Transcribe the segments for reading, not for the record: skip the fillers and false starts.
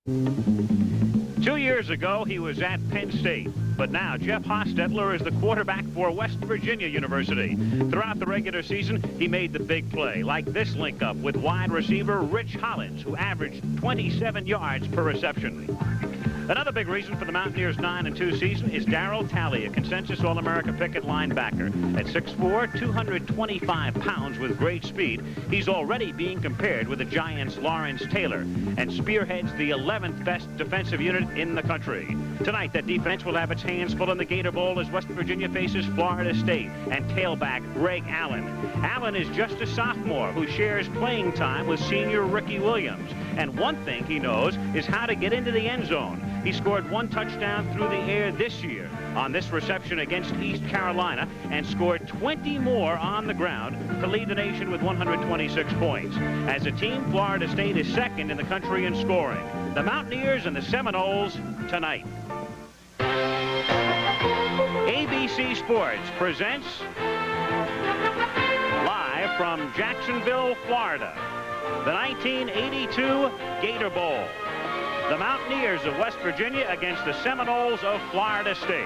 2 years ago, he was at Penn State, but now Jeff Hostetler is the quarterback for West Virginia University. Throughout the regular season, he made the big play, like this link-up with wide receiver Rich Hollins, who averaged 27 yards per reception. Another big reason for the Mountaineers' 9-2 season is Darryl Talley, a consensus All-America pick at linebacker. At 6'4", 225 pounds with great speed, he's already being compared with the Giants' Lawrence Taylor and spearheads the 11th best defensive unit in the country. Tonight, that defense will have its hands full in the Gator Bowl as West Virginia faces Florida State and tailback Greg Allen. Allen is just a sophomore who shares playing time with senior Ricky Williams. And one thing he knows is how to get into the end zone. He scored 1 touchdown through the air this year on this reception against East Carolina and scored 20 more on the ground to lead the nation with 126 points. As a team, Florida State is second in the country in scoring. The Mountaineers and the Seminoles tonight. ABC Sports presents live from Jacksonville, Florida, the 1982 Gator Bowl. The Mountaineers of West Virginia against the Seminoles of Florida State.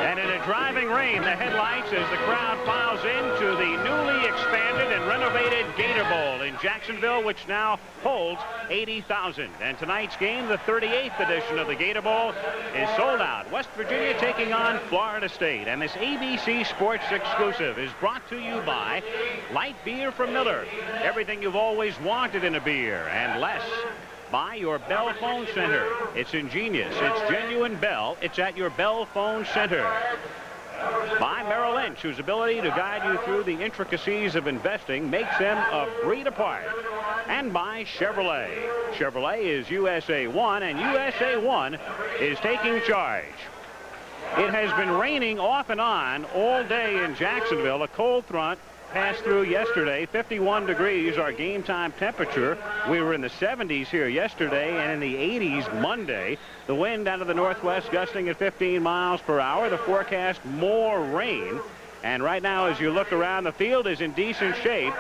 And in a driving rain, the headlights as the crowd files into the newly expanded and renovated Gator Bowl in Jacksonville, which now holds 80,000. And tonight's game, the 38th edition of the Gator Bowl, is sold out. West Virginia taking on Florida State. And this ABC Sports exclusive is brought to you by light beer from Miller. Everything you've always wanted in a beer and less. By your Bell Phone Center. It's ingenious. It's genuine Bell. It's at your Bell Phone Center. By Merrill Lynch, whose ability to guide you through the intricacies of investing makes them a breed apart. And by Chevrolet. Chevrolet is USA 1, and USA 1 is taking charge. It has been raining off and on all day in Jacksonville. A cold front passed through yesterday. 51 degrees, our game time temperature. We were in the 70s here yesterday and in the 80s Monday. The wind out of the northwest gusting at 15 miles per hour. The forecast, more rain. And right now, as you look around, the field is in decent shape.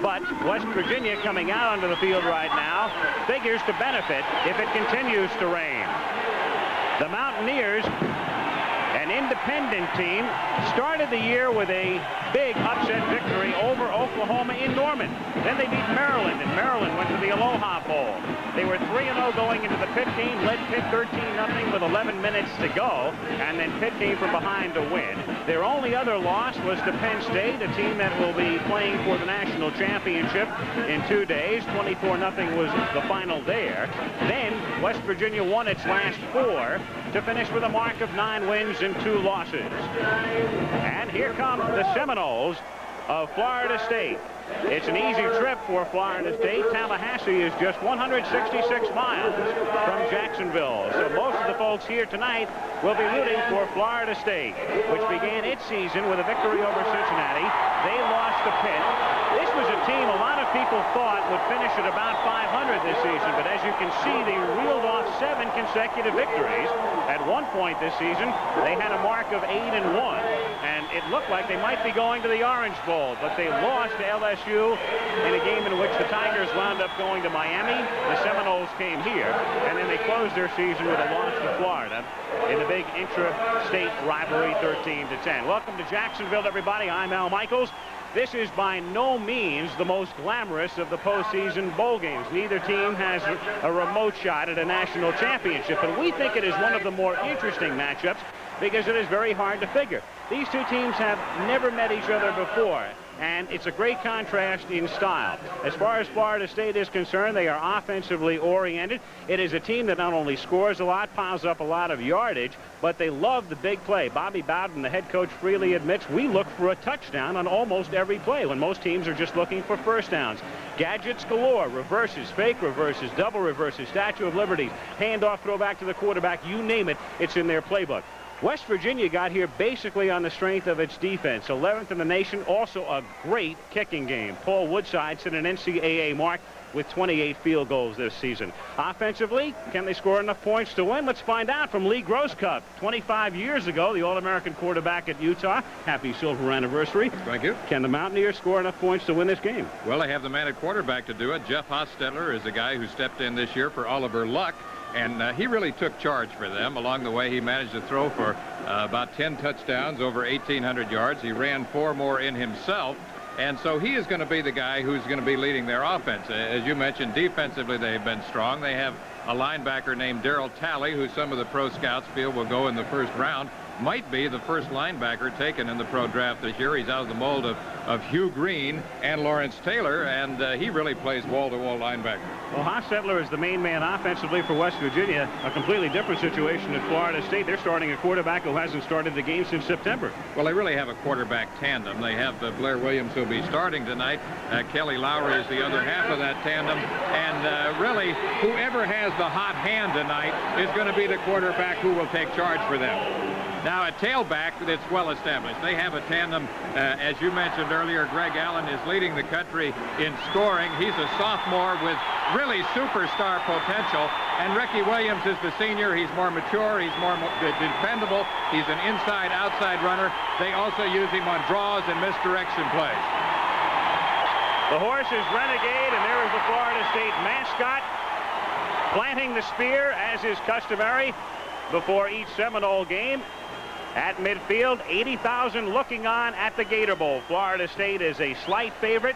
But West Virginia coming out onto the field right now figures to benefit if it continues to rain. The Mountaineers, an independent team, started the year with a big upset victory over Oklahoma in Norman. Then they beat Maryland, and Maryland went to the Aloha Bowl. They were 3-0 going into the Pitt game, led Pitt 13-0 with 11 minutes to go, and then Pitt came from behind to win. Their only other loss was to Penn State, a team that will be playing for the national championship in 2 days. 24-0 was the final there. Then West Virginia won its last 4 to finish with a mark of 9 wins and 2 losses. And here come the Seminoles of Florida State. It's an easy trip for Florida State. Tallahassee is just 166 miles from Jacksonville. So most of the folks here tonight will be rooting for Florida State, which began its season with a victory over Cincinnati. They lost to Pitt. This was a team a lot of people thought would finish at about 500 this season, but as you can see, they reeled off 7 consecutive victories. At one point this season, they had a mark of 8-1, and it looked like they might be going to the Orange Bowl, but they lost to LSU in a game in which the Tigers wound up going to Miami. The Seminoles came here, and then they closed their season with a loss to Florida in the big intra-state rivalry, 13-10. Welcome to Jacksonville, everybody. I'm Al Michaels. This is by no means the most glamorous of the postseason bowl games. Neither team has a remote shot at a national championship, but we think it is one of the more interesting matchups because it is very hard to figure. These two teams have never met each other before, and it's a great contrast in style. As far as Florida State is concerned, they are offensively oriented. It is a team that not only scores a lot, piles up a lot of yardage, but they love the big play. Bobby Bowden, the head coach, freely admits we look for a touchdown on almost every play when most teams are just looking for first downs. Gadgets galore, reverses, fake reverses, double reverses, Statue of Liberty, handoff, throw back to the quarterback, you name it, it's in their playbook. West Virginia got here basically on the strength of its defense. 11th in the nation. Also a great kicking game. Paul Woodside set an NCAA mark with 28 field goals this season. Offensively, can they score enough points to win? Let's find out from Lee Grosscup. 25 years ago, the All-American quarterback at Utah. Happy silver anniversary. Thank you. Can the Mountaineers score enough points to win this game? Well, they have the man at quarterback to do it. Jeff Hostetler is the guy who stepped in this year for Oliver Luck. And he really took charge for them. Along the way, he managed to throw for about 10 touchdowns, over 1,800 yards. He ran 4 more in himself. And so he is going to be the guy who's going to be leading their offense. As you mentioned, defensively, they've been strong. They have a linebacker named Darryl Talley, who some of the pro scouts feel will go in the first round. Might be the first linebacker taken in the pro draft this year. He's out of the mold of Hugh Green and Lawrence Taylor, and he really plays wall-to-wall linebacker. Well, Hostetler is the main man offensively for West Virginia. A completely different situation at Florida State. They're starting a quarterback who hasn't started the game since September. Well, they really have a quarterback tandem. They have Blair Williams, who'll be starting tonight. Kelly Lowry is the other half of that tandem. And really, whoever has the hot hand tonight is going to be the quarterback who will take charge for them. Now, a tailback that's well established. They have a tandem, as you mentioned earlier. Greg Allen is leading the country in scoring. He's a sophomore with really superstar potential. And Ricky Williams is the senior. He's more mature. He's more dependable. He's an inside-outside runner. They also use him on draws and misdirection plays. The horse is Renegade, and there is the Florida State mascot planting the spear, as is customary before each Seminole game. At midfield, 80,000 looking on at the Gator Bowl. Florida State is a slight favorite.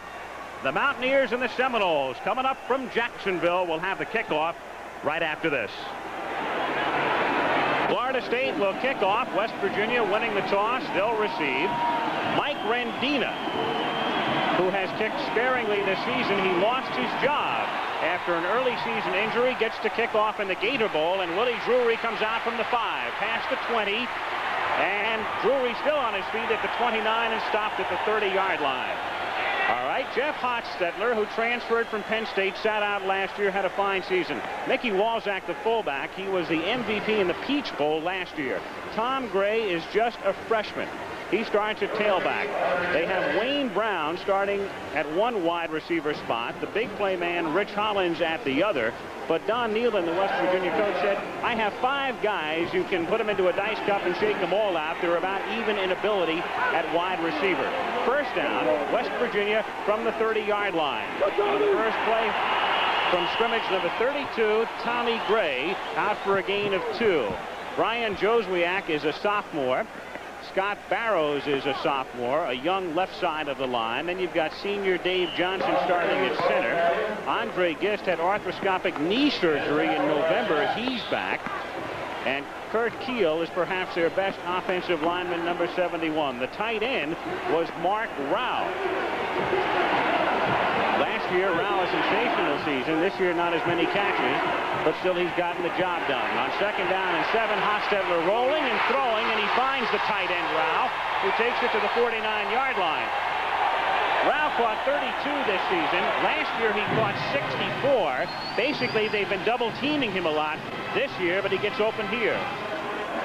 The Mountaineers and the Seminoles coming up from Jacksonville will have the kickoff right after this. Florida State will kick off. West Virginia winning the toss. They'll receive. Mike Rendina, who has kicked sparingly this season. He lost his job after an early season injury, gets to kick off in the Gator Bowl, and Willie Drury comes out from the 5, past the 20. And Drury still on his feet at the 29 and stopped at the 30-yard line. All right, Jeff Hostetler, who transferred from Penn State, sat out last year, had a fine season. Mickey Walzak, the fullback, he was the MVP in the Peach Bowl last year. Tom Gray is just a freshman. He starts at tailback. They have Wayne Brown starting at one wide receiver spot. The big play man, Rich Hollins, at the other. But Don Nealon, the West Virginia coach, said, I have 5 guys. You can put them into a dice cup and shake them all out. They're about even in ability at wide receiver. First down, West Virginia from the 30-yard line. On the first play from scrimmage, number 32, Tommy Gray, out for a gain of 2. Brian Joswiak is a sophomore. Scott Barrows is a sophomore, a young left side of the line. Then you've got senior Dave Johnson starting at center. Andre Gist had arthroscopic knee surgery in November. He's back. And Kurt Keel is perhaps their best offensive lineman, number 71. The tight end was Mark Rao. Last year, Rao, a sensational season. This year, not as many catches, but still he's gotten the job done. On second down and 7, Hostetler rolling and throwing, and he finds the tight end, Rao, who takes it to the 49-yard line. Rao caught 32 this season. Last year, he caught 64. Basically, they've been double-teaming him a lot this year, but he gets open here.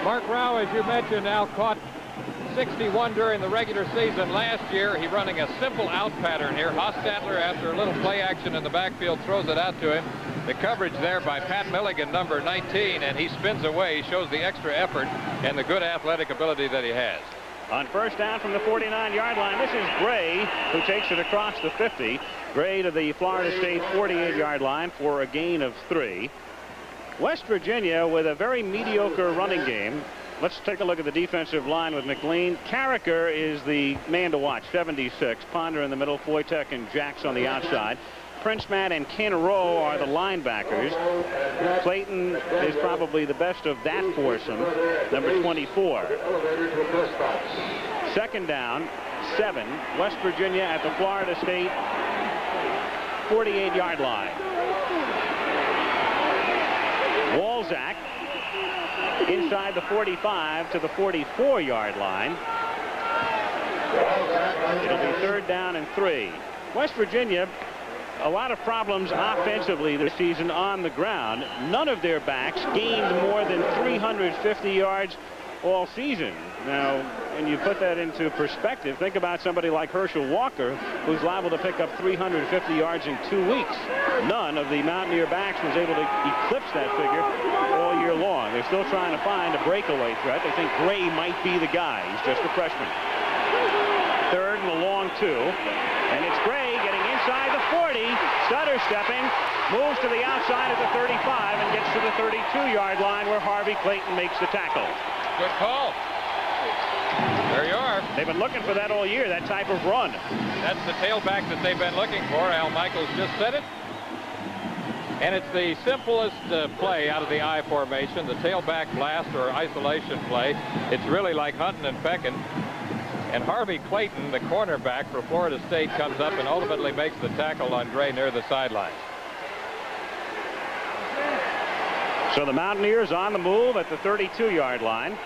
Mark Rao, as you mentioned, now caught 61 during the regular season. Last year, he running a simple out pattern here. Hostetler, after a little play action in the backfield, throws it out to him. The coverage there by Pat Milligan, number 19, and he spins away. He shows the extra effort and the good athletic ability that he has. On first down from the 49-yard line, this is Gray, who takes it across the 50. Gray to the Florida State 48-yard line for a gain of 3. West Virginia with a very mediocre running game. Let's take a look at the defensive line with McLean. Carricker is the man to watch, 76. Ponder in the middle, Foytek and Jacks on the outside. Prince Matt and Ken Rowe are the linebackers. Clayton is probably the best of that foursome, number 24. Second down, 7. West Virginia at the Florida State 48-yard line. Walzak inside the 45 to the 44-yard line. It'll be third down and 3. West Virginia, a lot of problems offensively this season on the ground. None of their backs gained more than 350 yards all season. Now, when you put that into perspective, think about somebody like Herschel Walker, who's liable to pick up 350 yards in 2 weeks. None of the Mountaineer backs was able to eclipse that figure all year long. They're still trying to find a breakaway threat. They think Gray might be the guy. He's just a freshman. Third and a long 2. And it's Gray getting inside the 40, stutter stepping, moves to the outside of the 35 and gets to the 32-yard line where Harvey Clayton makes the tackle. Good call. There you are. They've been looking for that all year, that type of run. That's the tailback that they've been looking for. Al Michaels just said it. And it's the simplest play out of the I formation, the tailback blast or isolation play. It's really like hunting and pecking. And Harvey Clayton, the cornerback for Florida State, comes up and ultimately makes the tackle on Gray near the sideline. So the Mountaineers on the move at the 32-yard line.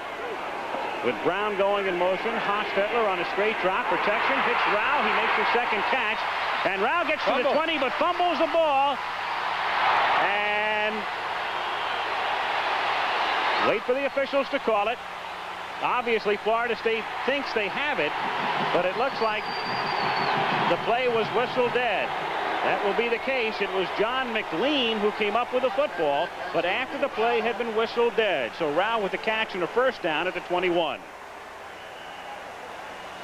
With Brown going in motion, Hostetler on a straight drop, protection, hits Rao, he makes the second catch, and Rao gets to the 20 but fumbles the ball, and wait for the officials to call it. Obviously Florida State thinks they have it, but it looks like the play was whistled dead. That will be the case. It was John McLean who came up with the football, but after the play had been whistled dead. So Rao with the catch and a first down at the 21.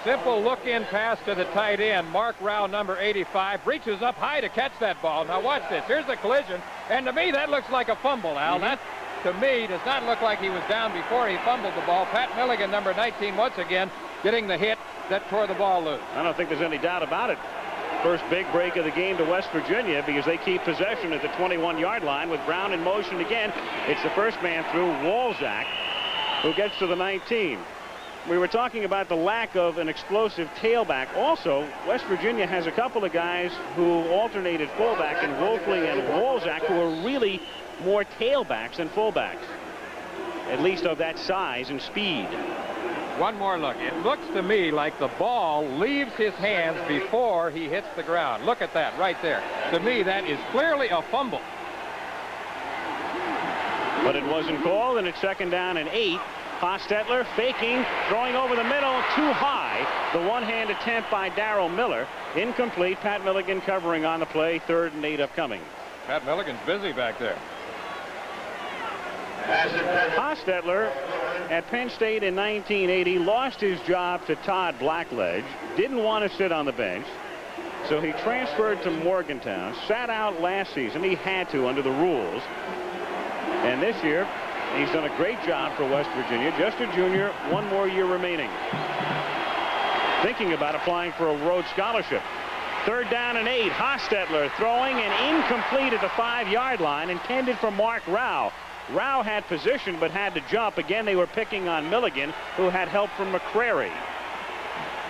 Simple look-in pass to the tight end. Mark Rao, number 85, reaches up high to catch that ball. Now watch this. Here's the collision, and to me that looks like a fumble, Al. That, to me, does not look like he was down before he fumbled the ball. Pat Milligan, number 19, once again getting the hit that tore the ball loose. I don't think there's any doubt about it. First big break of the game to West Virginia because they keep possession at the 21-yard line with Brown in motion again. It's the first man through, Walzak, who gets to the 19. We were talking about the lack of an explosive tailback. Also, West Virginia has a couple of guys who alternated fullback in Wolfley and Walzak, who are really more tailbacks than fullbacks, at least of that size and speed. One more look. It looks to me like the ball leaves his hands before he hits the ground. Look at that right there. To me, that is clearly a fumble. But it wasn't called, and it's second down and 8. Hostetler faking, throwing over the middle, too high. The one-hand attempt by Darrell Miller. Incomplete. Pat Milligan covering on the play. 3rd and 8 upcoming. Pat Milligan's busy back there. Hostetler at Penn State in 1980 lost his job to Todd Blackledge, didn't want to sit on the bench, so he transferred to Morgantown, sat out last season. He had to under the rules, and this year he's done a great job for West Virginia. Just a junior, 1 more year remaining, thinking about applying for a Rhodes Scholarship. 3rd down and 8. Hostetler throwing and incomplete at the 5-yard line, intended for Mark Rao. Rao had position but had to jump. Again, they were picking on Milligan, who had help from McCrary.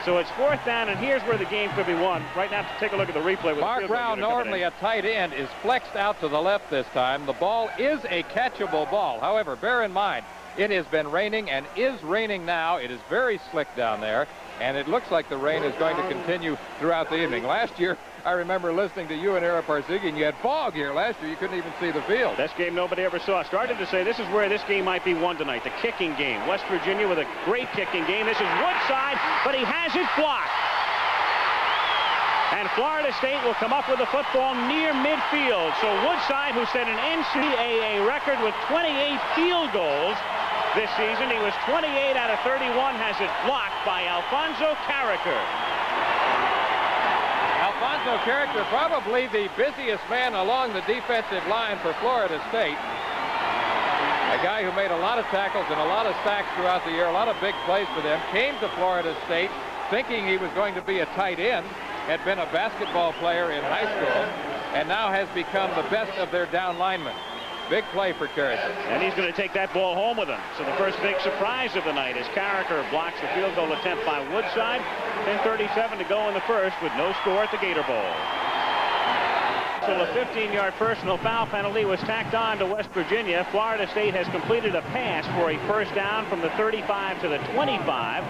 So it's 4th down, and here's where the game could be won. Right now, take a look at the replay. Mark Rao, normally a tight end, is flexed out to the left this time. The ball is a catchable ball. However, bear in mind, it has been raining and is raining now. It is very slick down there, and it looks like the rain is going to continue throughout the evening. Last year, I remember listening to you and Ara Parzighian. You had fog here last year. You couldn't even see the field. Best game nobody ever saw. Started to say this is where this game might be won tonight, the kicking game. West Virginia with a great kicking game. This is Woodside, but he has it blocked. And Florida State will come up with the football near midfield. So Woodside, who set an NCAA record with 28 field goals this season, he was 28 out of 31, has it blocked by Alfonso Carricker. Alfonso Carricker, probably the busiest man along the defensive line for Florida State. A guy who made a lot of tackles and a lot of sacks throughout the year, a lot of big plays for them. Came to Florida State thinking he was going to be a tight end, had been a basketball player in high school, and now has become the best of their down linemen. Big play for Carricker. And he's going to take that ball home with him. So the first big surprise of the night is Carricker blocks the field goal attempt by Woodside. 10:37 to go in the first with no score at the Gator Bowl. So a 15-yard personal foul penalty was tacked on to West Virginia. Florida State has completed a pass for a first down from the 35 to the 25.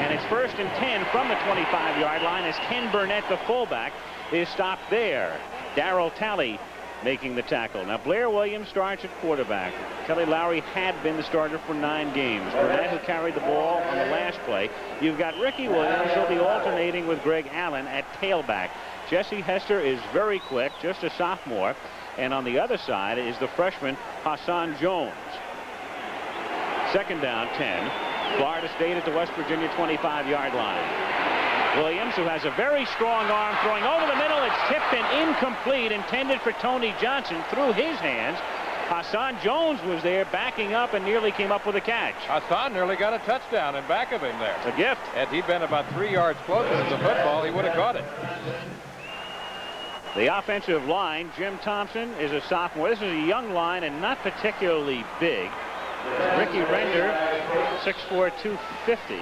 And it's 1st and 10 from the 25-yard line as Ken Burnett, the fullback, is stopped there. Darrell Talley making the tackle. Now Blair Williams starts at quarterback. Kelly Lowry had been the starter for 9 games. Burnett, who carried the ball on the last play. You've got Ricky Williams. He'll be alternating with Greg Allen at tailback. Jesse Hester is very quick, just a sophomore. And on the other side is the freshman Hassan Jones. Second down, 10. Florida State at the West Virginia 25-yard line. Williams, who has a very strong arm, throwing over the middle. It's tipped and incomplete, intended for Tony Johnson, through his hands. Hassan Jones was there backing up and nearly came up with a catch. Hassan nearly got a touchdown in back of him there. It's a gift. Had he been about 3 yards closer to the football, he would have caught it. The offensive line, Jim Thompson is a sophomore. This is a young line and not particularly big. Ricky Render, 6'4", 250.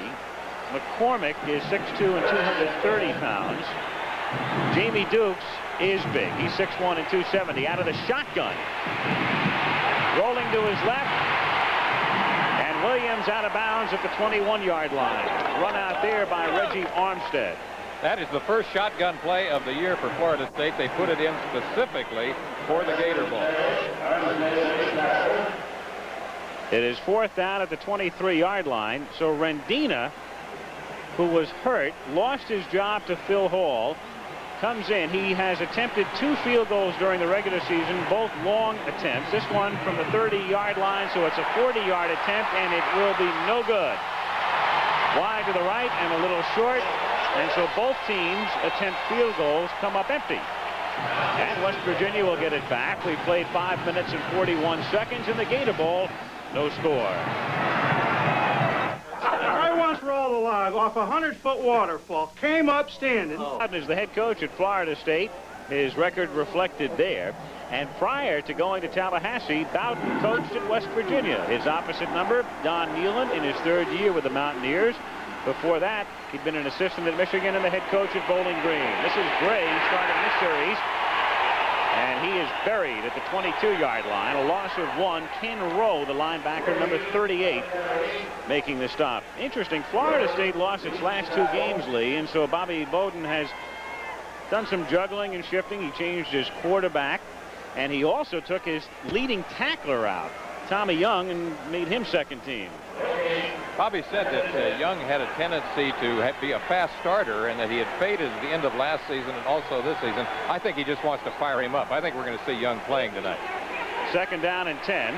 McCormick is 6'2" and 230 pounds. Jamie Dukes is big. He's 6'1" and 270. Out of the shotgun. Rolling to his left. And Williams out of bounds at the 21-yard line. Run out there by Reggie Armstead. That is the first shotgun play of the year for Florida State. They put it in specifically for the Gator Bowl. It is 4th down at the 23-yard line. So Rendina, who was hurt, lost his job to Phil Hall, comes in. He has attempted 2 field goals during the regular season, both long attempts. This one from the 30-yard line, so it's a 40-yard attempt, and it will be no good. Wide to the right and a little short, and so both teams attempt field goals, come up empty. And West Virginia will get it back. We played 5 minutes and 41 seconds in the Gator Bowl. No score. I once rolled a log off a 100-foot waterfall, came up standing. Is the head coach at Florida State. His record reflected there. And prior to going to Tallahassee, Bowden coached at West Virginia. His opposite number, Don Nealon, in his 3rd year with the Mountaineers. Before that, he'd been an assistant at Michigan and the head coach at Bowling Green. This is Gray starting this series. And he is buried at the 22-yard line. A loss of 1. Ken Rowe, the linebacker, number 38, making the stop. Interesting, Florida State lost its last 2 games, Lee, and so Bobby Bowden has done some juggling and shifting. He changed his quarterback, and he also took his leading tackler out, Tommy Young, and made him second team. Bobby said that Young had a tendency to be a fast starter and that he had faded at the end of last season and also this season. I think he just wants to fire him up. I think we're going to see Young playing tonight. Second down and 10.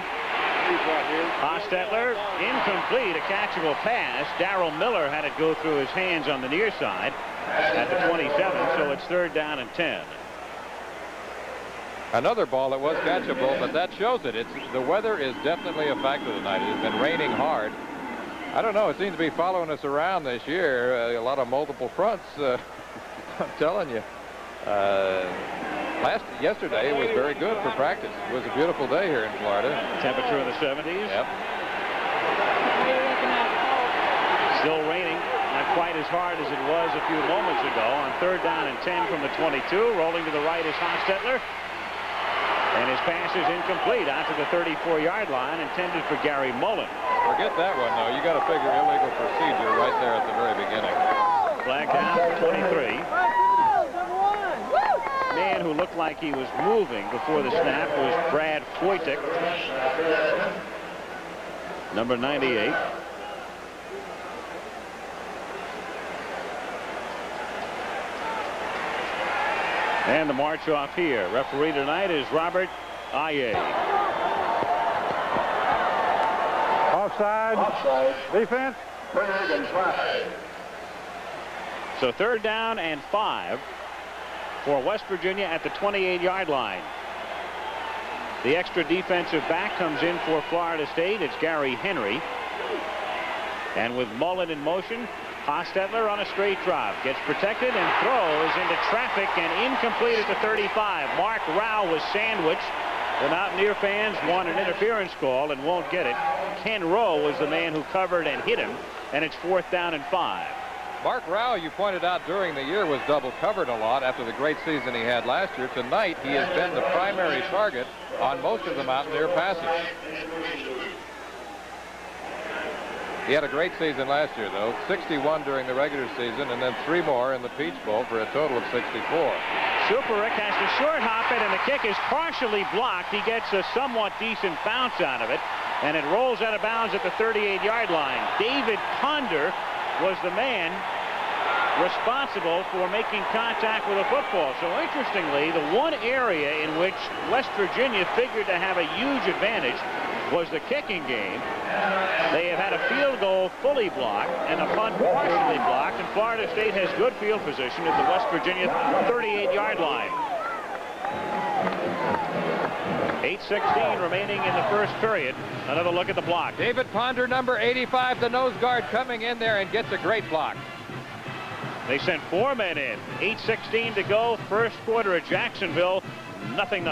Hostetler, incomplete, a catchable pass. Darrell Miller had it go through his hands on the near side at the 27, so it's 3rd down and 10. Another ball that was catchable, but that shows it. The weather is definitely a factor tonight. It has been raining hard. I don't know. It seems to be following us around this year. A lot of multiple fronts. I'm telling you. Yesterday was very good for practice. It was a beautiful day here in Florida. Temperature in the 70s. Yep. Still raining. Not quite as hard as it was a few moments ago. On 3rd down and 10 from the 22. Rolling to the right is Hostetler. And his pass is incomplete out to the 34-yard line, intended for Gary Mullen. Forget that one, though. You got to figure illegal procedure right there at the very beginning. Flag down for 23. Man who looked like he was moving before the snap was Brad Foytik, number 98. And the march off here. Referee tonight is Robert Aye. Offside. Offside. Defense. 3rd and 5. So 3rd down and 5 for West Virginia at the 28-yard line. The extra defensive back comes in for Florida State. It's Gary Henry. And with Mullen in motion, Hostetler on a straight drop, gets protected and throws into traffic and incomplete at the 35. Mark Rao was sandwiched. The Mountaineer fans want an interference call and won't get it. Ken Rowe was the man who covered and hit him, and it's 4th down and 5. Mark Rao, you pointed out during the year, was double covered a lot after the great season he had last year. Tonight, he has been the primary target on most of the Mountaineer passes. He had a great season last year, though. 61 during the regular season and then 3 more in the Peach Bowl for a total of 64. Superick has to short hop it, and the kick is partially blocked. He gets a somewhat decent bounce out of it, and it rolls out of bounds at the 38-yard line. David Ponder was the man responsible for making contact with a football. So interestingly, the one area in which West Virginia figured to have a huge advantage was the kicking game. They have had a field goal fully blocked and a punt partially blocked, and Florida State has good field position at the West Virginia 38-yard line. 8:16 remaining in the first period. Another look at the block. David Ponder, number 85, the nose guard, coming in there and gets a great block. They sent 4 men in. 8:16 to go. First quarter at Jacksonville. 0-0.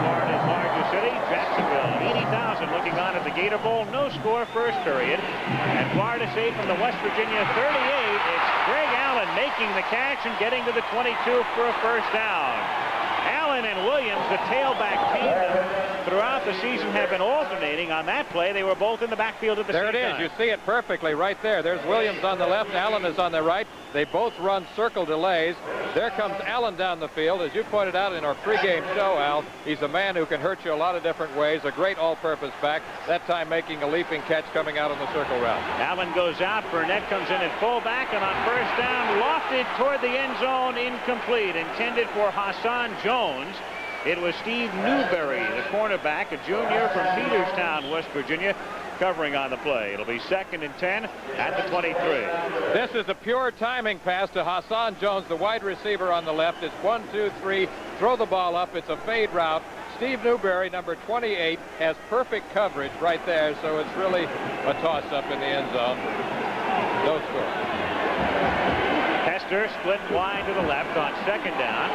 Florida's largest city, Jacksonville. 80,000 looking on at the Gator Bowl. No score first period. And Florida State from the West Virginia 38. It's Greg Allen making the catch and getting to the 22 for a first down. Allen and Williams, the tailback tandem, throughout the season have been alternating. On that play, they were both in the backfield at the same time. There it is. You see it perfectly right there. There's Williams on the left. Allen is on the right. They both run circle delays. There comes Allen down the field. As you pointed out in our pregame show, Al, he's a man who can hurt you a lot of different ways. A great all-purpose back. That time making a leaping catch coming out on the circle route. Allen goes out. Burnett comes in at fullback, and on first down, lofted toward the end zone, incomplete. Intended for Hassan Jones. It was Steve Newberry, the cornerback, a junior from Peterstown, West Virginia, covering on the play. It'll be 2nd and 10 at the 23. This is a pure timing pass to Hassan Jones, the wide receiver on the left. It's 1, 2, 3. Throw the ball up. It's a fade route. Steve Newberry, number 28, has perfect coverage right there, so it's really a toss-up in the end zone. No score. Hester split wide to the left on 2nd down.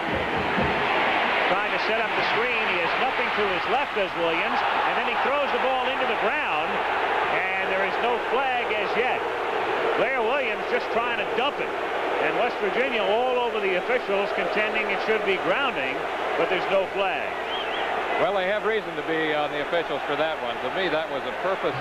Trying to set up the screen. He has nothing to his left, does Williams, and then he throws the ball into the ground, and there is no flag as yet. Blair Williams just trying to dump it, and West Virginia all over the officials contending it should be grounding, but there's no flag. Well, they have reason to be on the officials for that one. To me, that was a purpose.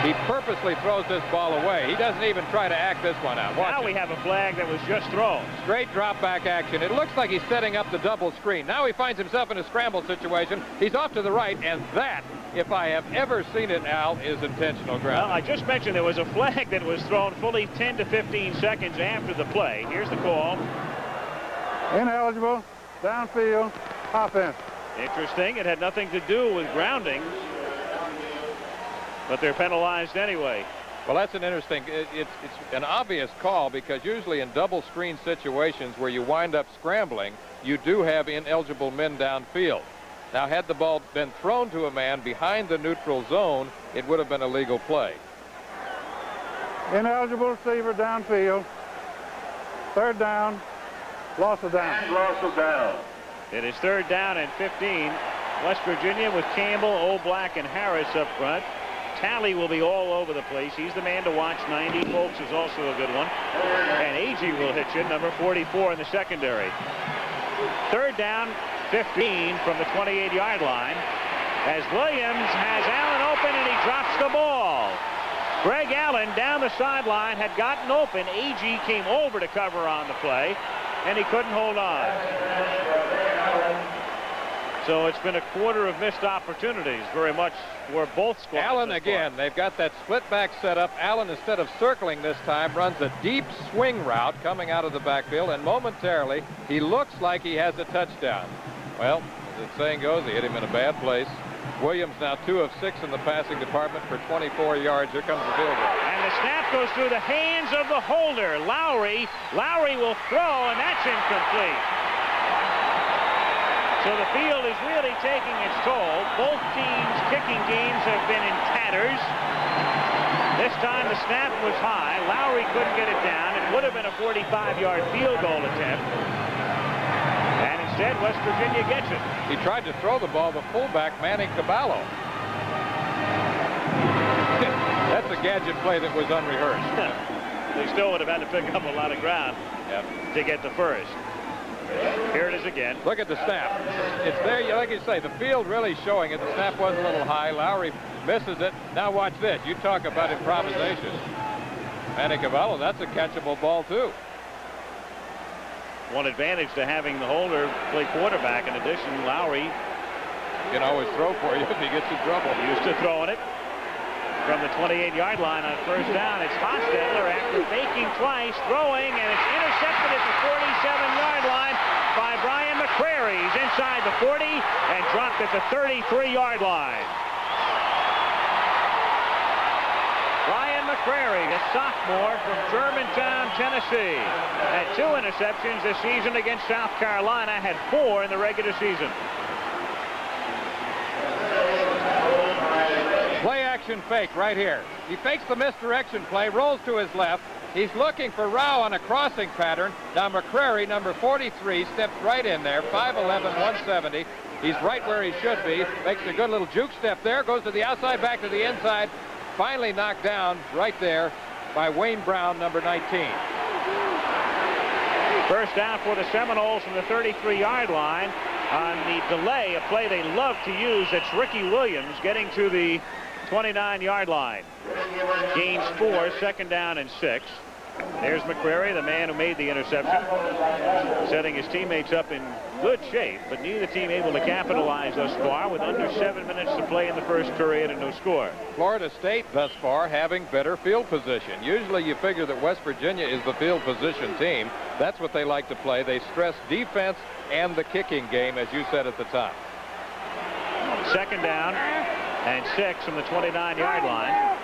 He purposely throws this ball away. He doesn't even try to act this one out. Watch now we have a flag that was just thrown. Straight drop back action. It looks like he's setting up the double screen. Now he finds himself in a scramble situation. He's off to the right, and that, if I have ever seen it, Al, is intentional grounding. Well, I just mentioned there was a flag that was thrown fully 10 to 15 seconds after the play. Here's the call. Ineligible, downfield, offense. Interesting. It had nothing to do with grounding, but they're penalized anyway. Well, that's an interesting, it's an obvious call, because usually in double screen situations where you wind up scrambling, you do have ineligible men downfield. Now, had the ball been thrown to a man behind the neutral zone, it would have been a legal play. Ineligible receiver downfield. 3rd down, loss of down. And loss of down. It is 3rd down and 15. West Virginia with Campbell, O'Black, and Harris up front. Talley will be all over the place. He's the man to watch. 90. Folks is also a good one. And Agee will hit you, number 44 in the secondary. 3rd down, 15 from the 28-yard line, as Williams has Allen open, and he drops the ball. Greg Allen down the sideline had gotten open. Agee came over to cover on the play, and he couldn't hold on. So it's been a quarter of missed opportunities, very much for both squads. Allen again, they've got that split back set up. Allen, instead of circling this time, runs a deep swing route coming out of the backfield, and momentarily he looks like he has a touchdown. Well, as the saying goes, he hit him in a bad place. Williams now 2 of 6 in the passing department for 24 yards. Here comes the field goal. And the snap goes through the hands of the holder, Lowry. Lowry will throw, and that's incomplete. So the field is really taking its toll. Both teams' kicking games have been in tatters. This time the snap was high. Lowry couldn't get it down. It would have been a 45-yard field goal attempt. And instead, West Virginia gets it. He tried to throw the ball to fullback Manny Caballo. That's a gadget play that was unrehearsed. They still would have had to pick up a lot of ground to get the first. Here it is again. Look at the snap. It's there, like you say, the field really showing it. The snap was a little high. Lowry misses it. Now watch this. You talk about improvisation. Manny Caballo, that's a catchable ball too. One advantage to having the holder play quarterback. In addition, Lowry can always throw for you if he gets in trouble. Used to throwing it from the 28-yard line on first down. It's Hostetler after faking twice, throwing, and it's intercepted at the 47-yard line by Brian McCrary. He's inside the 40 and dropped at the 33-yard line. Brian McCrary, a sophomore from Germantown, Tennessee, had 2 interceptions this season against South Carolina, had 4 in the regular season. Play action fake right here. He fakes the misdirection play, rolls to his left. He's looking for Rao on a crossing pattern. Now McCrary, number 43, steps right in there, 5'11", 170. He's right where he should be. Makes a good little juke step there, goes to the outside, back to the inside. Finally knocked down right there by Wayne Brown, number 19. First down for the Seminoles from the 33-yard line. On the delay, a play they love to use, it's Ricky Williams getting to the 29-yard line. Gains 4, second down and 6. There's McCrary, the man who made the interception, setting his teammates up in good shape, but neither team able to capitalize thus far with under 7 minutes to play in the first period and no score. Florida State thus far having better field position. Usually you figure that West Virginia is the field position team. That's what they like to play. They stress defense and the kicking game, as you said at the top. Second down and 6 from the 29-yard line.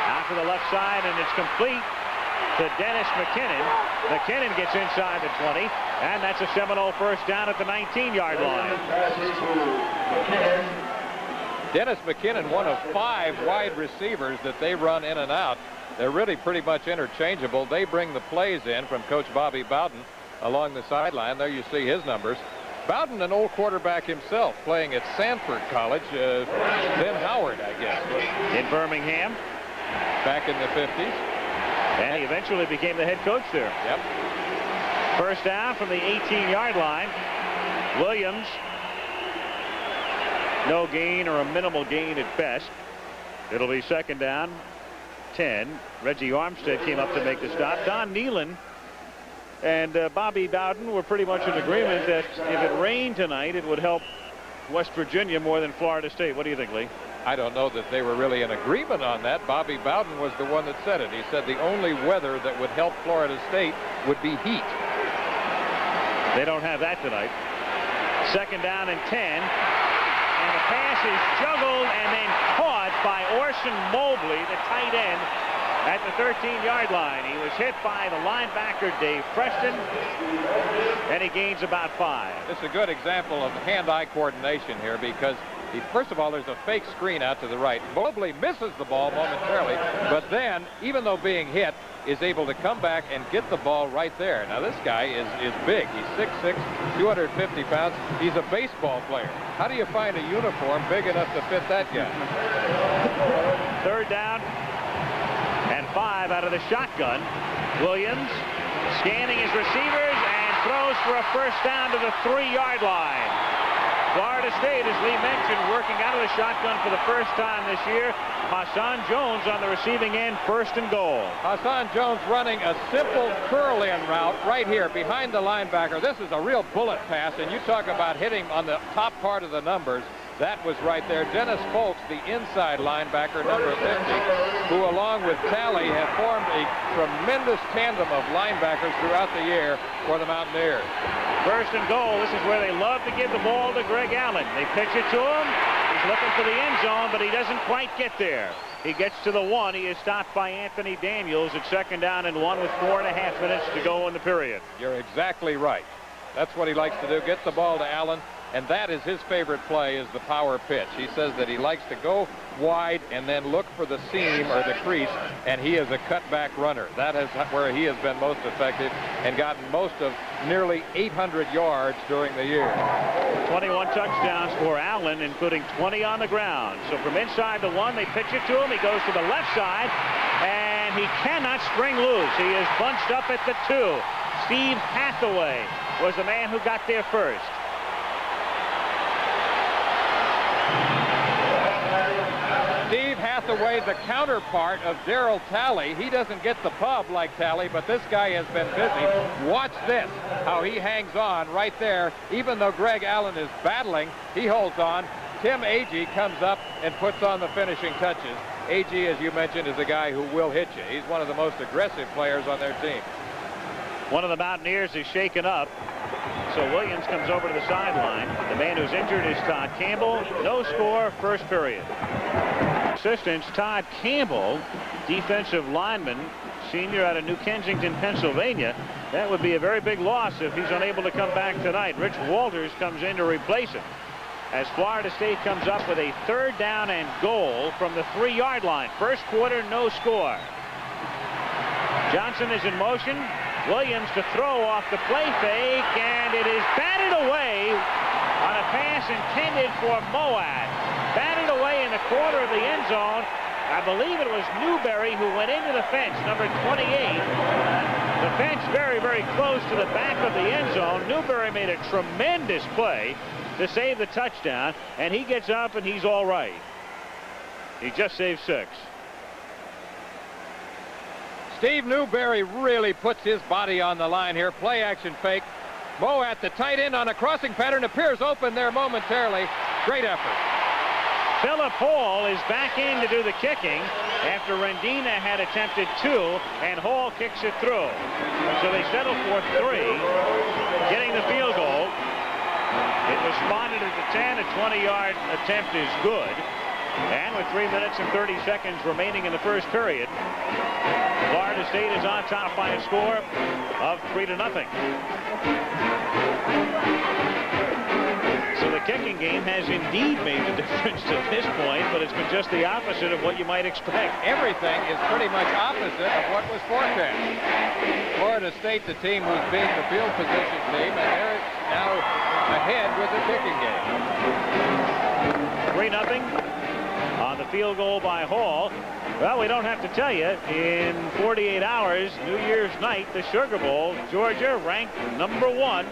Out to the left side, and it's complete to Dennis McKinnon. McKinnon gets inside the 20, and that's a Seminole first down at the 19-yard line. Dennis McKinnon, one of 5 wide receivers that they run in and out. They're really pretty much interchangeable. They bring the plays in from Coach Bobby Bowden along the sideline. There you see his numbers. Bowden, an old quarterback himself, playing at Sanford College. Ben Howard, I guess. In Birmingham. Back in the 50s. And he eventually became the head coach there. Yep. First down from the 18-yard line. Williams. No gain or a minimal gain at best. It'll be second down, 10. Reggie Armstead came up to make the stop. Don Nealon and Bobby Bowden were pretty much in agreement that if it rained tonight, it would help West Virginia more than Florida State. What do you think, Lee? I don't know that they were really in agreement on that. Bobby Bowden was the one that said it. He said the only weather that would help Florida State would be heat. They don't have that tonight. Second down and 10. And the pass is juggled and then caught by Orson Mobley, the tight end, at the 13-yard line. He was hit by the linebacker, Dave Preston, and he gains about 5. It's a good example of hand-eye coordination here because, first of all, there's a fake screen out to the right. Mobley misses the ball momentarily, but then, even though being hit, is able to come back and get the ball right there. Now, this guy is big. He's 6'6", 250 pounds. He's a baseball player. How do you find a uniform big enough to fit that guy? Third down and 5 out of the shotgun. Williams scanning his receivers and throws for a first down to the 3-yard line. Florida State, as Lee mentioned, working out of the shotgun for the first time this year. Hassan Jones on the receiving end, first and goal. Hassan Jones running a simple curl-in route right here behind the linebacker. This is a real bullet pass, and you talk about hitting on the top part of the numbers. That was right there. Dennis Folks, the inside linebacker, number 50, who along with Talley have formed a tremendous tandem of linebackers throughout the year for the Mountaineers. First and goal. This is where they love to give the ball to Greg Allen. They pitch it to him. He's looking for the end zone, but he doesn't quite get there. He gets to the 1. He is stopped by Anthony Daniels at second down and 1 with 4.5 minutes to go in the period. You're exactly right. That's what he likes to do, get the ball to Allen. And that is his favorite play, is the power pitch. He says that he likes to go wide and then look for the seam or the crease, and he is a cutback runner. That is where he has been most effective and gotten most of nearly 800 yards during the year. 21 touchdowns for Allen, including 20 on the ground. So from inside the 1, they pitch it to him. He goes to the left side, and he cannot spring loose. He is bunched up at the 2. Steve Hathaway was the man who got there first. by the way, the counterpart of Darrell Talley. He doesn't get the pub like Talley, but this guy has been busy. Watch this, how he hangs on right there. Even though Greg Allen is battling, he holds on. Tim Agee comes up and puts on the finishing touches. Agee, as you mentioned, is a guy who will hit you. He's one of the most aggressive players on their team. One of the Mountaineers is shaken up, so Williams comes over to the sideline. The man who's injured is Todd Campbell. No score, first period. Assistants, Todd Campbell, defensive lineman, senior out of New Kensington, Pennsylvania. That would be a very big loss if he's unable to come back tonight. Rich Walters comes in to replace him, as Florida State comes up with a 3rd down and goal from the 3-yard line. First quarter, no score. Johnson is in motion. Williams to throw off the play fake, and it is batted away on a pass intended for Moad. Batted away in the corner of the end zone. I believe it was Newberry who went into the fence, number 28. The fence very, very close to the back of the end zone. Newberry made a tremendous play to save the touchdown, and he gets up and he's all right. He just saved 6. Steve Newberry really puts his body on the line here. Play action fake. Moe at the tight end on a crossing pattern, appears open there momentarily. Great effort. Philip Hall is back in to do the kicking after Rendina had attempted 2, and Hall kicks it through. So they settle for 3, getting the field goal. It was spotted at the 10. A 20-yard attempt is good. And with 3 minutes and 30 seconds remaining in the first period, Florida State is on top by a score of 3-0. So the kicking game has indeed made a difference to this point, but it's been just the opposite of what you might expect. Everything is pretty much opposite of what was forecast. Florida State, the team who's being the field position team, and they're now ahead with the kicking game. 3-0 on the field goal by Hall. Well, we don't have to tell you, in 48 hours, New Year's night, the Sugar Bowl, Georgia ranked number 1.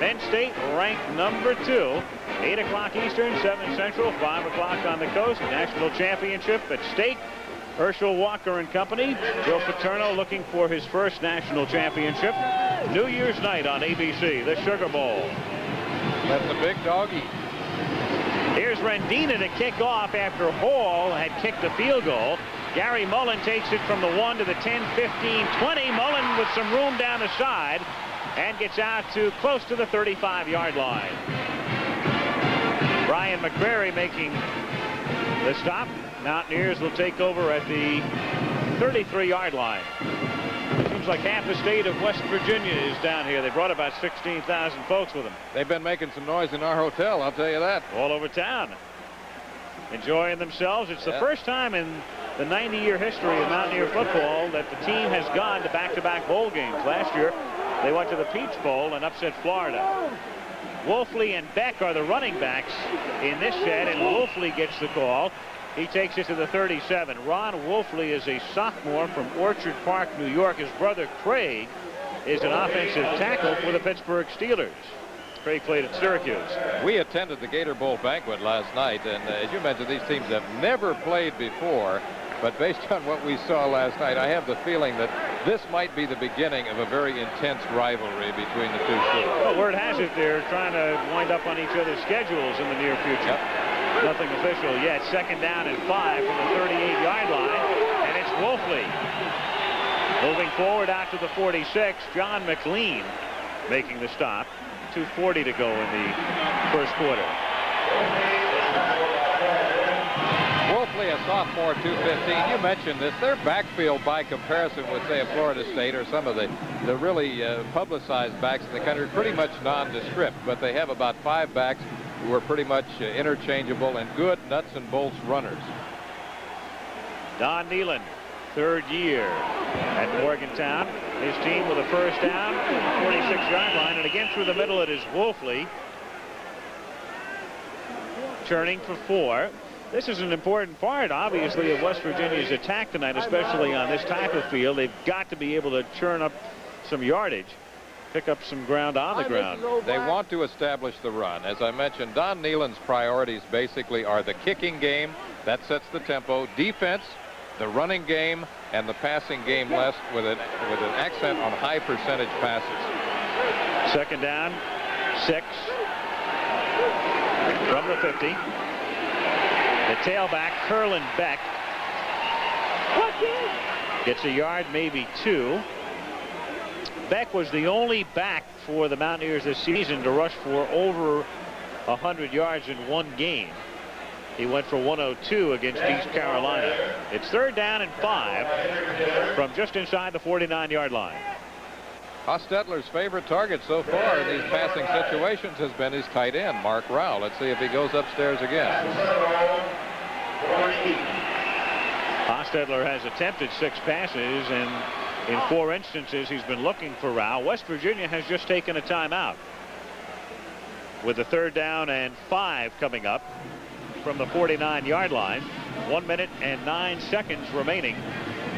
Penn State ranked number 2. 8 o'clock Eastern, 7 Central, 5 o'clock on the coast. National championship at stake. Herschel Walker and company. Joe Paterno looking for his first national championship. New Year's night on ABC, the Sugar Bowl. Let the big dog eat. Here's Rendina to kick off after Hall had kicked the field goal. Gary Mullen takes it from the 1 to the 10, 15, 20. Mullen with some room down the side and gets out to close to the 35-yard line. Brian McCrary making the stop. Mountaineers will take over at the 33-yard line. Seems like half the state of West Virginia is down here. They brought about 16,000 folks with them. They've been making some noise in our hotel, I'll tell you that. All over town. Enjoying themselves. It's the first time in the 90-year history of Mountaineer football that the team has gone to back-to-back bowl games. Last year, they went to the Peach Bowl and upset Florida. Wolfley and Beck are the running backs in this set, and Wolfley gets the call. He takes it to the 37. Ron Wolfley is a sophomore from Orchard Park, New York. His brother Craig is an offensive tackle for the Pittsburgh Steelers. Craig played at Syracuse. We attended the Gator Bowl banquet last night, and as you mentioned, these teams have never played before. But based on what we saw last night, I have the feeling that this might be the beginning of a very intense rivalry between the two schools. Well, word has it they're trying to wind up on each other's schedules in the near future. Yep. Nothing official yet. 2nd down and 5 from the 38-yard line, and it's Wolfley. Moving forward out to the 46, John McLean making the stop. 2:40 to go in the first quarter. Wolfley, a sophomore, 215. You mentioned this. Their backfield, by comparison with, say, a Florida State or some of the really publicized backs in the country, pretty much nondescript. But they have about 5 backs who are pretty much interchangeable and good nuts and bolts runners. Don Nealon, 3rd year at Morgantown. His team with a first down at the 46-yard line, and again through the middle it is Wolfley. Turning for 4. This is an important part, obviously, of West Virginia's attack tonight, especially on this type of field. They've got to be able to churn up some yardage. pick up some ground on the ground. They want to establish the run. As I mentioned, Don Nehlen's priorities basically are the kicking game. That sets the tempo. Defense, the running game, and the passing game less with an accent on high percentage passes. Second down, 6 from the 50. The tailback, Curlin Beck, gets a yard, maybe 2. Beck was the only back for the Mountaineers this season to rush for over 100 yards in one game. He went for 102 against East Carolina. It's 3rd down and 5 from just inside the 49-yard line. Hostetler's favorite target so far in these passing situations has been his tight end, Mark Rowell. Let's see if he goes upstairs again. Hostetler has attempted 6 passes, and in 4 instances he's been looking for Rowell. West Virginia has just taken a timeout with the 3rd down and 5 coming up from the 49-yard line. 1 minute and 9 seconds remaining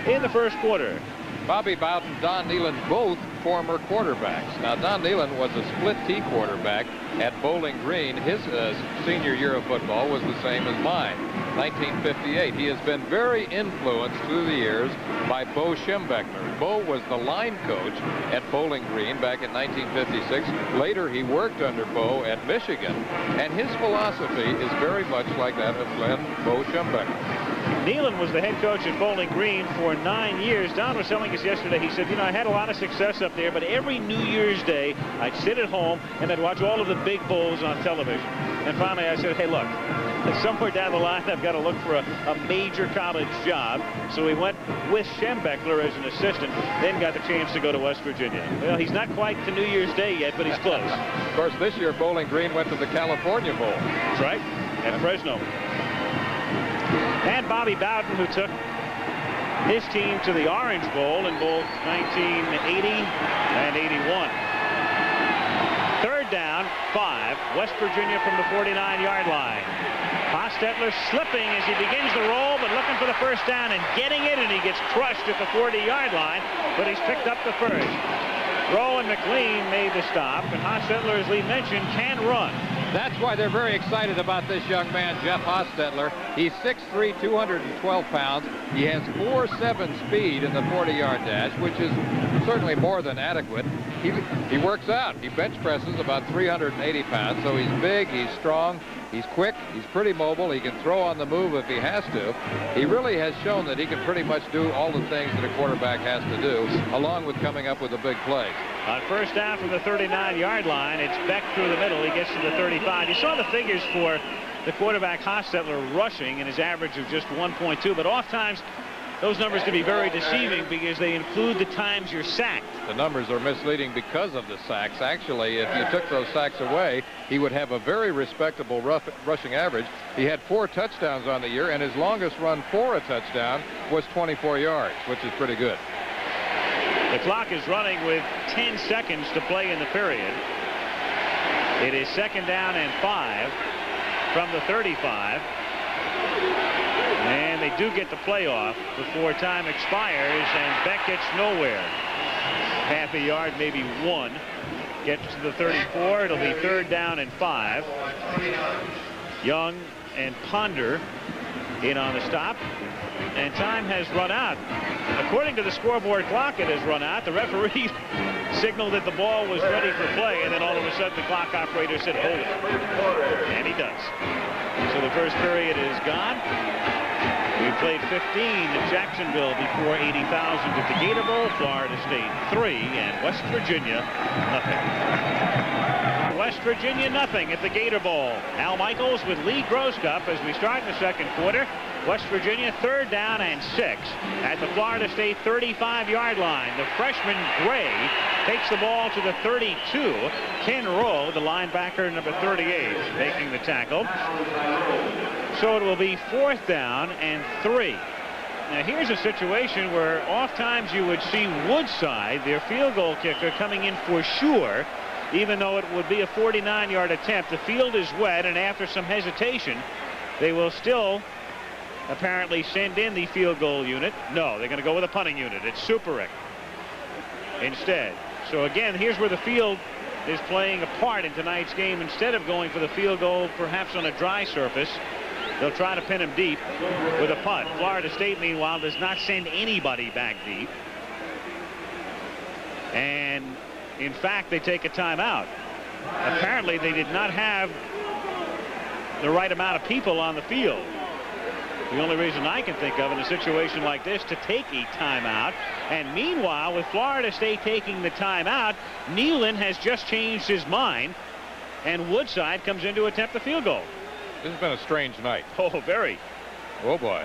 in the first quarter. Bobby Bowden, Don Nehlen, both former quarterbacks. Now, Don Nehlen was a split T quarterback at Bowling Green. His senior year of football was the same as mine, 1958. He has been very influenced through the years by Bo Schembechler. Bo was the line coach at Bowling Green back in 1956. Later, he worked under Bo at Michigan, and his philosophy is very much like that of Bo Schembechler. Nehlen was the head coach at Bowling Green for 9 years. Don was telling us yesterday, he said, you know, I had a lot of success up there, but every New Year's Day, I'd sit at home and I'd watch all of the big bowls on television. And finally, I said, hey, look, somewhere down the line, I've got to look for a major college job. So we went with Schembechler as an assistant, then got the chance to go to West Virginia. Well, he's not quite to New Year's Day yet, but he's close. Of course, this year, Bowling Green went to the California Bowl. That's right, at Fresno. And Bobby Bowden, who took his team to the Orange Bowl in both 1980 and 81. 3rd down, 5. West Virginia from the 49-yard line. Hostetler slipping as he begins the roll, but looking for the 1st down and getting it, and he gets crushed at the 40-yard line, but he's picked up the 1st. Rowe and McLean made the stop, and Hostetler, as Lee mentioned, can run. That's why they're very excited about this young man, Jeff Hostetler. He's 6'3", 212 pounds. He has 4.7 speed in the 40-yard dash, which is certainly more than adequate. He works out. He bench presses about 380 pounds, so he's big, he's strong, he's quick, he's pretty mobile. He can throw on the move if he has to. He really has shown that he can pretty much do all the things that a quarterback has to do, along with coming up with the big plays. On 1st down from the 39-yard line, it's Beck through the middle. He gets to the 35. You saw the figures for the quarterback Hostetler rushing, and his average of just 1.2, but oftentimes those numbers can be very deceiving because they include the times you're sacked. The numbers are misleading because of the sacks. Actually, if you took those sacks away, he would have a very respectable rushing average. He had 4 touchdowns on the year, and his longest run for a touchdown was 24 yards, which is pretty good. The clock is running with 10 seconds to play in the period. It is 2nd down and 5 from the 35. And they do get the playoff before time expires, and Beck gets nowhere. Half a yard, maybe 1. Gets to the 34. It'll be 3rd down and 5. Young and Ponder in on the stop. And time has run out. According to the scoreboard clock, it has run out. The referee signaled that the ball was ready for play, and then all of a sudden the clock operator said, hold it. And he does. So the first period is gone. We played 15 at Jacksonville before 80,000 at the Gator Bowl. Florida State 3 and West Virginia nothing. West Virginia nothing at the Gator Bowl. Al Michaels with Lee Groscup as we start the second quarter. West Virginia 3rd down and 6 at the Florida State 35-yard line. The freshman Gray takes the ball to the 32. Ken Rowe, the linebacker, number 38, making the tackle. So it will be 4th down and 3. Now here's a situation where oftentimes you would see Woodside, their field goal kicker, coming in for sure, even though it would be a 49-yard attempt. The field is wet, and after some hesitation, they will still apparently send in the field goal unit. No, they're going to go with a punting unit. It's Superick instead. So again, here's where the field is playing a part in tonight's game. Instead of going for the field goal perhaps on a dry surface, they'll try to pin him deep with a punt. Florida State, meanwhile, does not send anybody back deep. And in fact, they take a timeout. Apparently, they did not have the right amount of people on the field. The only reason I can think of in a situation like this to take a timeout. And meanwhile, with Florida State taking the timeout, Nealon has just changed his mind, and Woodside comes in to attempt the field goal. This has been a strange night. Oh, very. Oh, boy.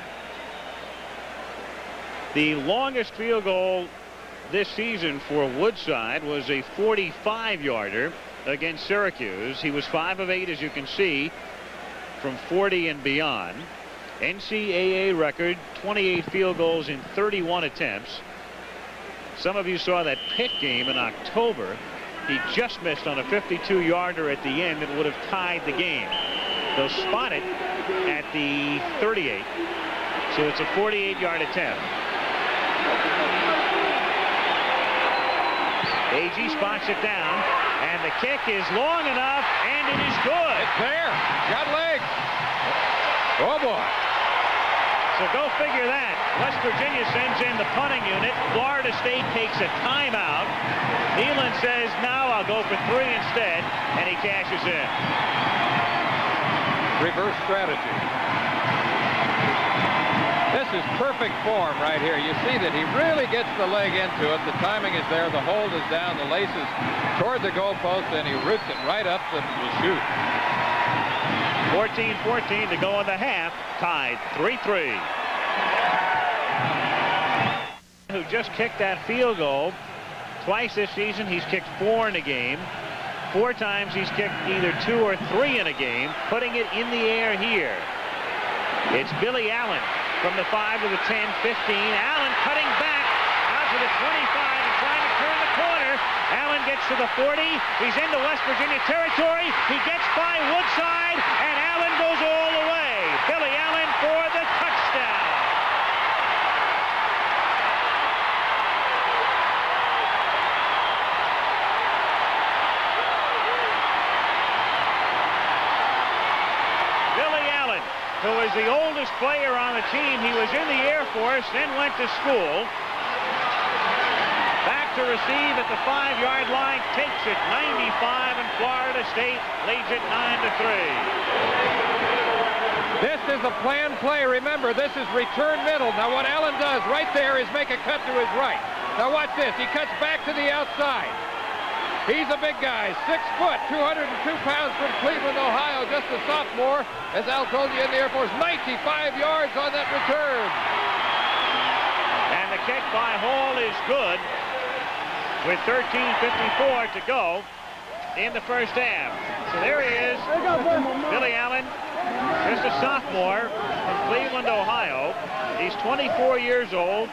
The longest field goal this season for Woodside was a 45-yarder against Syracuse. He was 5 of 8, as you can see, from 40 and beyond. NCAA record, 28 field goals in 31 attempts. Some of you saw that Pitt game in October. He just missed on a 52-yarder at the end that would have tied the game. They'll spot it at the 38. So it's a 48-yard attempt. AG spots it down, and the kick is long enough, and it is good. It's there. Got legs. Oh, boy. So go figure that. West Virginia sends in the punting unit. Florida State takes a timeout. Nealon says, "No, I'll go for 3 instead," and he cashes in. Reverse strategy. This is perfect form right here. You see that he really gets the leg into it. The timing is there. The hold is down. The laces toward the goalpost, and he roots it right up the chute. 14-14 to go in the half. Tied 3-3. Who just kicked that field goal twice this season. He's kicked 4 in a game. 4 times he's kicked either 2 or 3 in a game, putting it in the air here. It's Billy Allen from the 5 to the 10, 15. Allen cutting back out to the 25 and trying to turn the corner. Allen gets to the 40. He's into West Virginia territory. He gets by Woodside, and Allen goes all the way. Billy Allen for the touchdown. Who is the oldest player on the team. He was in the Air Force, then went to school. Back to receive at the 5-yard line, takes it 95, and Florida State leads it 9-3. This is a planned play. Remember, this is return middle. Now what Allen does right there is make a cut to his right. Now watch this. He cuts back to the outside. He's a big guy, 6 foot, 202 pounds from Cleveland, Ohio, just a sophomore. As Al told you in the Air Force, 95 yards on that return. And the kick by Hall is good with 13:54 to go in the first half. So there he is, Billy Allen, just a sophomore from Cleveland, Ohio. He's 24 years old.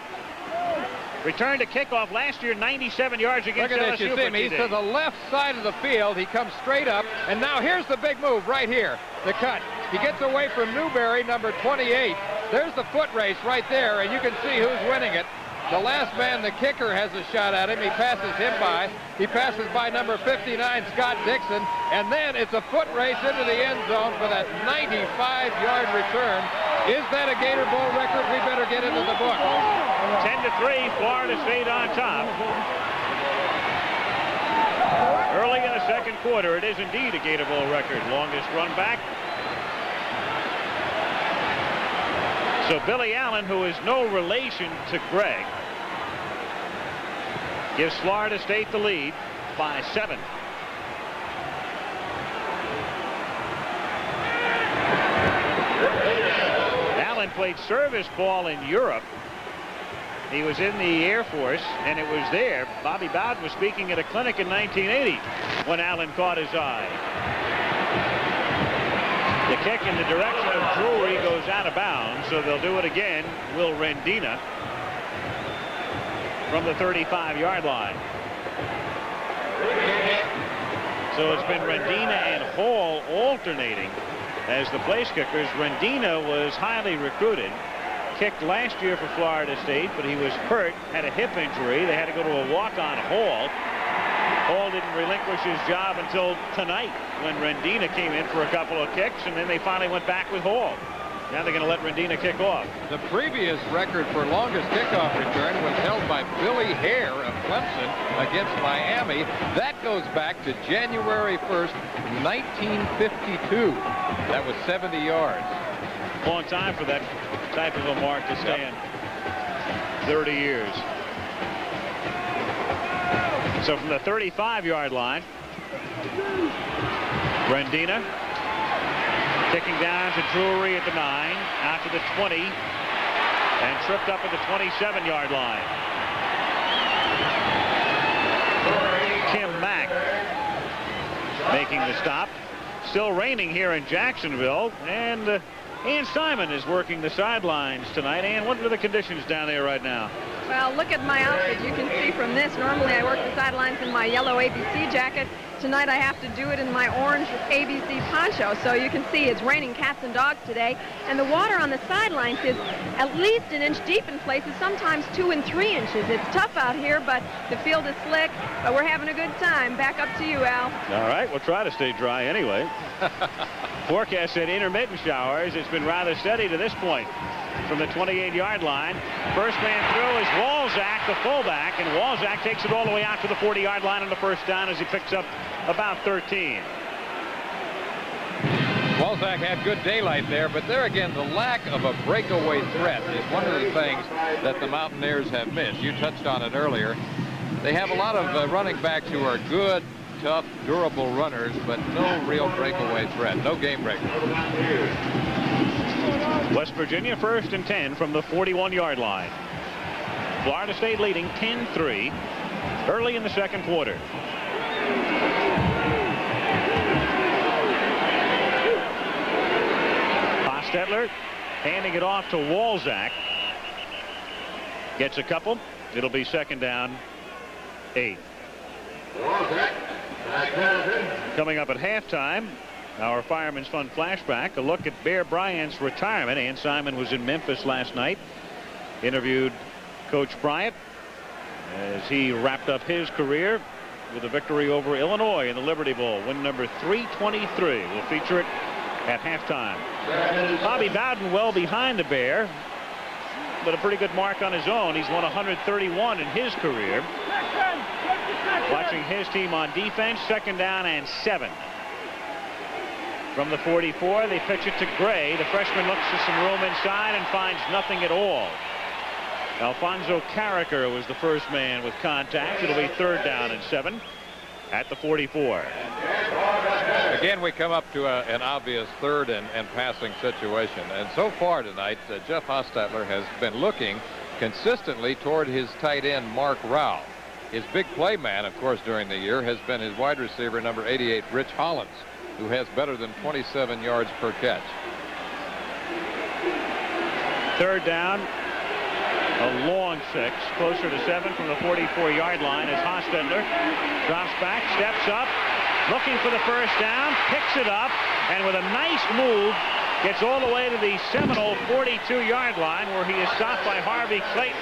Returned a kickoff last year, 97 yards against LSU. Look at this, you see him. He's to the left side of the field. He comes straight up, and now here's the big move right here, the cut. He gets away from Newberry, number 28. There's the foot race right there, and you can see who's winning it. The last man, the kicker, has a shot at him. He passes him by. He passes by number 59, Scott Dixon, and then it's a foot race into the end zone for that 95-yard return. Is that a Gator Bowl record? We better get into the book. 10-3, Florida State on top. Early in the second quarter, it is indeed a Gator Bowl record. Longest run back. So Billy Allen, who is no relation to Greg, gives Florida State the lead by 7. Allen played service ball in Europe. He was in the Air Force, and it was there. Bobby Bowden was speaking at a clinic in 1980 when Allen caught his eye. The kick in the direction of Drury goes out of bounds, so they'll do it again. Will Rendina from the 35-yard line. So it's been Rendina and Hall alternating as the place kickers. Rendina was highly recruited. Kicked last year for Florida State, but he was hurt, had a hip injury. They had to go to a walk-on Hall. Hall didn't relinquish his job until tonight when Rendina came in for a couple of kicks, and then they finally went back with Hall. Now they're going to let Rendina kick off. The previous record for longest kickoff return was held by Billy Hare of Clemson against Miami. That goes back to January 1st, 1952. That was 70 yards. Long time for that type of a mark to stand. 30 years. So from the 35-yard line, Rendina kicking down to Drury at the 9, out to the 20, and tripped up at the 27-yard line. Tim Mack making the stop. Still raining here in Jacksonville, and Ann Simon is working the sidelines tonight. Ann, what are the conditions down there right now? Well, look at my outfit. You can see from this. Normally I work the sidelines in my yellow ABC jacket. Tonight I have to do it in my orange ABC poncho. So you can see it's raining cats and dogs today. And the water on the sidelines is at least an inch deep in places, sometimes 2 and 3 inches. It's tough out here, but the field is slick. But we're having a good time. Back up to you, Al. All right, we'll try to stay dry anyway. Forecast said intermittent showers. It's been rather steady to this point. From the 28-yard line, first man through is Walzak, the fullback, and Walzak takes it all the way out to the 40-yard line on the first down as he picks up about 13. Walzak had good daylight there, but there again, the lack of a breakaway threat is one of the things that the Mountaineers have missed. You touched on it earlier. They have a lot of running backs who are good, tough, durable runners, but no real breakaway threat, no game breaker. West Virginia 1st and 10 from the 41-yard line. Florida State leading 10-3 early in the second quarter. Hostetler handing it off to Walzak. Gets a couple. It'll be second down, 8. Coming up at halftime, our Fireman's Fund flashback, a look at Bear Bryant's retirement. Ann Simon was in Memphis last night, interviewed Coach Bryant as he wrapped up his career with a victory over Illinois in the Liberty Bowl, win number 323. We'll feature it at halftime. Bobby Bowden well behind the Bear, but a pretty good mark on his own. He's won 131 in his career. Watching his team on defense, second down and 7. From the 44, they pitch it to Gray. The freshman looks for some room inside and finds nothing at all. Alfonso Carricker was the first man with contact. It'll be third down and 7 at the 44. Again, we come up to an obvious third and passing situation. And so far tonight, Jeff Hostetler has been looking consistently toward his tight end, Mark Rao. His big play man, of course, during the year has been his wide receiver, number 88, Rich Hollins, who has better than 27 yards per catch. Third down, a long 6, closer to 7 from the 44-yard line as Hostetler drops back, steps up, looking for the first down, picks it up, and with a nice move, gets all the way to the Seminole 42-yard line where he is stopped by Harvey Clayton.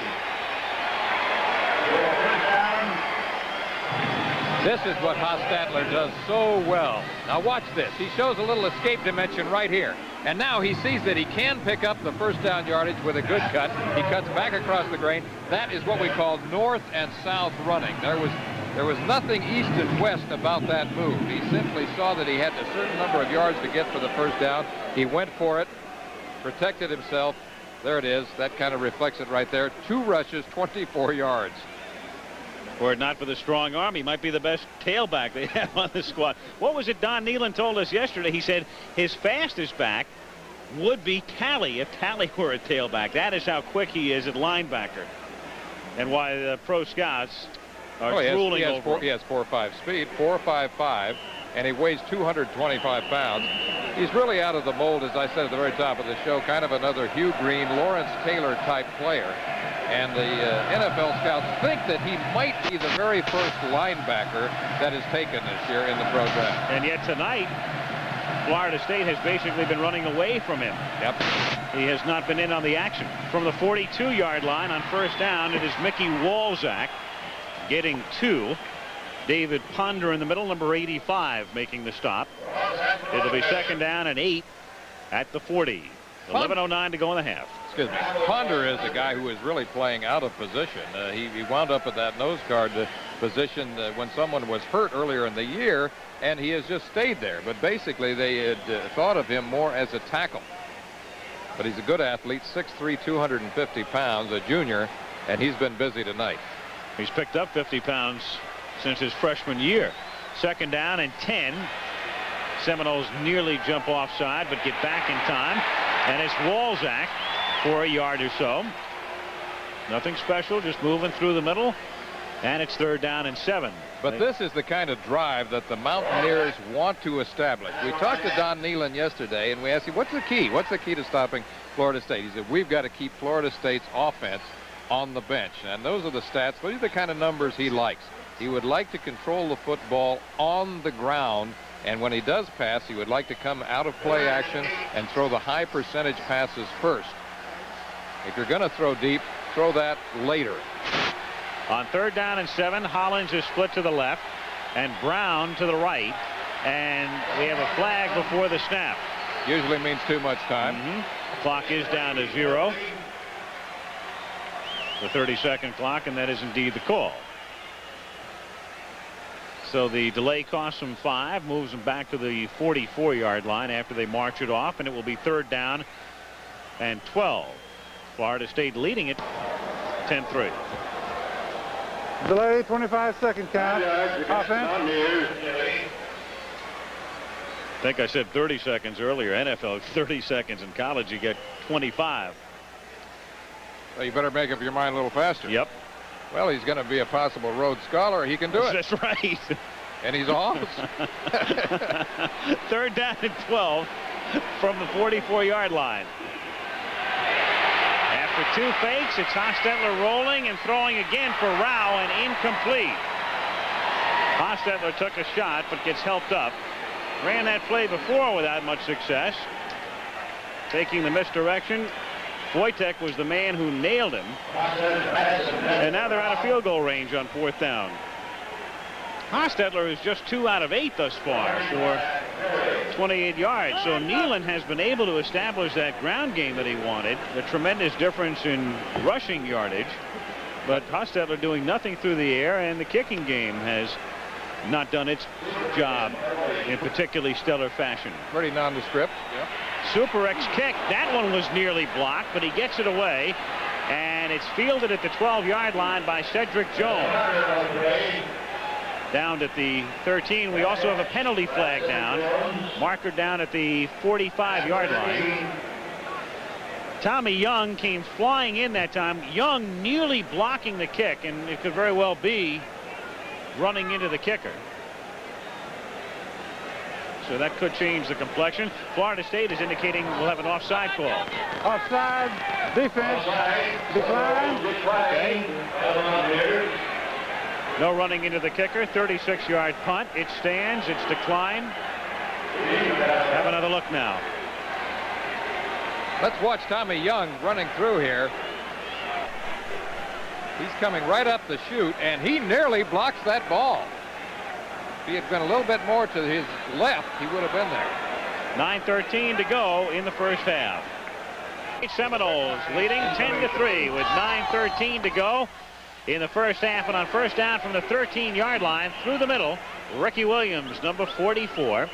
This is what Hostetler does so well. Now watch this. He shows a little escape dimension right here. And now he sees that he can pick up the first down yardage with a good cut. He cuts back across the grain. That is what we call north and south running. There was nothing east and west about that move. He simply saw that he had a certain number of yards to get for the first down. He went for it, protected himself. There it is. That kind of reflects it right there. 2 rushes, 24 yards. Were it not for the strong arm, he might be the best tailback they have on the squad. What was it Don Nealon told us yesterday? He said his fastest back would be Talley if Talley were a tailback. That is how quick he is at linebacker, and why the pro scouts are drooling over him. He has 4.5 speed, 4.55, and he weighs 225 pounds. He's really out of the mold, as I said at the very top of the show, kind of another Hugh Green, Lawrence Taylor type player. And the NFL scouts think that he might be the very first linebacker that is taken this year in the pro draft. And yet tonight, Florida State has basically been running away from him. Yep. He has not been in on the action. From the 42-yard line on first down, it is Mickey Walzak getting 2. David Ponder in the middle, number 85, making the stop. It'll be 2nd down and 8 at the 40. 11:09 to go in the half. Excuse me. Ponder is a guy who is really playing out of position. He wound up at that nose guard position when someone was hurt earlier in the year, and he has just stayed there. But basically, they had thought of him more as a tackle. But he's a good athlete, 6'3", 250 pounds, a junior, and he's been busy tonight. He's picked up 50 pounds since his freshman year. 2nd down and 10. Seminoles nearly jump offside, but get back in time. And it's Walzak for a yard or so. Nothing special, just moving through the middle. And it's 3rd down and 7. But this is the kind of drive that the Mountaineers want to establish. We talked to Don Nealon yesterday, and we asked him, what's the key? What's the key to stopping Florida State? He said, we've got to keep Florida State's offense on the bench. And those are the stats. Those are the kind of numbers he likes. He would like to control the football on the ground, and when he does pass, he would like to come out of play action and throw the high percentage passes first. If you're going to throw deep, throw that later. On 3rd down and 7, Hollins is split to the left and Brown to the right, and we have a flag before the snap. Usually means too much time. Clock is down to 0. The 30-second clock, and that is indeed the call. So the delay costs them 5, moves them back to the 44-yard line after they march it off, and it will be 3rd down and 12. Florida State leading it 10-3. Delay, 25-second count. Offense. I think I said 30 seconds earlier. NFL 30 seconds. In college you get 25. Well, you better make up your mind a little faster. Yep. Well, he's going to be a possible Rhodes Scholar. He can do it. That's right. And he's off. 3rd down and 12 from the 44-yard line. After 2 fakes, it's Hostetler rolling and throwing again for Rao, and incomplete. Hostetler took a shot but gets helped up. Ran that play before without much success. Taking the misdirection. Wojtek was the man who nailed him. And now they're out of field goal range on 4th down. Hostetler is just 2 out of 8 thus far for 28 yards. So Nealon has been able to establish that ground game that he wanted. A tremendous difference in rushing yardage. But Hostetler doing nothing through the air, and the kicking game has not done its job in particularly stellar fashion. Pretty nondescript. Yep. Super X kick. That one was nearly blocked, but he gets it away. And it's fielded at the 12-yard line by Cedric Jones. Down at the 13. We also have a penalty flag down. Marker down at the 45-yard line. Tommy Young came flying in that time. Young nearly blocking the kick, and it could very well be running into the kicker. So that could change the complexion. Florida State is indicating we'll have an offside call. Offside. Defense. Decline. Okay. No running into the kicker. 36-yard punt. It stands. It's declined. Have another look now. Let's watch Tommy Young running through here. He's coming right up the chute, and he nearly blocks that ball. If he had been a little bit more to his left, he would have been there. 9:13 to go in the first half. Seminoles leading 10-3 with 9:13 to go in the first half. And on 1st down from the 13-yard line through the middle, Ricky Williams, number 44.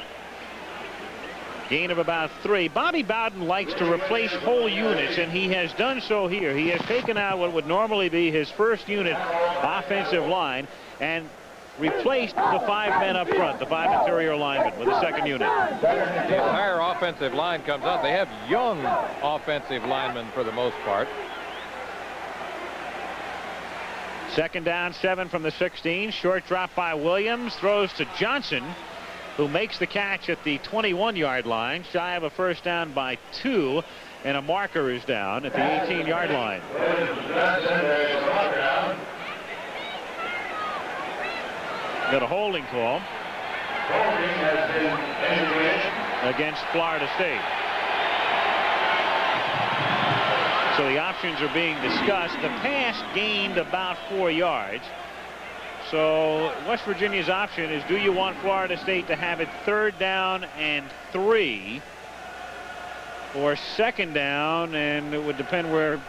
Gain of about 3. Bobby Bowden likes to replace whole units, and he has done so here. He has taken out what would normally be his first unit offensive line and replaced the 5 men up front, the 5 interior linemen, with the 2nd unit. The entire offensive line comes out. They have young offensive linemen for the most part. 2nd down, 7 from the 16. Short drop by Williams. Throws to Johnson, who makes the catch at the 21-yard line. Shy of a first down by 2. And a marker is down at the 18-yard line. Got a holding call against Florida State. So the options are being discussed. The pass gained about 4 yards. So West Virginia's option is, do you want Florida State to have it 3rd down and 3, or 2nd down, and it would depend where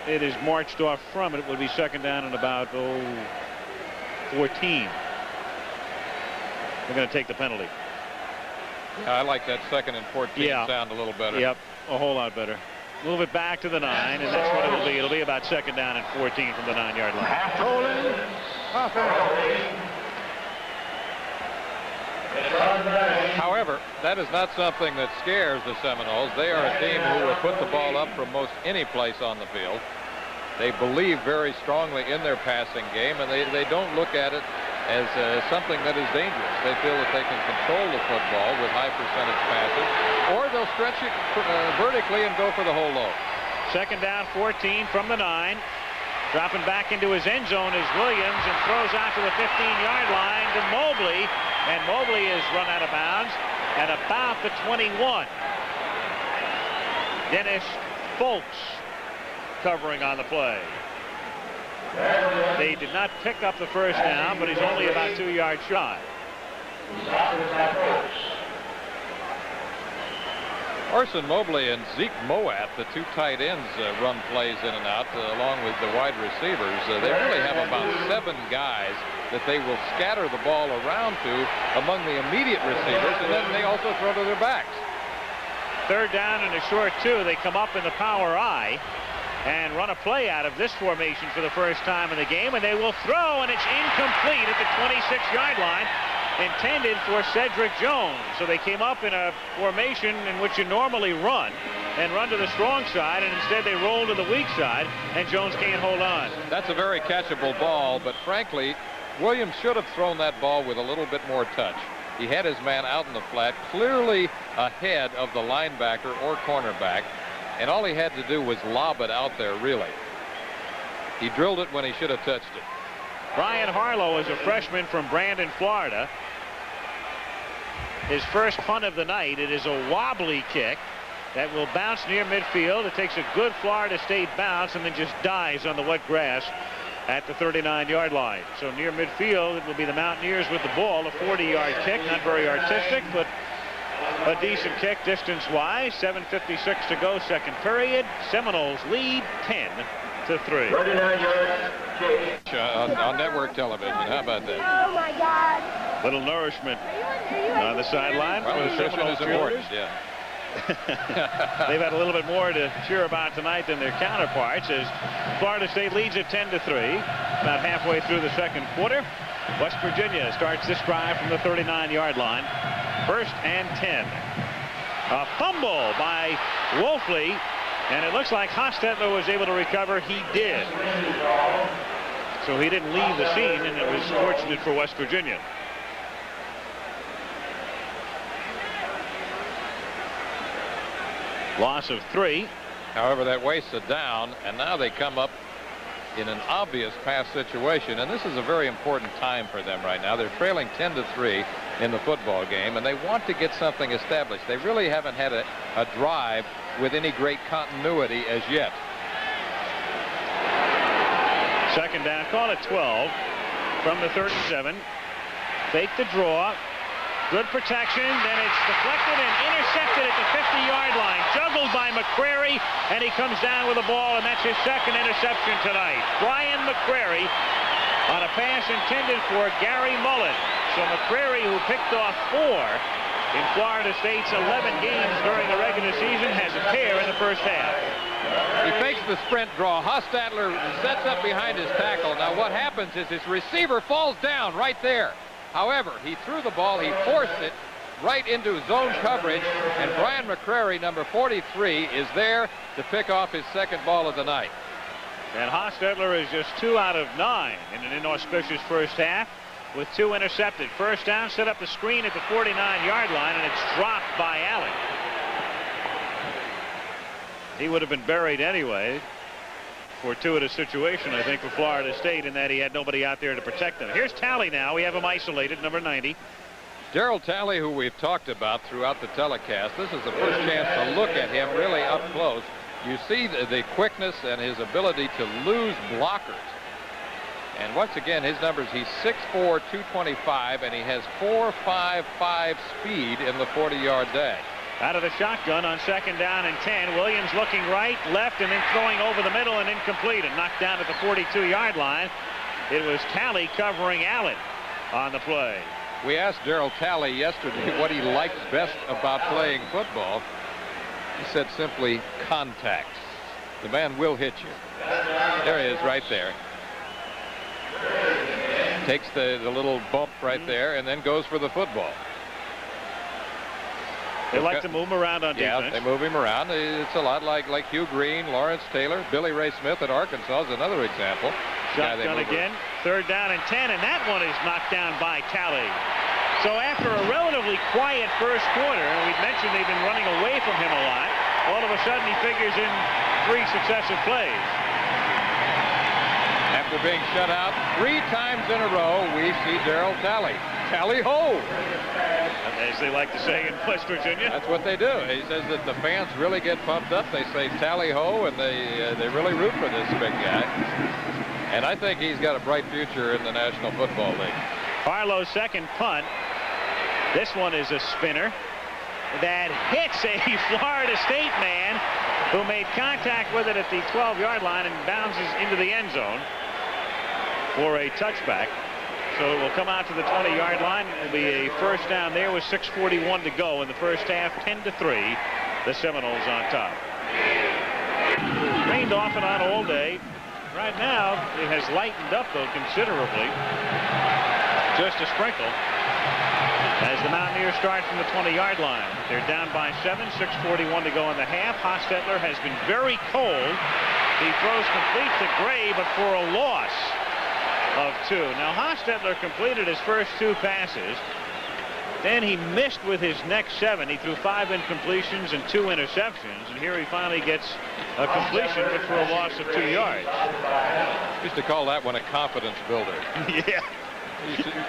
it is marched off from. It would be 2nd down and about 14. They're going to take the penalty. Yeah, I like that 2nd and 14 sound a little better. Yep, a whole lot better. Move it back to the 9, and that's what it'll be. It'll be about 2nd down and 14 from the 9-yard line. However, that is not something that scares the Seminoles. They are a team who will put the ball up from most any place on the field. They believe very strongly in their passing game, and they don't look at it as something that is dangerous. They feel that they can control the football with high percentage passes, or they'll stretch it vertically and go for the whole load. 2nd down, 14 from the 9. Dropping back into his end zone is Williams, and throws out to the 15-yard line to Mobley, and Mobley is run out of bounds at about the 21. Dennis Folks covering on the play. They did not pick up the 1st down, but he's only about 2 yards shy. Orson Mobley and Zeke Moat, the 2 tight ends, run plays in and out along with the wide receivers. They really have about 7 guys that they will scatter the ball around to among the immediate receivers, and then they also throw to their backs. 3rd down and a short 2. They come up in the power I and run a play out of this formation for the first time in the game, and they will throw, and it's incomplete at the 26-yard line, intended for Cedric Jones. So they came up in a formation in which you normally run and run to the strong side, and instead they roll to the weak side, and Jones can't hold on. That's a very catchable ball, but frankly, Williams should have thrown that ball with a little bit more touch. He had his man out in the flat, clearly ahead of the linebacker or cornerback, and all he had to do was lob it out there, really. He drilled it when he should have touched it. Brian Harlow is a freshman from Brandon, Florida. His first punt of the night. It is a wobbly kick that will bounce near midfield. It takes a good Florida State bounce and then just dies on the wet grass at the 39-yard line. So near midfield, it will be the Mountaineers with the ball. A 40-yard kick, not very artistic, but a decent kick distance-wise. 7:56 to go, 2nd period. Seminoles lead 10-3. 39-yard kick. On network television. How about that? Oh, my God. Little nourishment on the sideline. Well, nutrition is important, yeah. They've had a little bit more to cheer about tonight than their counterparts, as Florida State leads at 10-3 about halfway through the 2nd quarter. West Virginia starts this drive from the 39-yard line. 1st and 10. A fumble by Wolfley, and it looks like Hostetler was able to recover. He did. So he didn't leave the scene, and it was fortunate for West Virginia. Loss of 3. However, that wastes a down, and now they come up in an obvious pass situation, and this is a very important time for them right now. They're trailing 10-3 in the football game, and they want to get something established. They really haven't had a drive with any great continuity as yet. 2nd down, call it 12 from the 37. Fake the draw. Good protection, then it's deflected and intercepted at the 50-yard line. Juggled by McCrary, and he comes down with the ball, and that's his 2nd interception tonight. Brian McCrary on a pass intended for Gary Mullen. So McCrary, who picked off 4 in Florida State's 11 games during the regular season, has a pair in the first half. He fakes the sprint draw. Hostetler sets up behind his tackle. Now what happens is his receiver falls down right there. However, he threw the ball, he forced it right into zone coverage, and Brian McCrary, number 43, is there to pick off his 2nd ball of the night. And Hostetler is just 2 out of 9 in an inauspicious first half with 2 intercepted. First down, set up the screen at the 49-yard line, and it's dropped by Allen. He would have been buried anyway. Fortuitous situation, I think, for Florida State in that he had nobody out there to protect them. Here's Talley now. We have him isolated, number 90. Darryl Talley, who we've talked about throughout the telecast. This is the first chance to look at him really up close. You see the quickness and his ability to lose blockers. And once again, his numbers, he's 6'4", 225, and he has 4.55 speed in the 40-yard dash. Out of the shotgun on 2nd down and 10. Williams looking right, left, and then throwing over the middle and incomplete and knocked down at the 42-yard line. It was Talley covering Allen on the play. We asked Darryl Talley yesterday what he likes best about playing football. He said simply contact. The man will hit you. There he is right there. Takes the little bump right there and then goes for the football. They like to move him around on defense. Yeah, they move him around. It's a lot like Hugh Green, Lawrence Taylor, Billy Ray Smith at Arkansas is another example. Shotgun again, 3rd down and 10, and that one is knocked down by Talley. So after a relatively quiet first quarter, and we've mentioned they've been running away from him a lot, all of a sudden he figures in 3 successive plays. After being shut out 3 times in a row, we see Darryl Talley. Tally ho! As they like to say in West Virginia. That's what they do. He says that the fans really get pumped up. They say tally ho, and they really root for this big guy. And I think he's got a bright future in the National Football League. Harlow's second punt. This one is a spinner that hits a Florida State man who made contact with it at the 12-yard line and bounces into the end zone for a touchback. So it will come out to the 20-yard line. It will be a first down there with 6:41 to go in the first half. 10-3. The Seminoles on top. Rained off and on all day. Right now, it has lightened up, though, considerably. Just a sprinkle. As the Mountaineers start from the 20-yard line. They're down by 7. 6:41 to go in the half. Hostetler has been very cold. He throws complete to Gray, but for a loss of 2. Now Hostetler completed his first 2 passes. Then he missed with his next 7. He threw 5 incompletions and 2 interceptions. And here he finally gets a completion, but for a loss of 2 yards. Used to call that one a confidence builder. Yeah.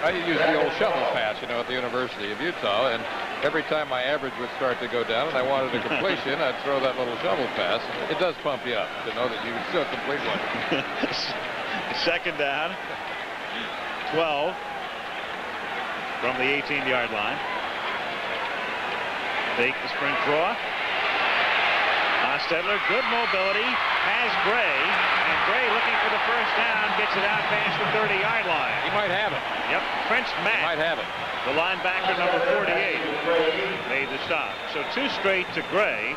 I used the old shovel pass, you know, at the University of Utah, and every time my average would start to go down and I wanted a completion, I'd throw that little shovel pass. It does pump you up to know that you can still complete one. 2nd down, 12 from the 18-yard line. Fake the sprint draw. Hostetler, good mobility, has Gray, and Gray looking for the first down, gets it out past the 30-yard line. He might have it. Yep, French Mack. Might have it. The linebacker, number 48, made the stop. So 2 straight to Gray,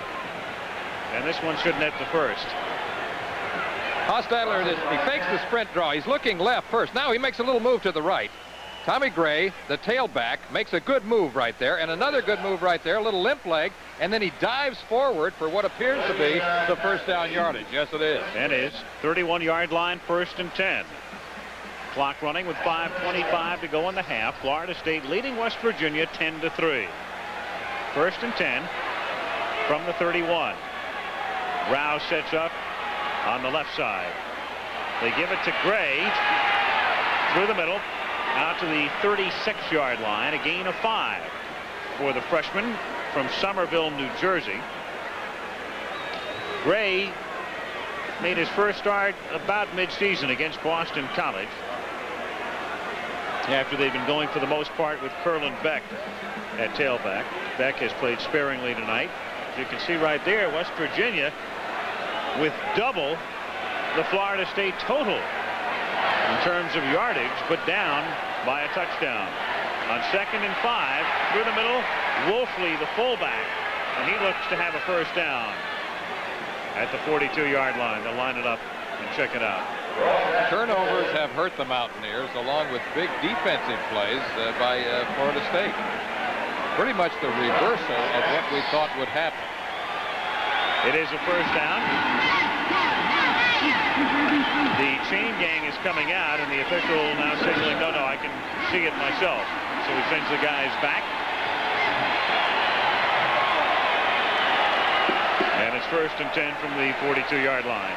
and this one should net the first. Hostetler, he fakes the sprint draw. He's looking left first. Now he makes a little move to the right. Tommy Gray, the tailback, makes a good move right there, and another good move right there, a little limp leg, and then he dives forward for what appears to be the first down yardage. Yes, it is. It is. 31-yard line, 1st and 10. Clock running with 5:25 to go in the half. Florida State leading West Virginia 10-3. 1st and 10 from the 31. Rouse sets up on the left side. They give it to Gray through the middle out to the 36-yard line. A gain of 5 for the freshman from Somerville, New Jersey. Gray made his first start about midseason against Boston College, after they've been going for the most part with Curlin Beck at tailback. Beck has played sparingly tonight. As you can see right there, West Virginia with double the Florida State total in terms of yardage, but down by a touchdown. On 2nd and 5, through the middle, Wolfley, the fullback, and he looks to have a first down at the 42-yard line. They'll line it up and check it out. Turnovers have hurt the Mountaineers, along with big defensive plays by Florida State. Pretty much the reversal of what we thought would happen. It is a first down. The chain gang is coming out, and the official now signaling, no, I can see it myself. So he sends the guys back. And it's 1st and 10 from the 42-yard line.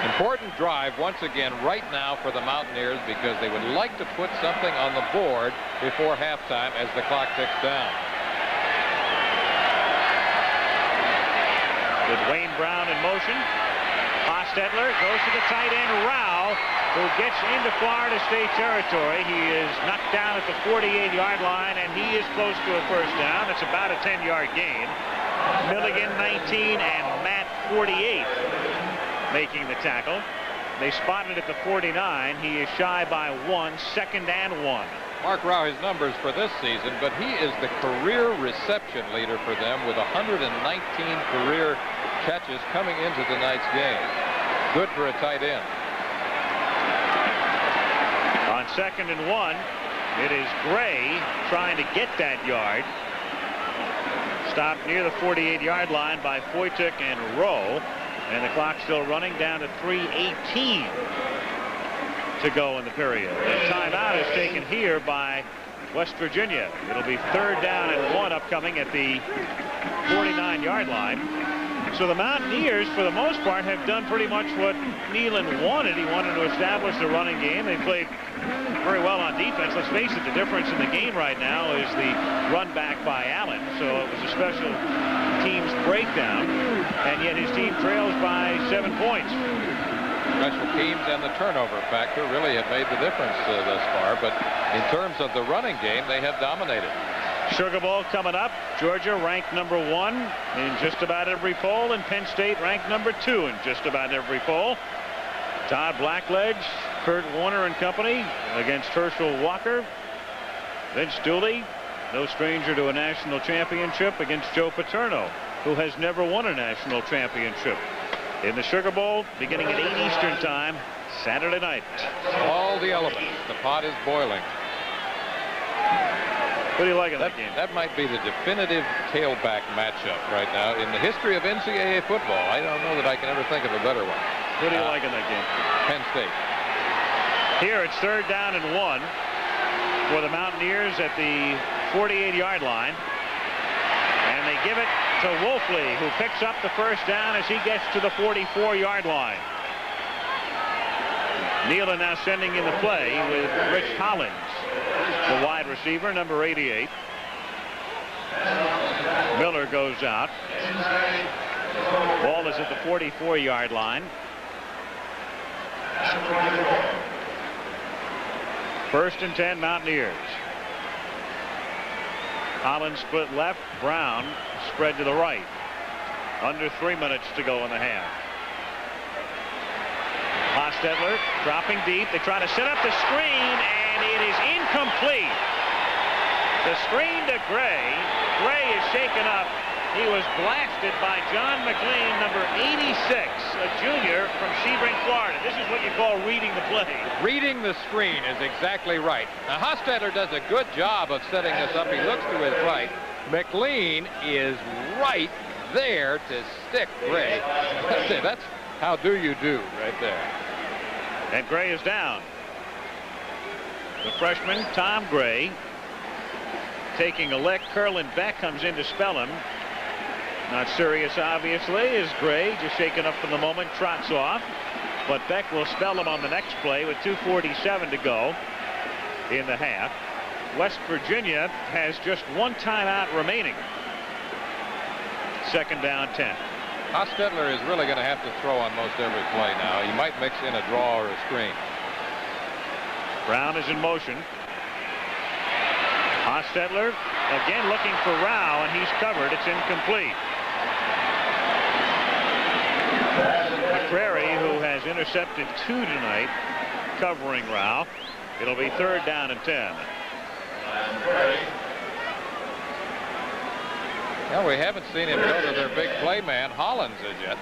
Important drive once again right now for the Mountaineers, because they would like to put something on the board before halftime as the clock ticks down. With Wayne Brown in motion, Hostetler goes to the tight end, Rao, who gets into Florida State territory. He is knocked down at the 48-yard line, and he is close to a first down. It's about a 10-yard gain. Milligan 19 and Matt 48 making the tackle. They spotted at the 49. He is shy by 1, 2nd and 1. Mark Rao, his numbers for this season, but he is the career reception leader for them with 119 career catches coming into tonight's game. Good for a tight end. On 2nd and 1, it is Gray trying to get that yard. Stopped near the 48-yard line by Foytik and Rowe. And the clock still running down to 3:18 to go in the period. The timeout is taken here by West Virginia. It'll be 3rd down and 1 upcoming at the 49-yard line. So the Mountaineers, for the most part, have done pretty much what Neyland wanted. He wanted to establish the running game. They played very well on defense. Let's face it, the difference in the game right now is the run back by Allen. So it was a special teams breakdown, and yet his team trails by 7 points. Special teams and the turnover factor really have made the difference thus far, but in terms of the running game, they have dominated. Sugar Bowl coming up. Georgia ranked number 1 in just about every poll, and Penn State ranked number 2 in just about every poll. Todd Blackledge, Kurt Warner and company against Herschel Walker. Vince Dooley, no stranger to a national championship, against Joe Paterno, who has never won a national championship. In the Sugar Bowl, beginning at 8 Eastern time, Saturday night. All the elements. The pot is boiling. What do you like in that game? That might be the definitive tailback matchup right now in the history of NCAA football. I don't know that I can ever think of a better one. What do you like in that game? Penn State. Here it's 3rd down and 1 for the Mountaineers at the 48-yard line. And they give it to Wolfley, who picks up the first down as he gets to the 44-yard line. Neyland now sending in the play with Rich Hollins, the wide receiver, number 88. Miller goes out. Ball is at the 44-yard line. 1st and 10, Mountaineers. Hollins split left. Brown spread to the right. Under 3 minutes to go in the half. Hostetler dropping deep. They try to set up the screen, and it is incomplete. The screen to Gray. Gray is shaken up. He was blasted by John McLean, number 86, a junior from Sebring, Florida. This is what you call reading the play. Reading the screen is exactly right. Now, Hostetler does a good job of setting this up. He looks to his right. McLean is right there to stick Gray. That's how do you do right there. And Gray is down. The freshman, Tom Gray, taking a lick. Curlin Beck comes in to spell him. Not serious, obviously, as Gray, just shaken up for the moment, trots off. But Beck will spell him on the next play with 2:47 to go in the half. West Virginia has just 1 timeout remaining. 2nd down 10. Hostetler is really going to have to throw on most every play now. He might mix in a draw or a screen. Brown is in motion. Hostetler again looking for Rao, and he's covered. It's incomplete. McCrary, who has intercepted 2 tonight, covering Rao. It'll be 3rd down and 10. Well, we haven't seen him go to their big play man, Hollins, as yet.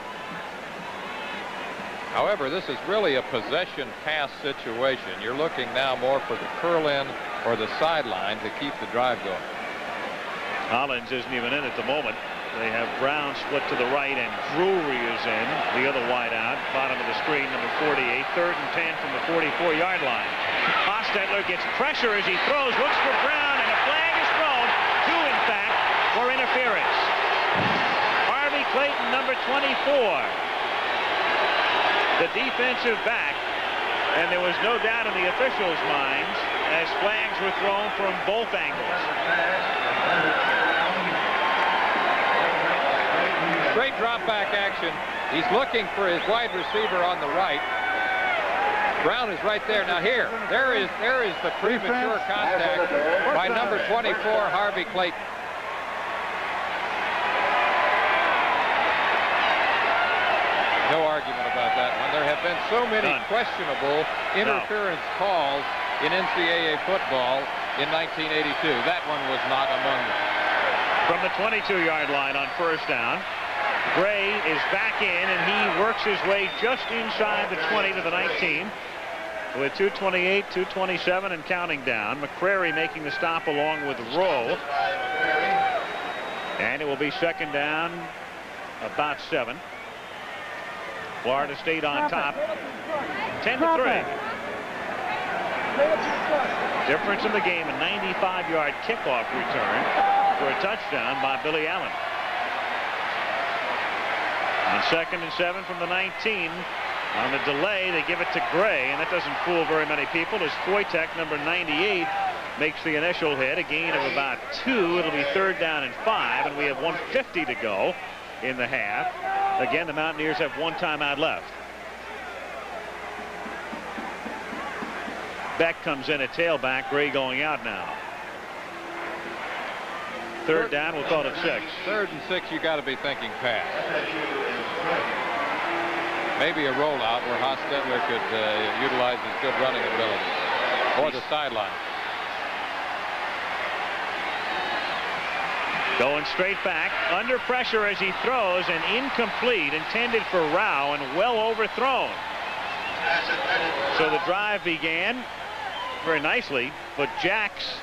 However, this is really a possession pass situation. You're looking now more for the curl-in or the sideline to keep the drive going. Hollins isn't even in at the moment. They have Brown split to the right, and Drury is in, the other wide out, bottom of the screen, number 48. 3rd and 10 from the 44-yard line. Hostetler gets pressure as he throws, looks for Brown, and a flag is thrown, 2 in fact, for interference. Harvey Clayton, number 24, the defensive back, and there was no doubt in the officials' minds as flags were thrown from both angles. Great drop back action. He's looking for his wide receiver on the right. Brown is right there. Now there is the premature contact by number 24, Harvey Clayton. No argument about that one. There have been so many questionable interference calls in NCAA football in 1982. That one was not among them. From the 22-yard line on first down, Gray is back in, and he works his way just inside the 20 to the 19 with 2:28, 2:27, and counting down. McCrary making the stop along with Rowe. And it will be second down, about 7. Florida State on top, 10-3. Difference in the game, a 95-yard kickoff return for a touchdown by Billy Allen. On 2nd and 7 from the 19, on the delay, they give it to Gray, and that doesn't fool very many people as Foytek, number 98, makes the initial hit, a gain of about 2. It'll be 3rd down and 5, and we have 1:50 to go in the half. Again, the Mountaineers have 1 timeout left. Beck comes in at tailback. Gray going out now. 3rd down, we'll call it 6. 3rd and 6, you got to be thinking pass. Maybe a rollout where Hostetler could utilize his good running ability, or the sideline. Going straight back, under pressure as he throws, and incomplete, intended for Rao and well overthrown. So the drive began very nicely, but Jacks,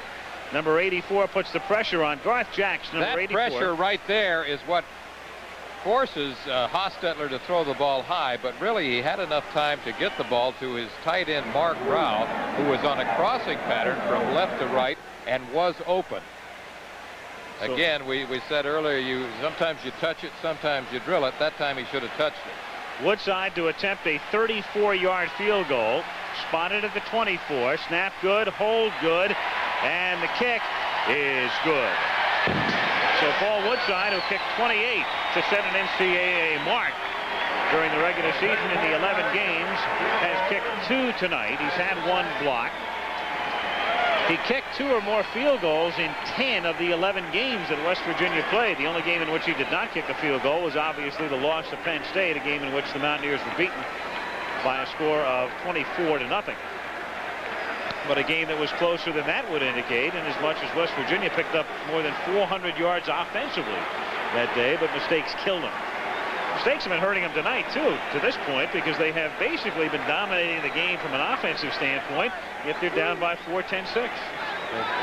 number 84, puts the pressure on. Garth Jacks, number 84. That pressure right there is what forces Hostetler to throw the ball high, but really he had enough time to get the ball to his tight end Mark Rao, who was on a crossing pattern from left to right and was open. Again, we said earlier, sometimes you touch it, sometimes you drill it. That time he should have touched it. Woodside to attempt a 34-yard field goal. Spotted at the 24. Snap good, hold good, and the kick is good. So Paul Woodside, who kicked 28 to set an NCAA mark during the regular season in the 11 games, has kicked 2 tonight. He's had 1 block. He kicked 2 or more field goals in 10 of the 11 games that West Virginia played. The only game in which he did not kick a field goal was obviously the loss to Penn State, a game in which the Mountaineers were beaten by a score of 24-0. But a game that was closer than that would indicate, and as much as West Virginia picked up more than 400 yards offensively that day, but mistakes killed them. Mistakes have been hurting them tonight, too, to this point, because they have basically been dominating the game from an offensive standpoint, yet they're down by 4, 10-6.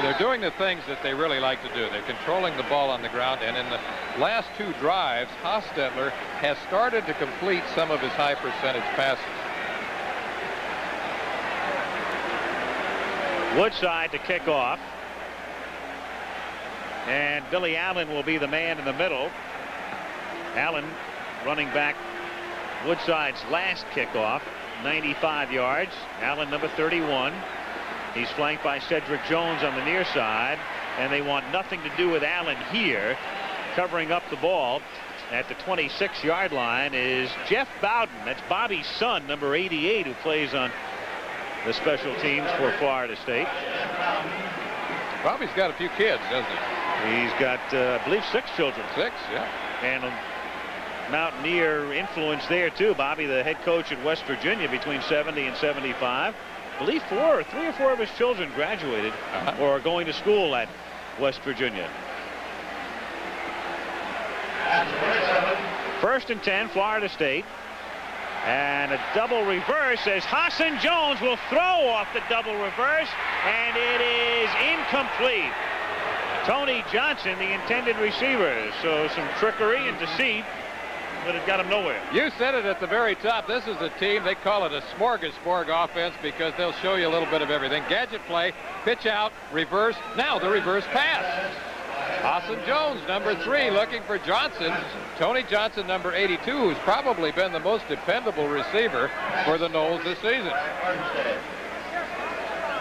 They're doing the things that they really like to do. They're controlling the ball on the ground, and in the last 2 drives, Hostetler has started to complete some of his high percentage passes. Woodside to kick off, and Billy Allen will be the man in the middle. Allen running back Woodside's last kickoff, 95 yards. Allen, number 31. He's flanked by Cedric Jones on the near side, and they want nothing to do with Allen here. Covering up the ball at the 26-yard line is Jeff Bowden. That's Bobby's son, number 88, who plays on the special teams for Florida State. Bobby's got a few kids, doesn't he? He's got, I believe, 6 children. 6, yeah. And Mountaineer influence there too. Bobby, the head coach at West Virginia between 70 and 75. I believe 3 or 4 of his children graduated or are going to school at West Virginia. 1st and 10, Florida State. And a double reverse as Hassan Jones will throw off the double reverse, and it is incomplete. Tony Johnson, the intended receiver. So some trickery and deceit, but it got him nowhere. You said it at the very top. This is a team, they call it a smorgasbord offense because they'll show you a little bit of everything. Gadget play, pitch out, reverse, now the reverse pass. Hassan Jones, number 3, looking for Johnson. Tony Johnson, number 82, who's probably been the most dependable receiver for the Noles this season.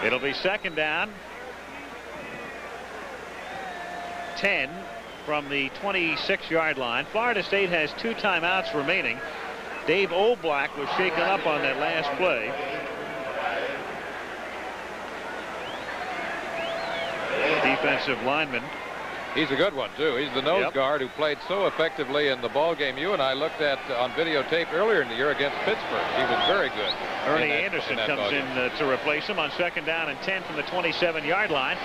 It'll be second down. 10 from the 26-yard line. Florida State has 2 timeouts remaining. Dave O'Black was shaken up on that last play. Defensive lineman. He's a good one, too. He's the nose guard who played so effectively in the ball game you and I looked at on videotape earlier in the year against Pittsburgh. He was very good. Ernie Anderson comes in to replace him on 2nd down and 10 from the 27-yard line.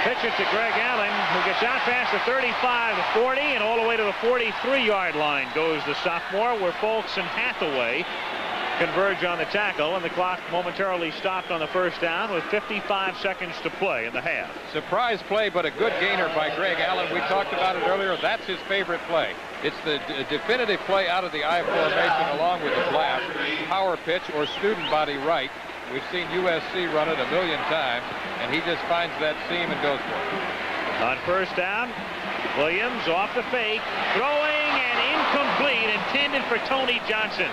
Pitch it to Greg Allen, who gets out past the 35, the 40, and all the way to the 43-yard line goes the sophomore, where Folks and Hathaway converge on the tackle, and the clock momentarily stopped on the 1st down with 55 seconds to play in the half. Surprise play, but a good gainer by Greg Allen. We talked about it earlier. That's his favorite play. It's the definitive play out of the I formation along with the blast, power pitch, or student body right. We've seen USC run it a million times, and he just finds that seam and goes for it. On 1st down, Williams off the fake, throwing and incomplete, intended for Tony Johnson.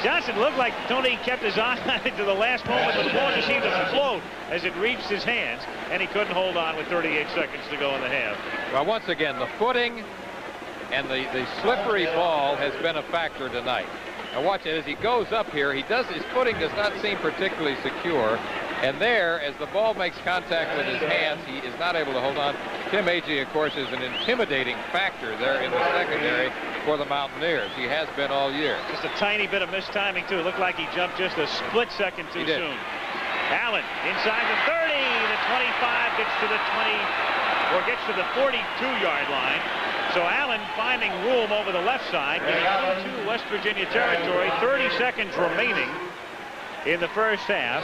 Johnson looked like Tony kept his eye on it to the last moment, but the ball just seemed to float as it reached his hands, and he couldn't hold on with 38 seconds to go in the half. Well, once again, the footing and the slippery ball has been a factor tonight. Now watch it as he goes up here. His footing does not seem particularly secure. And there, as the ball makes contact with his hands, he is not able to hold on. Tim Agee, of course, is an intimidating factor there in the secondary for the Mountaineers. He has been all year. Just a tiny bit of mistiming, too. It looked like he jumped just a split second too soon. Allen inside the 30. The 25 gets to the 20, or gets to the 42-yard line. So Allen finding room over the left side, getting into West Virginia territory. 30 seconds remaining in the 1st half.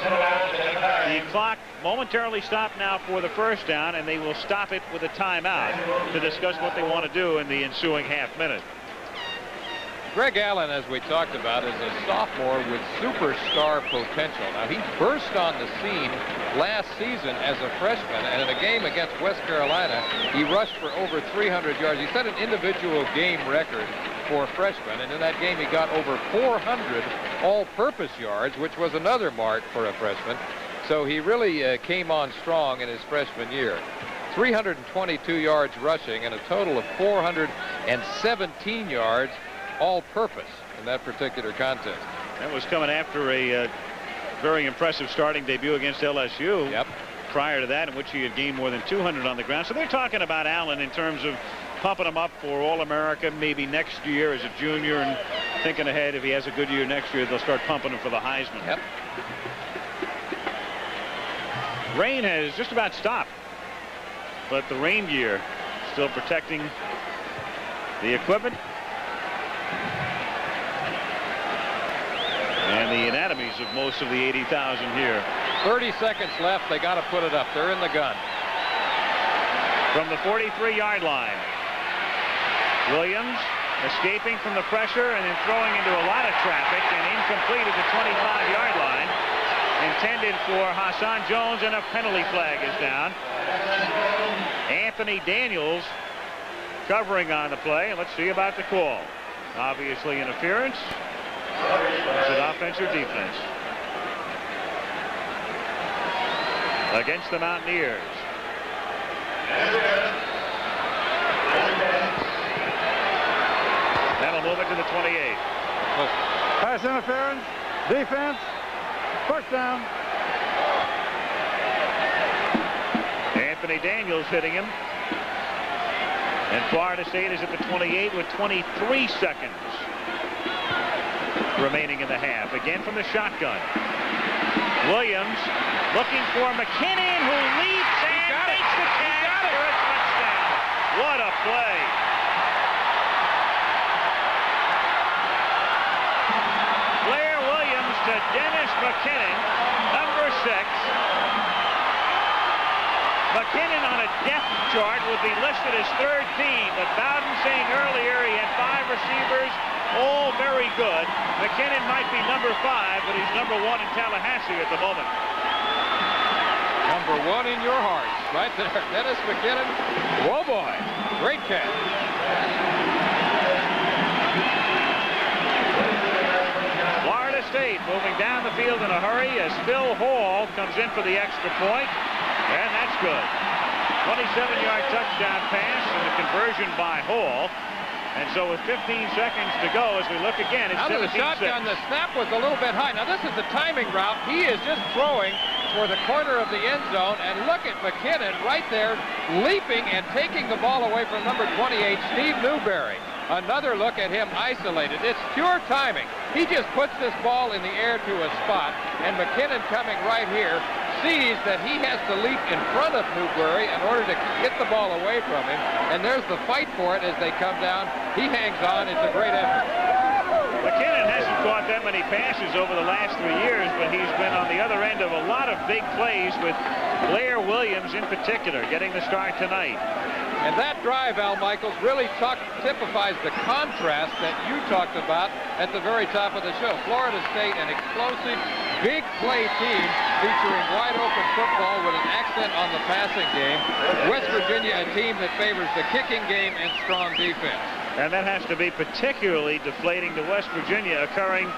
The clock momentarily stopped now for the 1st down, and they will stop it with a timeout to discuss what they want to do in the ensuing half minute. Greg Allen, as we talked about, is a sophomore with superstar potential. Now, he burst on the scene last season as a freshman, and in a game against West Carolina, he rushed for over 300 yards. He set an individual game record for a freshman, and in that game he got over 400 all-purpose yards, which was another mark for a freshman. So he really came on strong in his freshman year. 322 yards rushing and a total of 417 yards all-purpose in that particular contest. That was coming after a very impressive starting debut against LSU. Yep. Prior to that, in which he had gained more than 200 on the ground. So they're talking about Allen in terms of pumping him up for All-America maybe next year as a junior, and thinking ahead, if he has a good year next year, they'll start pumping him for the Heisman. Yep. Rain has just about stopped, but the rain gear still protecting the equipment and the anatomies of most of the 80,000 here. 30 seconds left. They got to put it up. They're in the gun. From the 43-yard line, Williams escaping from the pressure and then throwing into a lot of traffic and incomplete at the 25-yard line. Intended for Hassan Jones, and a penalty flag is down. Anthony Daniels covering on the play, and let's see about the call. Obviously interference. Is it offense or defense? Against the Mountaineers. That'll move it to the 28. Pass interference, defense, 1st down. Anthony Daniels hitting him. And Florida State is at the 28 with 23 seconds remaining in the half. Again from the shotgun. Williams looking for McKinnon, who leaps and makes the catch for a touchdown. What a play. Blair Williams to Dennis McKinnon, number 6. McKinnon on a depth chart would be listed as 3rd team, but Bowden saying earlier he had 5 receivers, all very good. McKinnon might be number 5, but he's number 1 in Tallahassee at the moment. Number 1 in your hearts, right there. Dennis McKinnon. Whoa, boy. Great catch. Florida State moving down the field in a hurry as Phil Hall comes in for the extra point. And that's good. 27-yard touchdown pass and the conversion by Hall. And so with 15 seconds to go, as we look again, it's 17-6. Out of the shotgun, the snap was a little bit high. Now, this is the timing route. He is just throwing for the corner of the end zone. And look at McKinnon right there, leaping and taking the ball away from number 28, Steve Newberry. Another look at him isolated. It's pure timing. He just puts this ball in the air to a spot, and McKinnon coming right here sees that he has to leap in front of Newberry in order to get the ball away from him. And there's the fight for it as they come down. He hangs on. It's a great effort. McKinnon hasn't caught that many passes over the last 3 years, but he's been on the other end of a lot of big plays, with Blair Williams in particular getting the start tonight. And that drive, Al Michaels, really typifies the contrast that you talked about at the very top of the show. Florida State, an explosive, big play team featuring wide open football with an accent on the passing game. West Virginia, a team that favors the kicking game and strong defense. And that has to be particularly deflating to West Virginia, occurring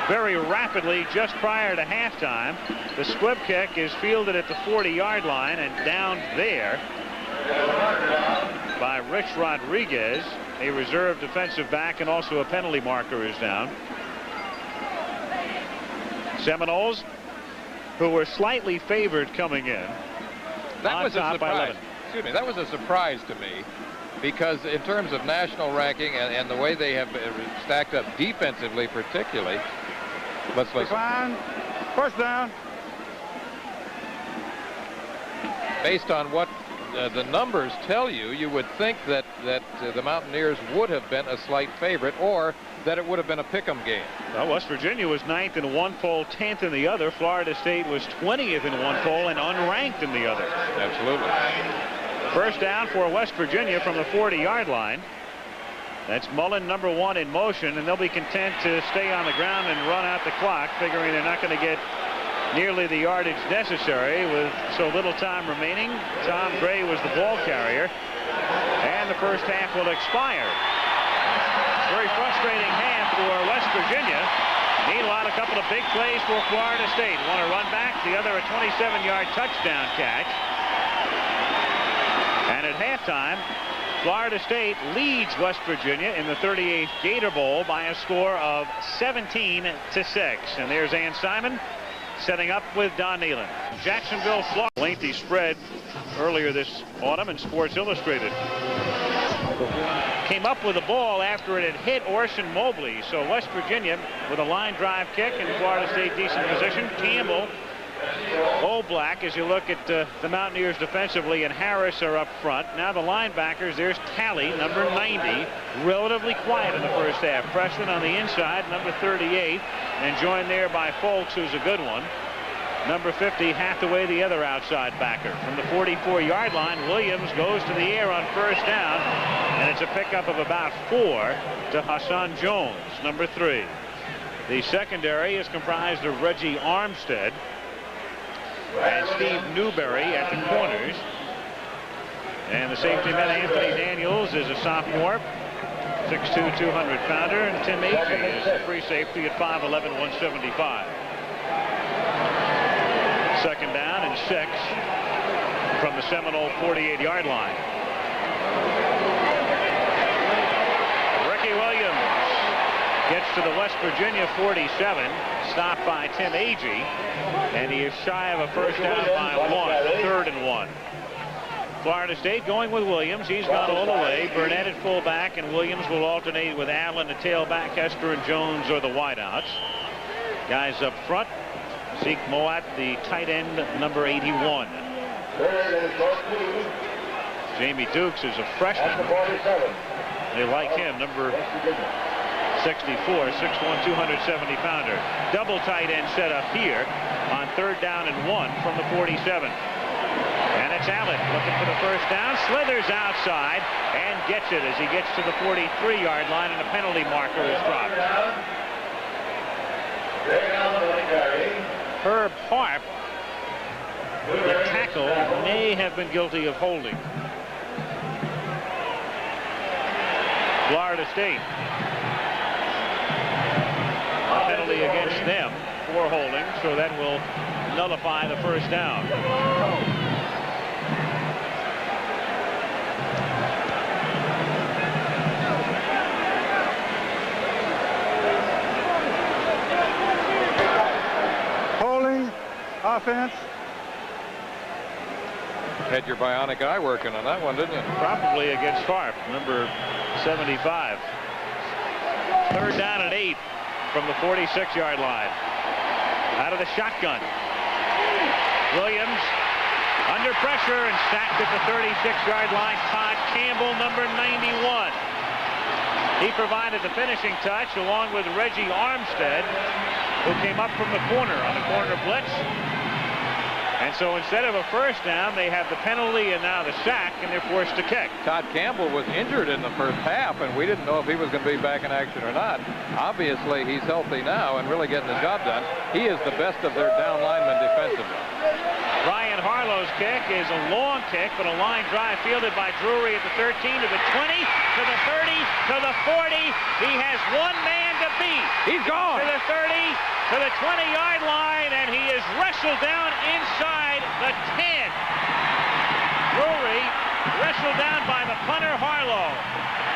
very rapidly just prior to halftime. The squib kick is fielded at the 40-yard line and down there by Rich Rodriguez, a reserve defensive back, and also a penalty marker is down. Seminoles, who were slightly favored coming in, that was a surprise. Excuse me, that was a surprise to me, because in terms of national ranking and the way they have stacked up defensively particularly. Let's listen. First down. Based on what the numbers tell you, you would think that the Mountaineers would have been a slight favorite, or that it would have been a pick'em game. Well, West Virginia was 9th in one poll, 10th in the other. Florida State was 20th in one poll and unranked in the other. Absolutely. First down for West Virginia from the 40-yard line. That's Mullen, number 1, in motion, and they'll be content to stay on the ground and run out the clock, figuring they're not going to get nearly the yardage necessary with so little time remaining. Tom Gray was the ball carrier, and the first half will expire. Very frustrating half for West Virginia. Meanwhile, a couple of big plays for Florida State. One a run back, the other a 27-yard touchdown catch. And at halftime, Florida State leads West Virginia in the 38th Gator Bowl by a score of 17-6. And there's Ann Simon setting up with Don Nealon. Jacksonville, Florida. Lengthy spread earlier this autumn in Sports Illustrated. Came up with the ball after it had hit Orson Mobley. So West Virginia with a line drive kick, and Florida State decent position. Campbell, Oblak, as you look at the Mountaineers defensively, and Harris are up front. Now the linebackers, there's Talley, number 90, relatively quiet in the first half. Preston on the inside, number 38, and joined there by Folks, who's a good one. Number 50, Hathaway, the other outside backer. From the 44-yard line, Williams goes to the air on first down, and it's a pickup of about 4 to Hassan Jones, number 3. The secondary is comprised of Reggie Armstead and Steve Newberry at the corners. And the safety man, Anthony Daniels, is a sophomore, 6'2", 200-pounder, and Tim Agee is a free safety at 5'11", 175. Second down and 6 from the Seminole 48-yard line. Ricky Williams gets to the West Virginia 47, stopped by Tim Agee, and he is shy of a first down by 1, 3rd and 1. Florida State going with Williams. He's gone all the way. Burnett at fullback, and Williams will alternate with Allen, the tailback, Hester and Jones are the wideouts. Guys up front, Zeke Moat, the tight end, number 81. Jamie Dukes is a freshman. They like him, number 64, 6'1", 270-pounder. Double tight end set up here on 3rd down and 1 from the 47. And it's Allen looking for the first down. Slithers outside and gets it as he gets to the 43-yard line, and a penalty marker is dropped. Herb Harp, the tackle, may have been guilty of holding. Florida State. A penalty against them for holding, so that will nullify the first down. offense? Had your bionic eye working on that one, didn't you? Probably against Farp, number 75. 3rd down and 8 from the 46-yard line. Out of the shotgun. Williams under pressure and sacked at the 36-yard line. Todd Campbell, number 91. He provided the finishing touch along with Reggie Armstead, who came up from the corner on the corner blitz. And so instead of a first down, they have the penalty and now the sack, and they're forced to kick. Todd Campbell was injured in the first half, and we didn't know if he was going to be back in action or not. Obviously, he's healthy now and really getting the job done. He is the best of their down linemen defensively. Ryan Harlow's kick is a long kick, but a line drive fielded by Drury at the 13, to the 20, to the 30, to the 40. He has one man to beat. He's gone. To the 30, to the 20-yard line, and he is wrestled down inside the 10. Drury wrestled down by the punter Harlow.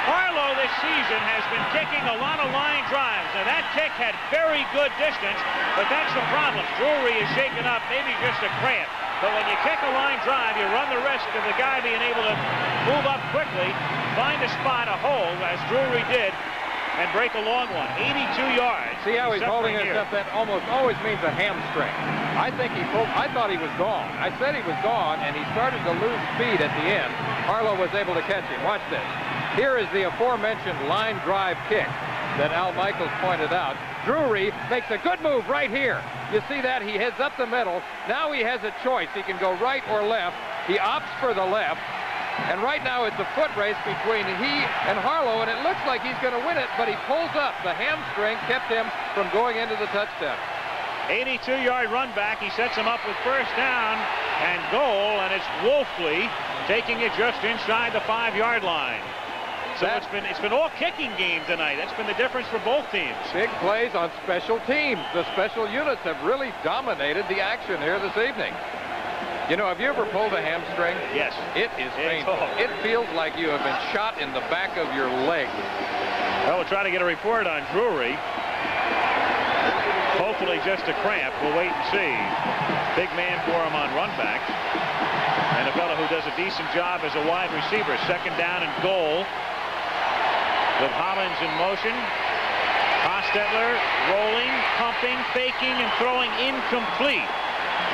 Harlow this season has been kicking a lot of line drives. Now that kick had very good distance, but that's the problem. Drury is shaken up, maybe just a cramp. But when you kick a line drive, you run the risk of the guy being able to move up quickly, find a spot, a hole, as Drury did, and break a long one. 82 yards. See how he's holding it up? That almost always means a hamstring. I thought he was gone. I said he was gone, and he started to lose speed at the end. Harlow was able to catch him. Watch this. Here is the aforementioned line drive kick that Al Michaels pointed out. Drury makes a good move right here. You see that? He heads up the middle. Now he has a choice. He can go right or left. He opts for the left. And right now it's a foot race between he and Harlow, and it looks like he's going to win it, but he pulls up. The hamstring kept him from going into the touchdown. 82-yard run back. He sets him up with first down and goal, and it's Wolfley taking it just inside the 5-yard line. So it's been all kicking game tonight. That's been the difference for both teams. Big plays on special teams. The special units have really dominated the action here this evening. You know, have you ever pulled a hamstring? Yes. It is painful. It feels like you have been shot in the back of your leg. Well, we'll try to get a report on Drury. Hopefully just a cramp. We'll wait and see. Big man for him on run back. And a fellow who does a decent job as a wide receiver. 2nd down and goal. With Hollins in motion. Hostetler rolling, pumping, faking, and throwing incomplete.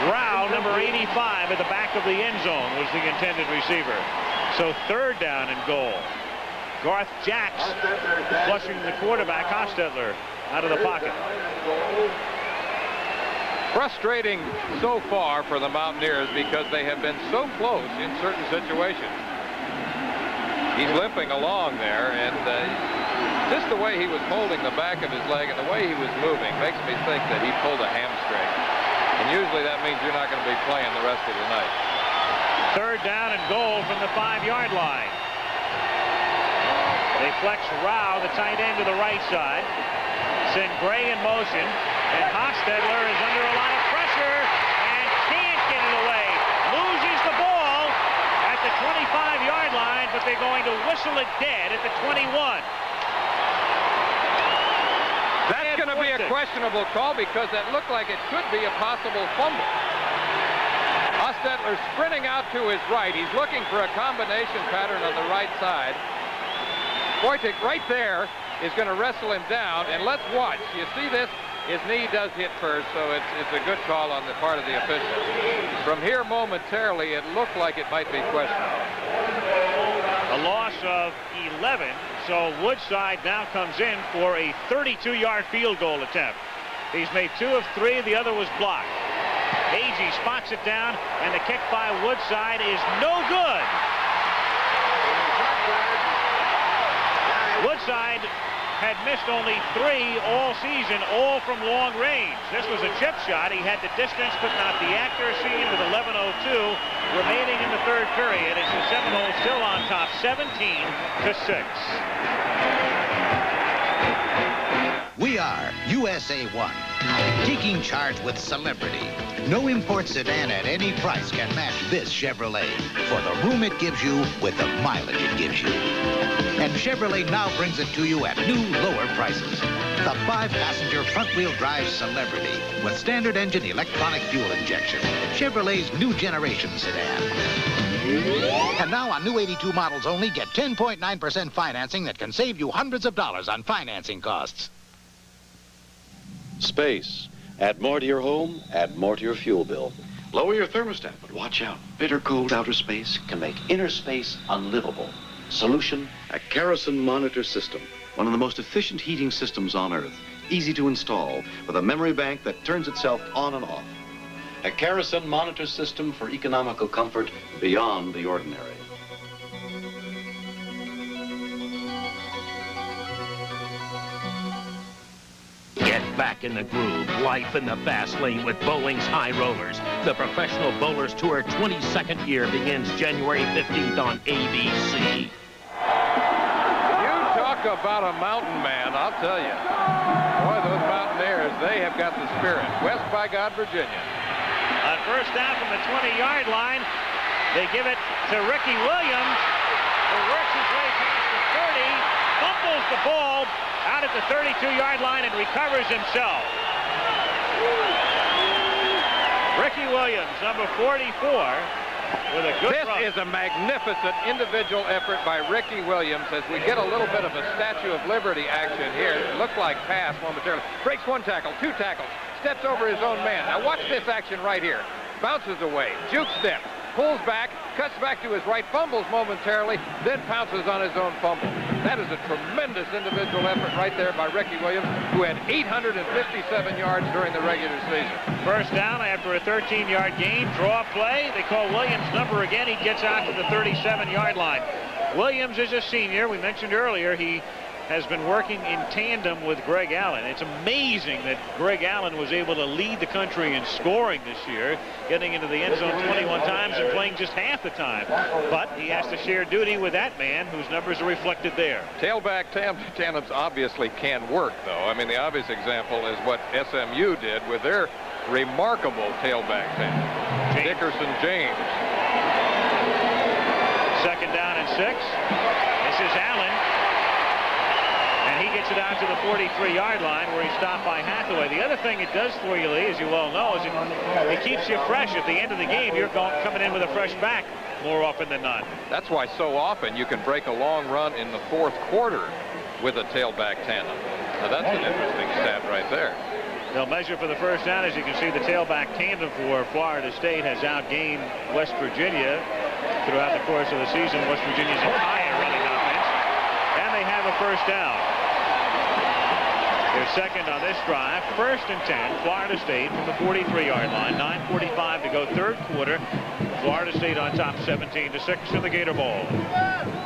Rao, number 85, at the back of the end zone was the intended receiver. So 3rd down and goal. Garth Jacks flushing the quarterback, Hostetler, out of the pocket. Frustrating so far for the Mountaineers because they have been so close in certain situations. He's limping along there, and just the way he was holding the back of his leg and the way he was moving makes me think that he pulled a hamstring. And usually that means you're not going to be playing the rest of the night. 3rd down and goal from the 5-yard line. They flex Rao, the tight end, to the right side. Send Gray in motion, and Hostetler is under a lot of pressure and can't get it away. Loses the ball at the 25-yard line, but they're going to whistle it dead at the 21. That's going to be a questionable call because that looked like it could be a possible fumble. Hostetler sprinting out to his right. He's looking for a combination pattern on the right side. Wojtek right there is going to wrestle him down, and let's watch. You see this? His knee does hit first, so it's a good call on the part of the official. From here momentarily, it looked like it might be questionable. A loss of 11, so Woodside now comes in for a 32-yard field goal attempt. He's made 2 of 3. The other was blocked. Agee spots it down, and the kick by Woodside is no good. Woodside had missed only 3 all season, all from long range. This was a chip shot. He had the distance, but not the accuracy, and with 11:02 remaining in the 3rd period, it's the Seminoles still on top, 17-6. We are USA 1, taking charge with celebrity. No import sedan at any price can match this Chevrolet for the room it gives you with the mileage it gives you. And Chevrolet now brings it to you at new, lower prices. The 5-passenger front-wheel drive Celebrity with standard engine electronic fuel injection. Chevrolet's new generation sedan. And now on new 82 models only, get 10.9% financing that can save you hundreds of dollars on financing costs. Space. Add more to your home, add more to your fuel bill. Lower your thermostat, but watch out. Bitter cold outer space can make inner space unlivable. Solution, a kerosene monitor system. One of the most efficient heating systems on Earth. Easy to install, with a memory bank that turns itself on and off. A kerosene monitor system for economical comfort beyond the ordinary. Get back in the groove. Life in the fast lane with Bowling's High Rollers. The Professional Bowlers Tour 22nd year begins January 15th on ABC. You talk about a mountain man, I'll tell you. Boy, those Mountaineers, they have got the spirit. West by God, Virginia. On first down from the 20-yard line, they give it to Ricky Williams, who works his way past the 30, fumbles the ball out at the 32-yard line and recovers himself. Ricky Williams, number 44, with a good run. This is a magnificent individual effort by Ricky Williams as we get a little bit of a Statue of Liberty action here. It looked like pass momentarily. Breaks one tackle, two tackles, steps over his own man. Now watch this action right here. Bounces away, juke step, pulls back, cuts back to his right, fumbles momentarily, then pounces on his own fumble. That is a tremendous individual effort right there by Ricky Williams, who had 857 yards during the regular season. First down after a 13-yard gain, draw play. They call Williams' number again. He gets out to the 37-yard line. Williams is a senior. We mentioned earlier he has been working in tandem with Greg Allen. It's amazing that Greg Allen was able to lead the country in scoring this year, getting into the end zone 21 times and playing just half the time. But he has to share duty with that man whose numbers are reflected there. Tailback tandems obviously can work, though. I mean, the obvious example is what SMU did with their remarkable tailback tandem. Dickerson James. Second down and 6. This is Allen. And he gets it out to the 43-yard line where he's stopped by Hathaway. The other thing it does for you, Lee, as you well know, is it keeps you fresh. At the end of the game, you're coming in with a fresh back more often than not. That's why so often you can break a long run in the fourth quarter with a tailback tandem. Now that's an interesting stat right there. They'll measure for the first down. As you can see, the tailback tandem for Florida State has outgained West Virginia throughout the course of the season. West Virginia's entire running offense. And they have a first down. They're second on this drive. First and 10, Florida State from the 43-yard line. 9:45 to go, third quarter. Florida State on top 17-6 in the Gator Bowl.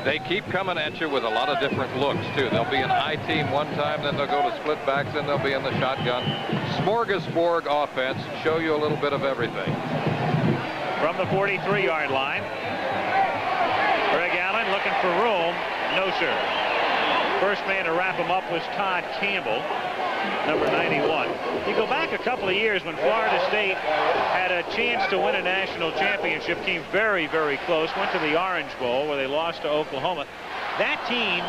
They keep coming at you with a lot of different looks, too. They'll be in I team one time, then they'll go to split backs, then they'll be in the shotgun. Smorgasbord offense, show you a little bit of everything. From the 43-yard line, Greg Allen looking for room. No, sir. First man to wrap him up was Todd Campbell, number 91. You go back a couple of years when Florida State had a chance to win a national championship, came very, very close, went to the Orange Bowl where they lost to Oklahoma. That team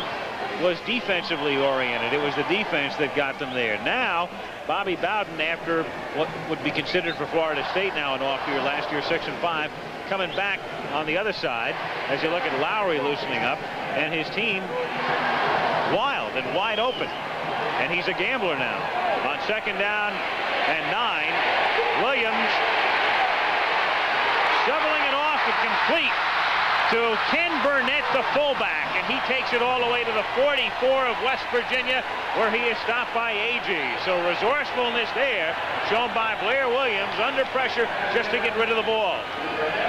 was defensively oriented. It was the defense that got them there. Now, Bobby Bowden, after what would be considered for Florida State now an off year, last year 6-5, coming back on the other side as you look at Lowry loosening up and his team wild and wide open. And he's a gambler now. On second down and 9, Williams shoveling it off and complete to Ken Burnett, the fullback, and he takes it all the way to the 44 of West Virginia, where he is stopped by A.G. So resourcefulness there shown by Blair Williams under pressure just to get rid of the ball.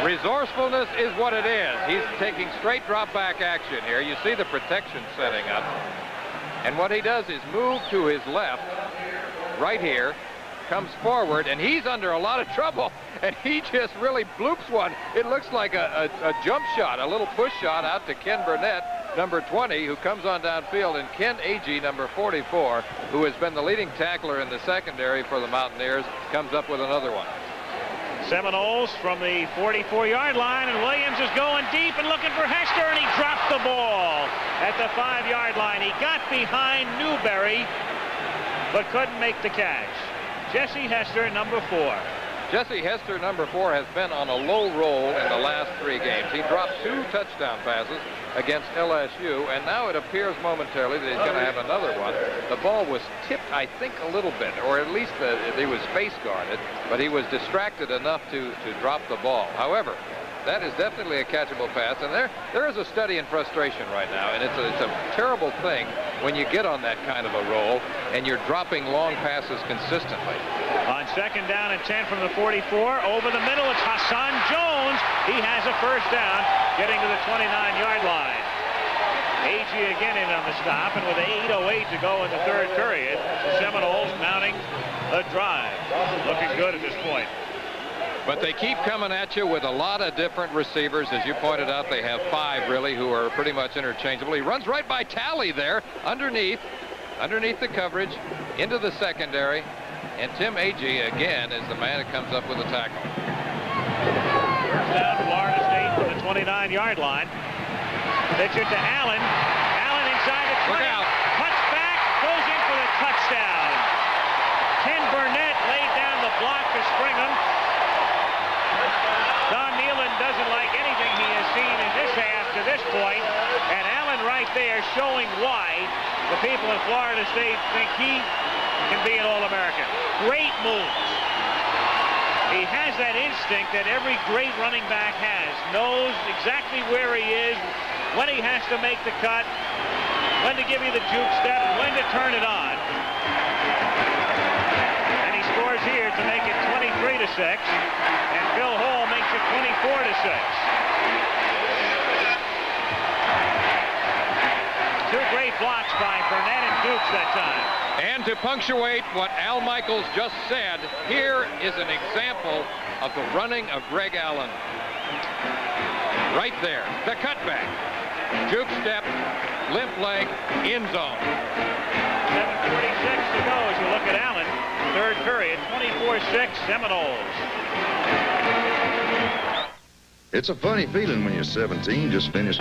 Resourcefulness is what it is. He's taking straight drop back action here. You see the protection setting up. And what he does is move to his left, right here, comes forward, and he's under a lot of trouble, and he just really bloops one. It looks like a jump shot, a little push shot out to Ken Burnett, number 20, who comes on downfield, and Ken Agee, number 44, who has been the leading tackler in the secondary for the Mountaineers, comes up with another one. Seminoles from the 44-yard line, and Williams is going deep and looking for Hester, and he dropped the ball at the 5-yard line. He got behind Newberry, but couldn't make the catch. Jesse Hester, number 4. Jesse Hester, number 4, has been on a low roll in the last 3 games. He dropped 2 touchdown passes against LSU, and now it appears momentarily that he's going to have another one. The ball was tipped, I think, a little bit, or at least he was face guarded, but he was distracted enough to drop the ball. However, that is definitely a catchable pass, and there is a study in frustration right now, and it's a terrible thing when you get on that kind of a roll and you're dropping long passes consistently. On 2nd down and 10 from the 44, over the middle, it's Hassan Jones. He has a first down, getting to the 29-yard line. Agee again in on the stop, and with 8:08 to go in the 3rd period, the Seminoles mounting a drive. Looking good at this point. But they keep coming at you with a lot of different receivers. As you pointed out, they have 5 really who are pretty much interchangeable. He runs right by Talley there, underneath the coverage, into the secondary. And Tim Agee, again, is the man that comes up with a tackle. First down, Florida State from the 29-yard line. Pitch it to Allen. Allen inside the 20. Look out. Cuts back, goes in for the touchdown. Ken Burnett laid down the block to Springham. Don Nealon doesn't like anything he has seen in this half to this point, and Allen right there showing why the people in Florida State think he can be an All-American. Great moves. He has that instinct that every great running back has. Knows exactly where he is, when he has to make the cut, when to give you the juke step, when to turn it on. And he scores here to make it 23-6, and Bill Hall makes it 24-6. 2 great blocks by Burnett and Dukes that time. And to punctuate what Al Michaels just said, here is an example of the running of Greg Allen. Right there, the cutback. Juke step, limp leg, end zone. 7:46 to go as you look at Allen. 3rd period, 24-6 Seminoles. It's a funny feeling when you're 17, just finished.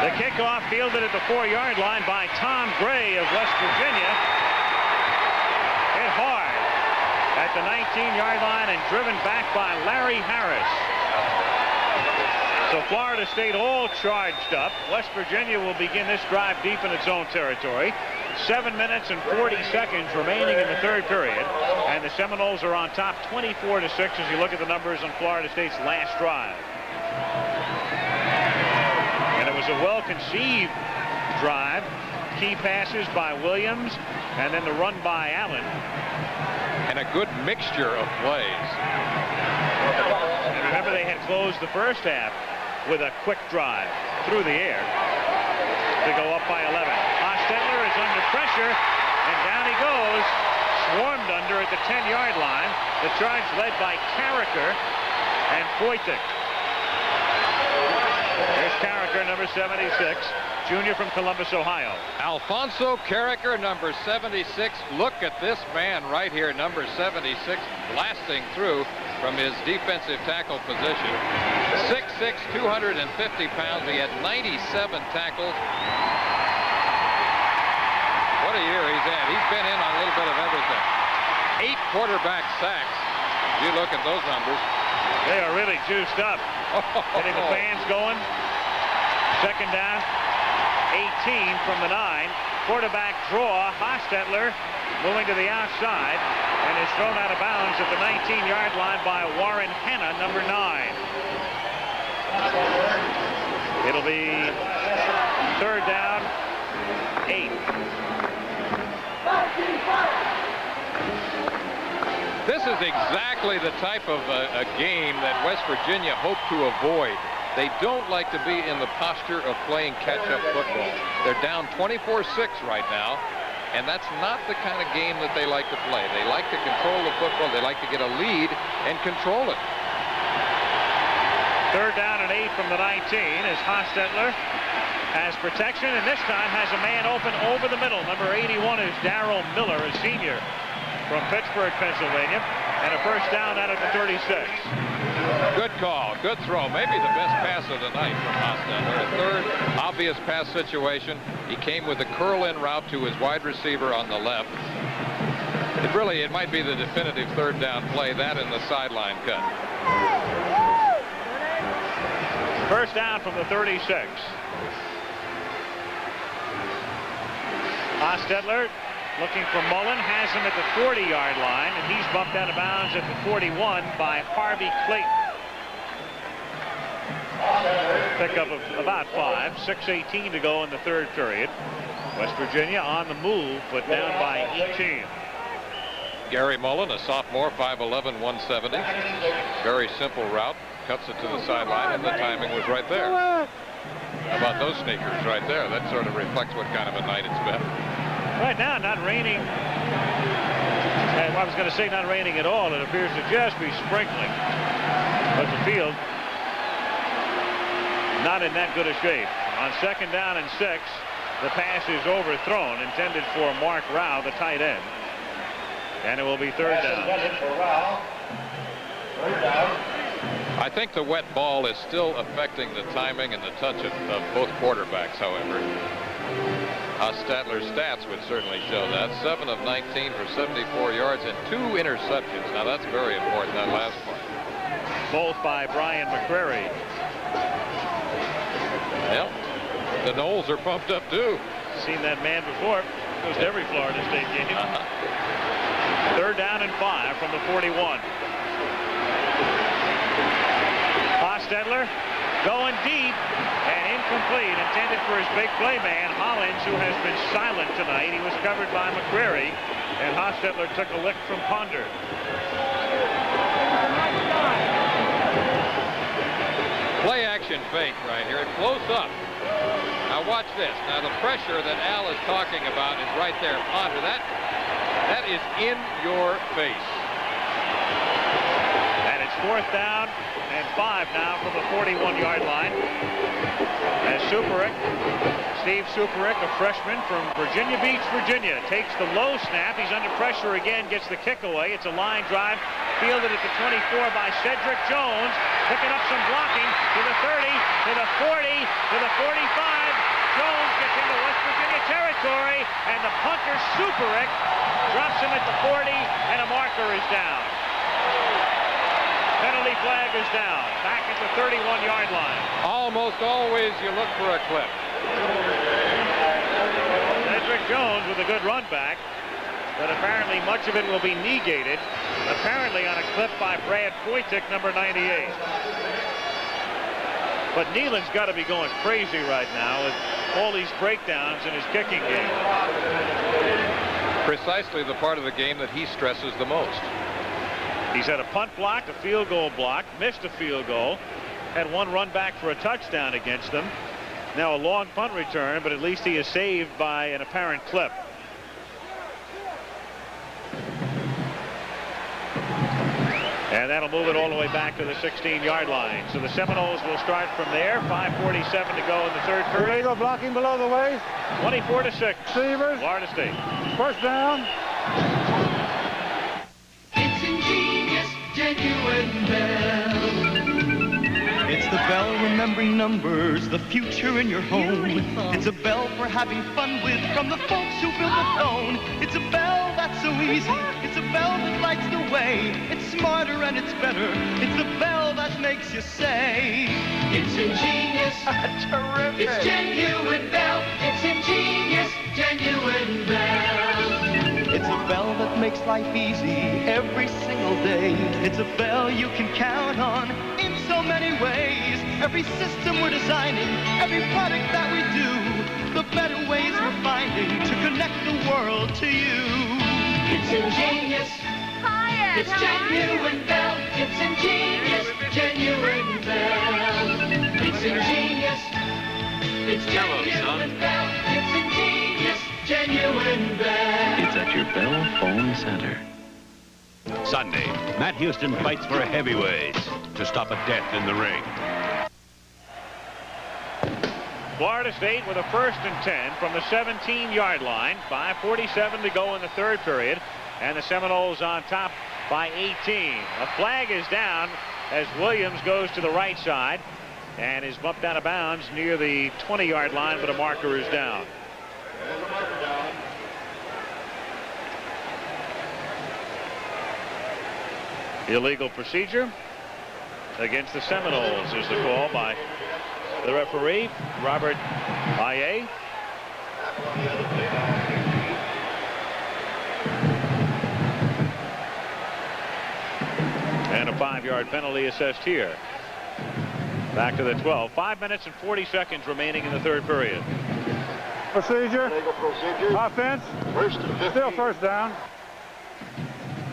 The kickoff fielded at the 4-yard line by Tom Gray of West Virginia. Hit hard at the 19-yard line and driven back by Larry Harris. So Florida State all charged up. West Virginia will begin this drive deep in its own territory. 7 minutes and 40 seconds remaining in the 3rd period. And the Seminoles are on top 24-6 as you look at the numbers on Florida State's last drive. And it was a well-conceived drive. Key passes by Williams, and then the run by Allen. And a good mixture of plays. And remember, they had closed the first half with a quick drive through the air to go up by 11. Hostetler is under pressure, and down he goes, swarmed under at the 10-yard line. The charge led by Carricker and Foytik. There's Carricker, number 76, junior from Columbus, Ohio. Alfonso Carricker, number 76. Look at this man right here, number 76, blasting through from his defensive tackle position. 6'6", 250 pounds. He had 97 tackles. What a year he's had. He's been in on a little bit of everything. 8 quarterback sacks. You look at those numbers. They are really juiced up. Getting the fans going. 2nd down, 18 from the 9. Quarterback draw. Hostetler moving to the outside and is thrown out of bounds at the 19-yard line by Warren Hanna, number 9. It'll be 3rd down, 8. This is exactly the type of a game that West Virginia hoped to avoid. They don't like to be in the posture of playing catch-up football. They're down 24-6 right now, and that's not the kind of game that they like to play. They like to control the football. They like to get a lead and control it. Third down and 8 from the 19 as Hostetler has protection, and this time has a man open over the middle. Number 81 is Darrell Miller, a senior from Pittsburgh, Pennsylvania, and a first down out of the 36. Good call, good throw. Maybe the best pass of the night from Hostetler. A third obvious pass situation. He came with a curl-in route to his wide receiver on the left. It might be the definitive third down play, that and the sideline cut. First down from the 36. Hostetler looking for Mullen, has him at the 40-yard line, and he's bumped out of bounds at the 41 by Harvey Clayton. Pickup of about 5, 6:18 to go in the third period. West Virginia on the move, but down by 18. Gary Mullen, a sophomore, 5'11", 170. Very simple route. Cuts it to the sideline, and the timing was right there. How about those sneakers right there? That sort of reflects what kind of a night it's been. Right now, not raining. I was going to say not raining at all. It appears to just be sprinkling. But the field, not in that good a shape. On second down and 6, the pass is overthrown, intended for Mark Rao, the tight end. And it will be third down. I think the wet ball is still affecting the timing and the touch of both quarterbacks, however. Hostetler's stats would certainly show that. 7 of 19 for 74 yards and 2 interceptions. Now that's very important, that last one. Both by Brian McCrary. Well, the Noles are pumped up too. Seen that man before. Goes to every Florida State game. Third down and 5 from the 41. Hostetler going deep and incomplete, intended for his big play man, Hollins, who has been silent tonight. He was covered by McCrary, and Hostetler took a lick from Ponder. Play action fake right here. Close up. Now watch this. Now the pressure that Al is talking about is right there. Ponder, that is in your face. And it's fourth down and 5 now from the 41-yard line. As Steve Superick, a freshman from Virginia Beach, Virginia, takes the low snap. He's under pressure again, gets the kick away. It's a line drive, fielded at the 24 by Cedric Jones, picking up some blocking to the 30, to the 40, to the 45. Jones gets into West Virginia territory, and the punter Superick drops him at the 40, and a marker is down. Penalty flag is down. Back at the 31-yard line. Almost always you look for a clip. Cedric Jones with a good run back, but apparently much of it will be negated. Apparently on a clip by Brad Foytik, number 98. But Nealon's got to be going crazy right now with all these breakdowns in his kicking game. Precisely the part of the game that he stresses the most. He's had a punt block, a field goal block, missed a field goal, had one run back for a touchdown against them. Now a long punt return, but at least he is saved by an apparent clip. And that'll move it all the way back to the 16-yard line. So the Seminoles will start from there. 5:47 to go in the third period. Illegal blocking below the waist. 24-6. Receivers. Florida State. First down. It's ingenious, genuine bell. It's the bell remembering numbers, the future in your home. It's a bell for having fun with from the folks who built the phone. It's a bell that's so easy. It's a bell that lights the way. It's smarter and it's better. It's the bell that makes you say, it's ingenious. Terrific. It's genuine bell. It's ingenious, genuine bell. It's a bell that makes life easy every single day. It's a bell you can count on in so many ways. Every system we're designing, every product that we do, the better ways we're finding to connect the world to you. It's ingenious. Hi, Ed. It's genuine bell. It's ingenious, genuine bell. It's ingenious. It's genuine bell. It's ingenious, genuine bell. It's at your Bell Phone Center. Sunday, Matt Houston fights for heavyweights to stop a death in the ring. Florida State with a 1st and 10 from the 17-yard line. 5:47 to go in the third period. And the Seminoles on top by 18. A flag is down as Williams goes to the right side and is bumped out of bounds near the 20-yard line, but a marker is down. Illegal procedure against the Seminoles is the call by the referee, Robert Aye. And a 5-yard penalty assessed here. Back to the 12. 5 minutes and 40 seconds remaining in the third period. Procedure. Legal procedure. Offense. 1st and 15. Still first down.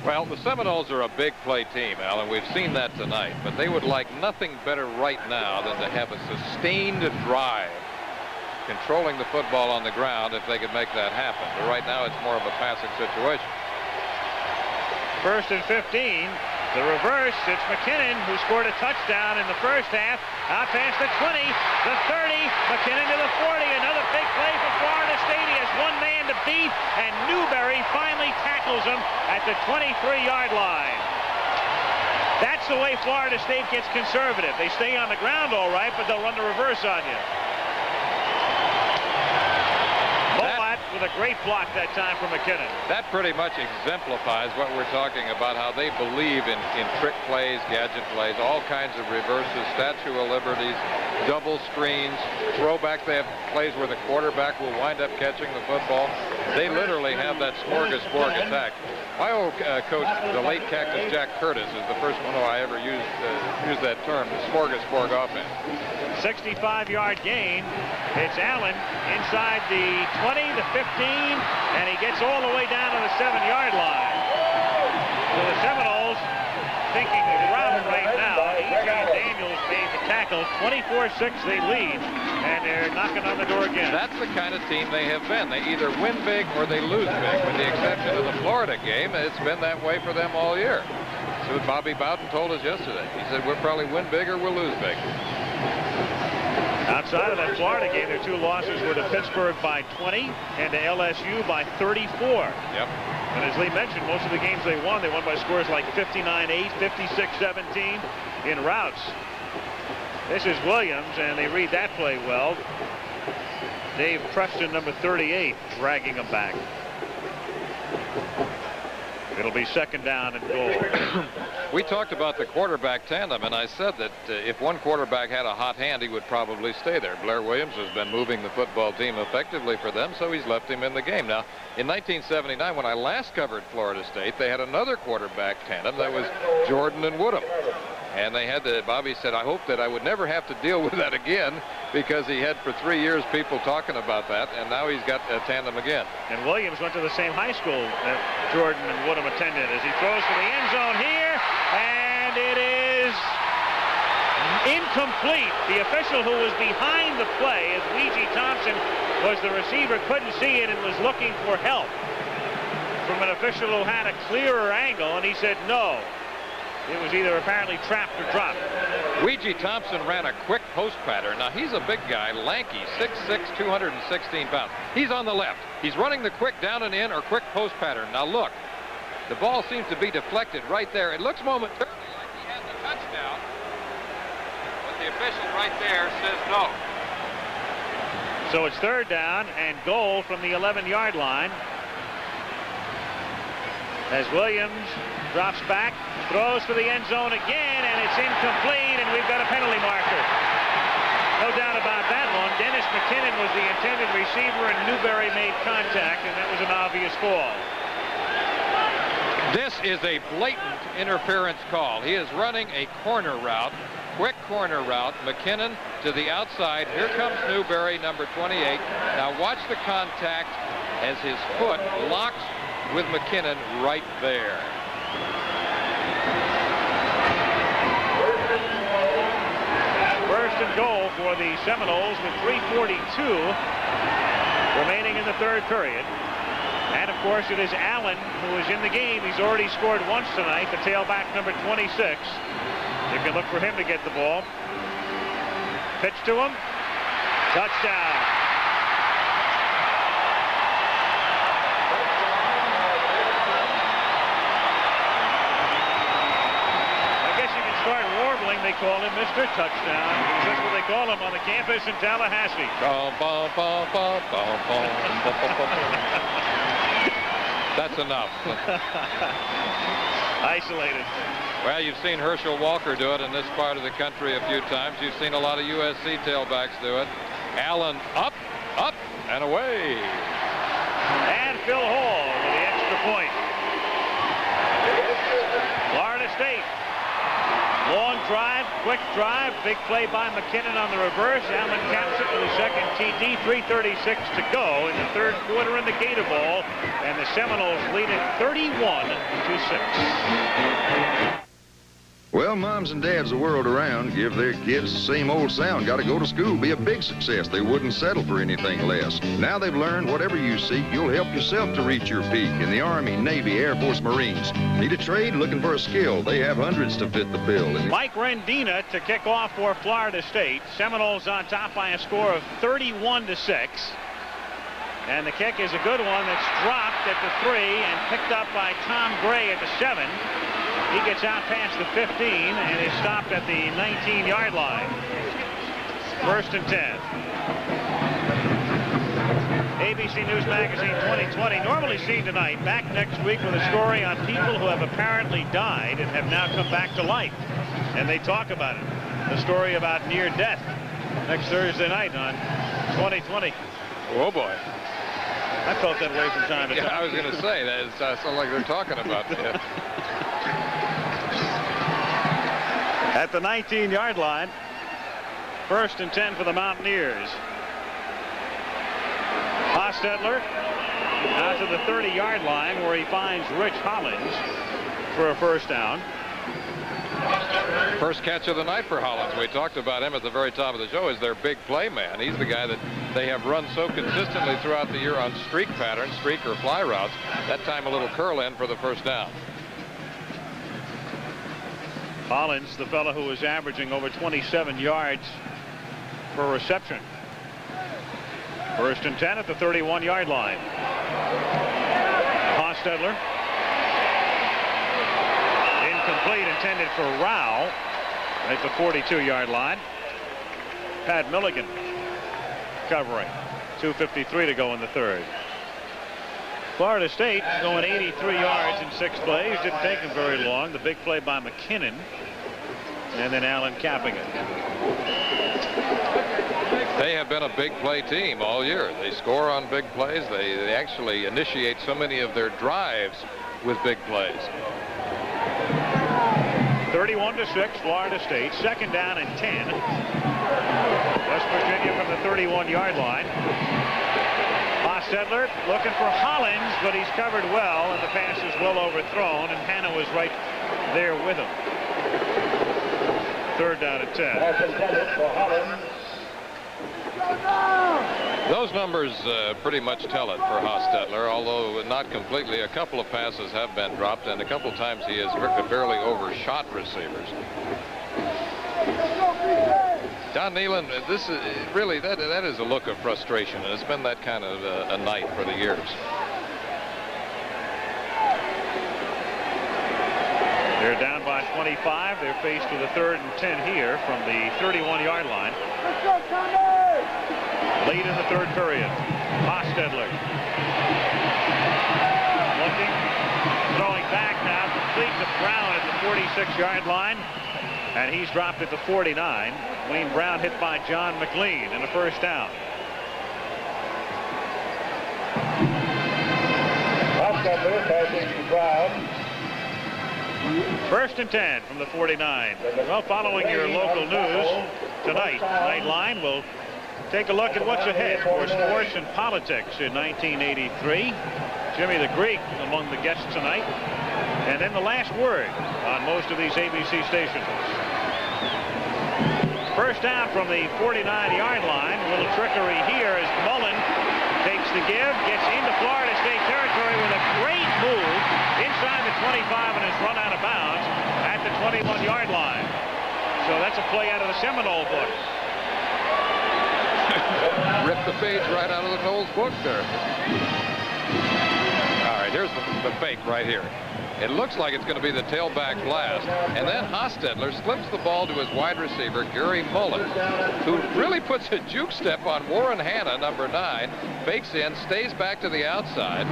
Well, the Seminoles are a big play team, Alan. We've seen that tonight, but they would like nothing better right now than to have a sustained drive, controlling the football on the ground if they could make that happen. But right now it's more of a passing situation. 1st and 15. The reverse, it's McKinnon who scored a touchdown in the first half. Out past the 20, the 30, McKinnon to the 40. Another big play for Florida State. He has one man to beat, and Newberry finally tackles him at the 23-yard line. That's the way Florida State gets conservative. They stay on the ground all right, but they'll run the reverse on you. With a great block that time from McKinnon. That pretty much exemplifies what we're talking about, how they believe in trick plays, gadget plays, all kinds of reverses, Statue of Liberties, double screens, throwbacks. They have plays where the quarterback will wind up catching the football. They literally have that smorgasbord attack. My old coach, the late Cactus Jack Curtis, is the first one who I ever used that term, the smorgasbord offense. 65-yard gain. It's Allen inside the 20, the 15, and he gets all the way down to the 7-yard line. So the Seminoles thinking route right now. A.J. Daniels made the tackle. 24-6 they lead, and they're knocking on the door again. That's the kind of team they have been. They either win big or they lose big. With the exception of the Florida game, it's been that way for them all year. So Bobby Bowden told us yesterday. He said we'll probably win big or we'll lose big. Outside of that Florida game, their 2 losses were to Pittsburgh by 20 and to LSU by 34. Yep. And as Lee mentioned, most of the games they won by scores like 59-8, 56-17 in routes. This is Williams, and they read that play well. Dave Preston, number 38, dragging him back. It'll be 2nd down and goal. We talked about the quarterback tandem, and I said that if one quarterback had a hot hand, he would probably stay there. Blair Williams has been moving the football team effectively for them, so he's left him in the game. Now, in 1979, when I last covered Florida State, they had another quarterback tandem. That was Jordan and Woodham. And they had to, Bobby said, I hope that I would never have to deal with that again, because he had for 3 years people talking about that, and now he's got a tandem again. And Williams went to the same high school that Jordan and Woodham attended as he throws for the end zone here, and it is incomplete. The official who was behind the play, as Weegee Thompson was the receiver, couldn't see it and was looking for help from an official who had a clearer angle, and he said no. It was either apparently trapped or dropped. Weegee Thompson ran a quick post pattern. Now, he's a big guy, lanky, 6'6", 216 pounds. He's on the left. He's running the quick down and in or quick post pattern. Now, look, the ball seems to be deflected right there. It looks momentarily like he has the touchdown, but the official right there says no. So it's 3rd down and goal from the 11-yard line. As Williams drops back, throws for the end zone again, and it's incomplete, and we've got a penalty marker. No doubt about that one. Dennis McKinnon was the intended receiver, and Newberry made contact, and that was an obvious fall. This is a blatant interference call. He is running a corner route, quick corner route. McKinnon to the outside. Here comes Newberry, number 28. Now watch the contact as his foot locks with McKinnon right there. First and goal for the Seminoles with 3:42 remaining in the third period. And, of course, it is Allen who is in the game. He's already scored once tonight, the tailback number 26. You can look for him to get the ball. Pitch to him. Touchdown. I guess you can start warbling. They call him Mr. Touchdown. That's what they call him on the campus in Tallahassee. That's enough. Isolated. Well, you've seen Herschel Walker do it in this part of the country a few times. You've seen a lot of USC tailbacks do it. Allen up, and away. And Phil Hall with the extra point. Florida State. Long drive, quick drive, big play by McKinnon on the reverse. Allen caps it with a second TD, 3:36 to go in the third quarter in the Gator Bowl, and the Seminoles lead it 31-6. Well, moms and dads the world around give their kids the same old sound. Got to go to school, be a big success. They wouldn't settle for anything less. Now they've learned whatever you seek, you'll help yourself to reach your peak. In the Army, Navy, Air Force, Marines. Need a trade? Looking for a skill? They have hundreds to fit the bill. Mike Rendina to kick off for Florida State. Seminoles on top by a score of 31-6. And the kick is a good one that's dropped at the 3 and picked up by Tom Gray at the 7. He gets out past the 15 and is stopped at the 19-yard line. 1st and 10. ABC News Magazine 2020, normally seen tonight, back next week with a story on people who have apparently died and have now come back to life. And they talk about it. The story about near death next Thursday night on 2020. Oh, boy. I felt that way from time to time. Yeah, I was going to say, that sounds like they're talking about that. At the 19-yard line, 1st and 10 for the Mountaineers. Hostetler out to the 30-yard line where he finds Rich Hollins for a first down. First catch of the night for Hollins. We talked about him at the very top of the show as their big play man. He's the guy that they have run so consistently throughout the year on streak patterns, streak or fly routes. That time a little curl in for the first down. Hollins, the fellow who was averaging over 27 yards per reception. 1st and 10 at the 31-yard line. Hostetler. Incomplete, intended for Rao at the 42-yard line. Pat Milligan covering. 2:53 to go in the third. Florida State going 83 yards in 6 plays. Didn't take them very long. The big play by McKinnon. And then Allen capping it. They have been a big play team all year. They score on big plays. They actually initiate so many of their drives with big plays. 31-6, Florida State. 2nd down and 10. West Virginia from the 31-yard line. Hostetler looking for Hollins, but he's covered well, and the pass is well overthrown, and Hanna was right there with him. 3rd down and 10. Those numbers pretty much tell it for Hostetler, although not completely. A couple of passes have been dropped, and a couple times he has barely overshot receivers. Don Nealon, this is really that is a look of frustration, and it's been that kind of a night for the years. They're down by 25. They're faced with a 3rd and 10 here from the 31-yard line. Late in the 3rd period. Hostetler looking, throwing back now, complete to Brown at the 46-yard line, and he's dropped at the 49. Wayne Brown hit by John McLean and a first down. Hostetler passing to Brown. 1st and 10 from the 49. Well, following your local news tonight, Nightline will take a look at what's ahead for sports and politics in 1983. Jimmy the Greek among the guests tonight. And then the last word on most of these ABC stations. First down from the 49-yard line. A little trickery here as Mullen takes takes the give, gets into Florida State territory with a great move inside the 25 and is run out of bounds at the 21-yard line. So that's a play out of the Seminole book. Ripped the page right out of the Noles book there. All right, here's the fake right here. It looks like it's going to be the tailback blast. And then Hostetler slips the ball to his wide receiver, Gary Mullen, who really puts a juke step on Warren Hanna, number 9, fakes in, stays back to the outside,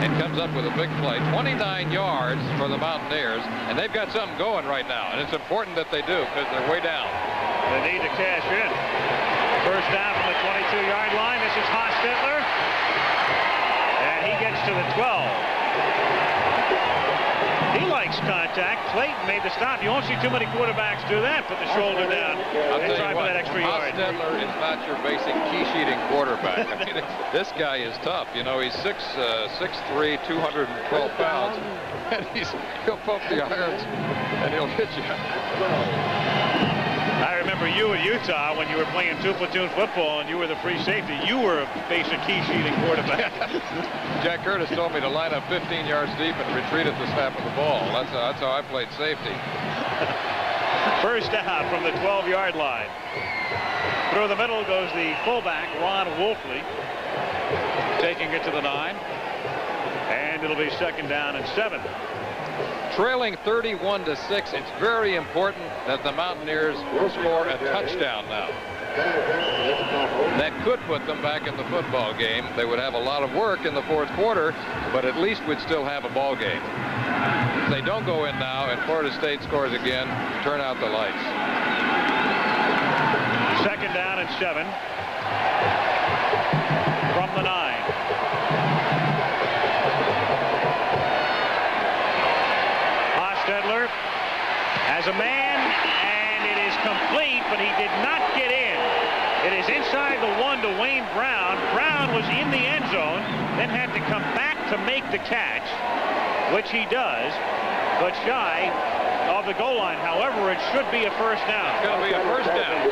and comes up with a big play. 29 yards for the Mountaineers, and they've got something going right now. And it's important that they do because they're way down. They need to cash in. First down from the 22-yard line. This is Hostetler. And he gets to the 12. He likes contact. Clayton made the stop. You won't see too many quarterbacks do that. Put the shoulder down and try for that extra yard. Hostetler is not your basic key-sheeting quarterback. I mean, this guy is tough. You know, he's 6'3", 212 pounds, and he'll pump the irons, and he'll hit you. I remember you at Utah when you were playing two-platoon football and you were the free safety. You were a basic key-sheeting quarterback. Jack Curtis told me to line up 15 yards deep and retreat at the snap of the ball. That's how I played safety. First down from the 12-yard line. Through the middle goes the fullback, Ron Wolfley, taking it to the 9. And it'll be second down and 7. Trailing 31-6, it's very important that the Mountaineers score a touchdown now. That could put them back in the football game. They would have a lot of work in the fourth quarter, but at least we'd still have a ball game. If they don't go in now and Florida State scores again, turn out the lights. Second down and 7 from the 9. Hostetler has a man, and it is complete, but he did not get in. It is inside the 1 to Wayne Brown. Brown was in the end zone, then had to come back to make the catch, which he does, but shy of the goal line. However, it should be a first down. It's going to be a first down.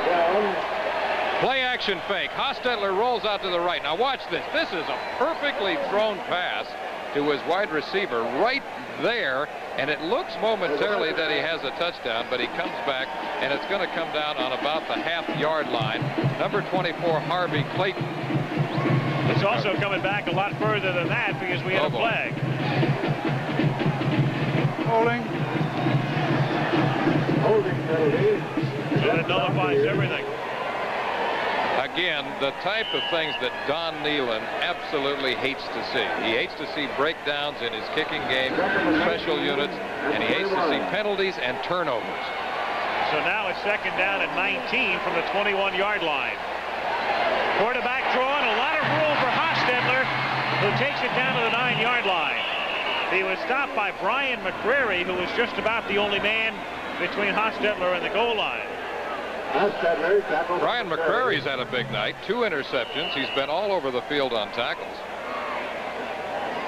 Play action fake. Hostetler rolls out to the right. Now watch this. This is a perfectly thrown pass to his wide receiver right there, and it looks momentarily that he has a touchdown, but he comes back, and it's going to come down on about the half-yard line. Number 24, Harvey Clayton. It's also coming back a lot further than that because we had a flag. Holding. Holding penalty. So it nullifies everything. Again, the type of things that Don Nealon absolutely hates to see. He hates to see breakdowns in his kicking game, special units, and he hates to see penalties and turnovers. So now it's second down and 19 from the 21-yard line. Quarterback draw, and a lot of room for Hostetler, who takes it down to the 9-yard line. He was stopped by Brian McCrary, who was just about the only man between Hostetler and the goal line. Brian McCrary's had a big night. 2 interceptions. He's been all over the field on tackles.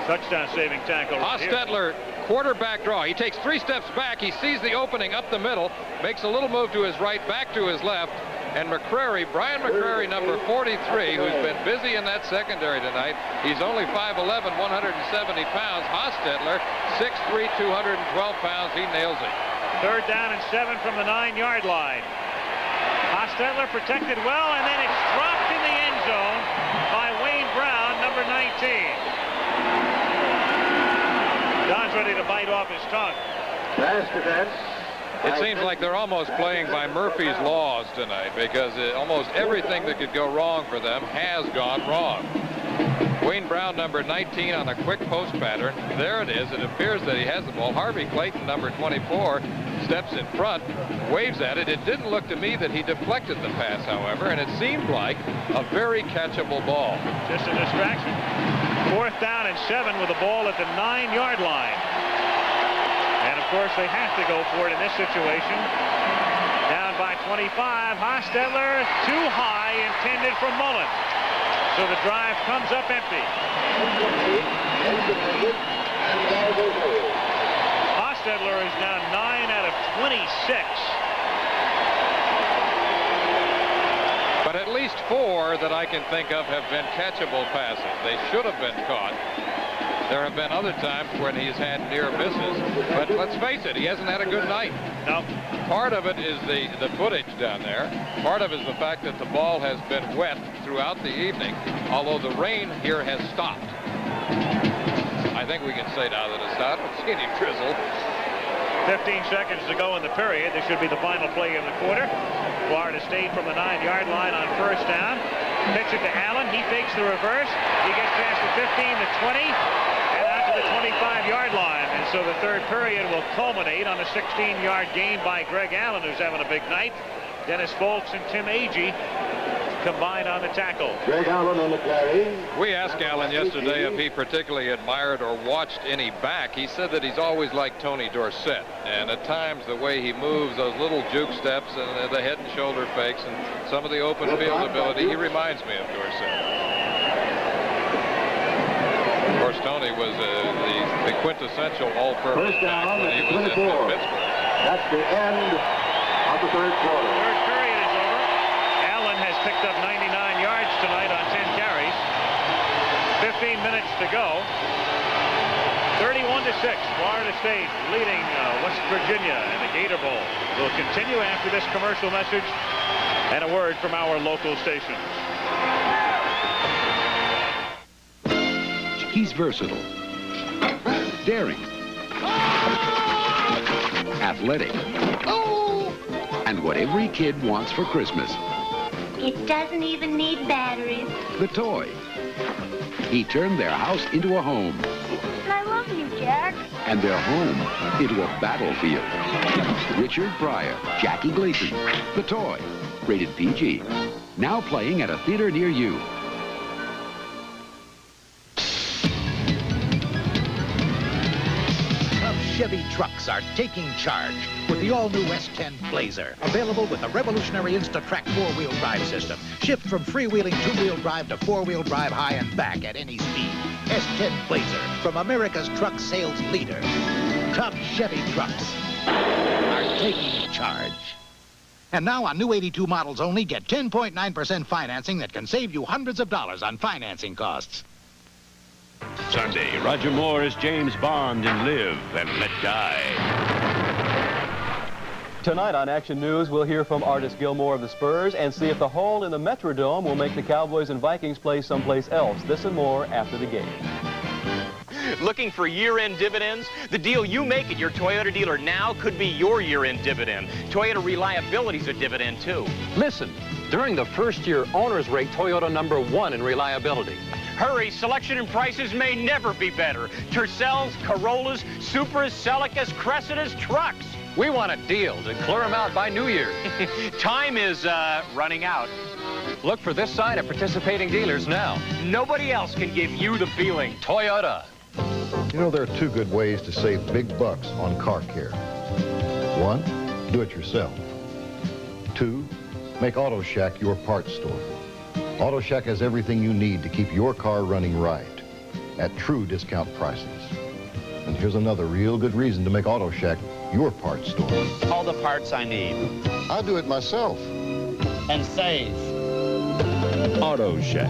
Touchdown-saving tackle. Hostetler, quarterback draw. He takes 3 steps back. He sees the opening up the middle, makes a little move to his right, back to his left, and McCrary, Brian McCrary, number 43, who's been busy in that secondary tonight. He's only 5'11", 170 pounds. Hostetler, 6'3", 212 pounds. He nails it. Third down and 7 from the 9-yard line. Hostetler protected well, and then it's dropped in the end zone by Wayne Brown, number 19. Don's ready to bite off his tongue. Last defense. It seems like they're almost playing by Murphy's laws tonight, because almost everything that could go wrong for them has gone wrong. Wayne Brown, number 19, on a quick post pattern. There it is. It appears that he has the ball. Harvey Clayton, number 24, steps in front, waves at it. It didn't look to me that he deflected the pass, however, and it seemed like a very catchable ball. Just a distraction. Fourth down and 7 with the ball at the 9-yard line. And, of course, they have to go for it in this situation. Down by 25. Hostetler, too high, intended for Mullen. So the drive comes up empty. Hostetler is now 9 out of 26. But at least 4 that I can think of have been catchable passes. They should have been caught. There have been other times when he's had near misses. But let's face it, he hasn't had a good night. No. Part of it is the footage down there. Part of it is the fact that the ball has been wet throughout the evening, although the rain here has stopped. I think we can say now that it's stopped. We've seen him drizzle. 15 seconds to go in the period. This should be the final play of the quarter. Florida State from the 9-yard line on first down. Pitch it to Allen. He fakes the reverse. He gets past the 15, the 20, and out to the 25-yard line. And so the third period will culminate on a 16-yard gain by Greg Allen, who's having a big night. Dennis Folks and Tim Agee combined on the tackle. Greg Allen on the carry. We asked Allen yesterday if he particularly admired or watched any back. He said that he's always liked Tony Dorsett, and at times the way he moves, those little juke steps and the head and shoulder fakes and some of the open field ability, he reminds me of Dorsett. Of course, Tony was the quintessential all-purpose back when he was in Pittsburgh. That's the end of the third quarter. Third period is over. Allen has picked up 99 yards tonight on 10 carries. 15 minutes to go. 31-6. Florida State leading West Virginia in the Gator Bowl. We'll continue after this commercial message and a word from our local station. He's versatile, daring, athletic, and what every kid wants for Christmas. It doesn't even need batteries. The toy. He turned their house into a home, I love you, Jack. and their home into a battlefield. Richard Pryor, Jackie Gleason, The Toy, rated PG. Now playing at a theater near you. Chevy trucks are taking charge with the all-new S10 Blazer, available with the revolutionary InstaTrack 4-wheel drive system. Shift from freewheeling 2-wheel drive to 4-wheel drive high and back at any speed. S10 Blazer from America's truck sales leader. Top Chevy trucks are taking charge. And now on new 82 models only, get 10.9% financing that can save you hundreds of dollars on financing costs. Sunday, Roger Moore as James Bond in Live and Let Die. Tonight on Action News, we'll hear from Artis Gilmore of the Spurs and see if the hole in the Metrodome will make the Cowboys and Vikings play someplace else. This and more after the game. Looking for year-end dividends? The deal you make at your Toyota dealer now could be your year-end dividend. Toyota reliability's a dividend, too. Listen, during the first year, owners rate Toyota #1 in reliability. Hurry, selection and prices may never be better. Tercels, Corollas, Supras, Celicas, Cressidas, trucks. We want a deal to clear them out by New Year. Time is running out. Look for this sign at participating dealers now. Nobody else can give you the feeling. Toyota. You know, there are 2 good ways to save big bucks on car care. 1, do it yourself. 2, make Auto Shack your parts store. Auto Shack has everything you need to keep your car running right at true discount prices. And here's another real good reason to make Auto Shack your parts store. All the parts I need. I do it myself. And save. Auto Shack,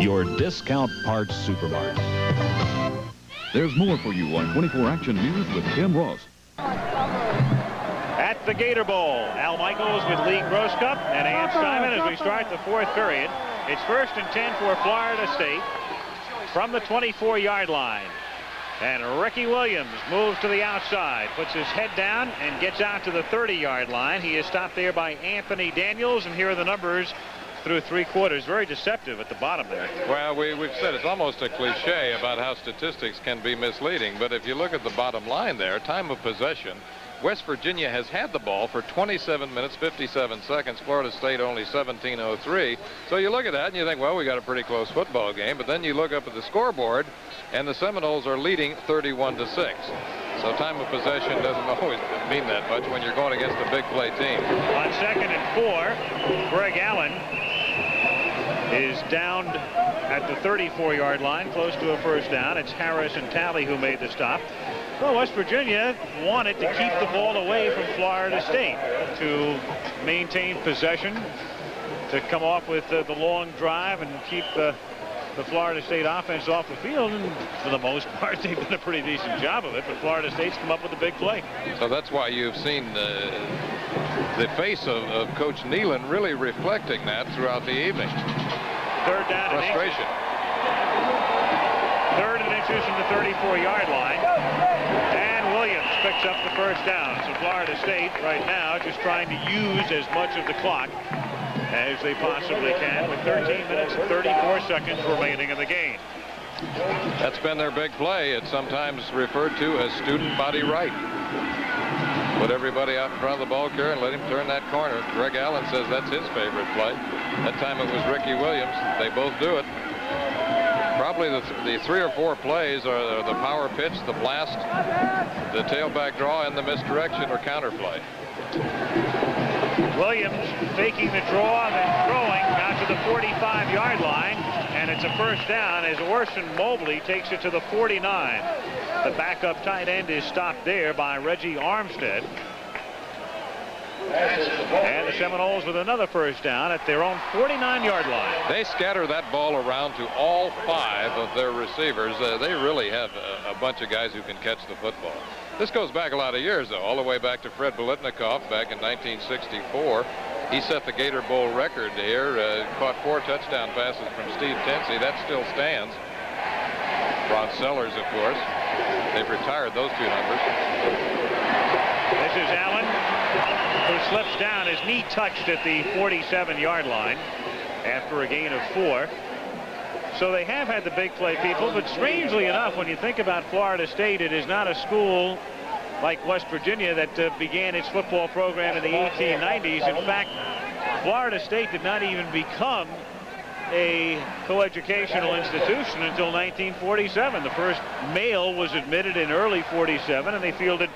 your discount parts supermarket. There's more for you on 24 Action News with Tim Ross. At the Gator Bowl, Al Michaels with Lee Grosscup and Ann Simon as we start the fourth period. It's 1st and 10 for Florida State from the 24-yard line. And Ricky Williams moves to the outside, puts his head down, and gets out to the 30-yard line. He is stopped there by Anthony Daniels, and here are the numbers through 3 quarters. Very deceptive at the bottom there. Well, we've said it's almost a cliche about how statistics can be misleading, but if you look at the bottom line there, time of possession, West Virginia has had the ball for 27 minutes, 57 seconds. Florida State only 17:03. So you look at that and you think, well, we got a pretty close football game. But then you look up at the scoreboard, and the Seminoles are leading 31-6. So time of possession doesn't always mean that much when you're going against a big play team. On 2nd and 4, Greg Allen is down at the 34-yard line, close to a first down. It's Harris and Talley who made the stop. Well, West Virginia wanted to keep the ball away from Florida State to maintain possession to come off with the long drive and keep the Florida State offense off the field, and for the most part they've done a pretty decent job of it, but Florida State's come up with a big play. So that's why you've seen the face of Coach Nealon really reflecting that throughout the evening. Third down. Frustration. Third and inches from the 34-yard line. And Williams picks up the first down. So Florida State right now just trying to use as much of the clock as they possibly can with 13 minutes and 34 seconds remaining in the game. That's been their big play. It's sometimes referred to as student body right. Put everybody out in front of the ball carrier and let him turn that corner. Greg Allen says that's his favorite play. That time it was Ricky Williams. They both do it. Probably the 3 or 4 plays are the power pitch, the blast, the tailback draw, and the misdirection or counter play. Williams taking the draw, then throwing out to the 45-yard line, and it's a first down as Orson Mobley takes it to the 49. The backup tight end is stopped there by Reggie Armstead. And the Seminoles with another first down at their own 49-yard line. They scatter that ball around to all 5 of their receivers. They really have a bunch of guys who can catch the football. This goes back a lot of years, though, all the way back to Fred Biletnikoff back in 1964. He set the Gator Bowl record here, caught 4 touchdown passes from Steve Tensey. That still stands. Ron Sellers, of course. They've retired those 2 numbers. This is Allen, who slips down, his knee touched at the 47-yard line after a gain of 4. So they have had the big play, people, but strangely enough, when you think about Florida State, it is not a school like West Virginia that began its football program in the 1890s. In fact, Florida State did not even become a coeducational institution until 1947. The first male was admitted in early 47, and they fielded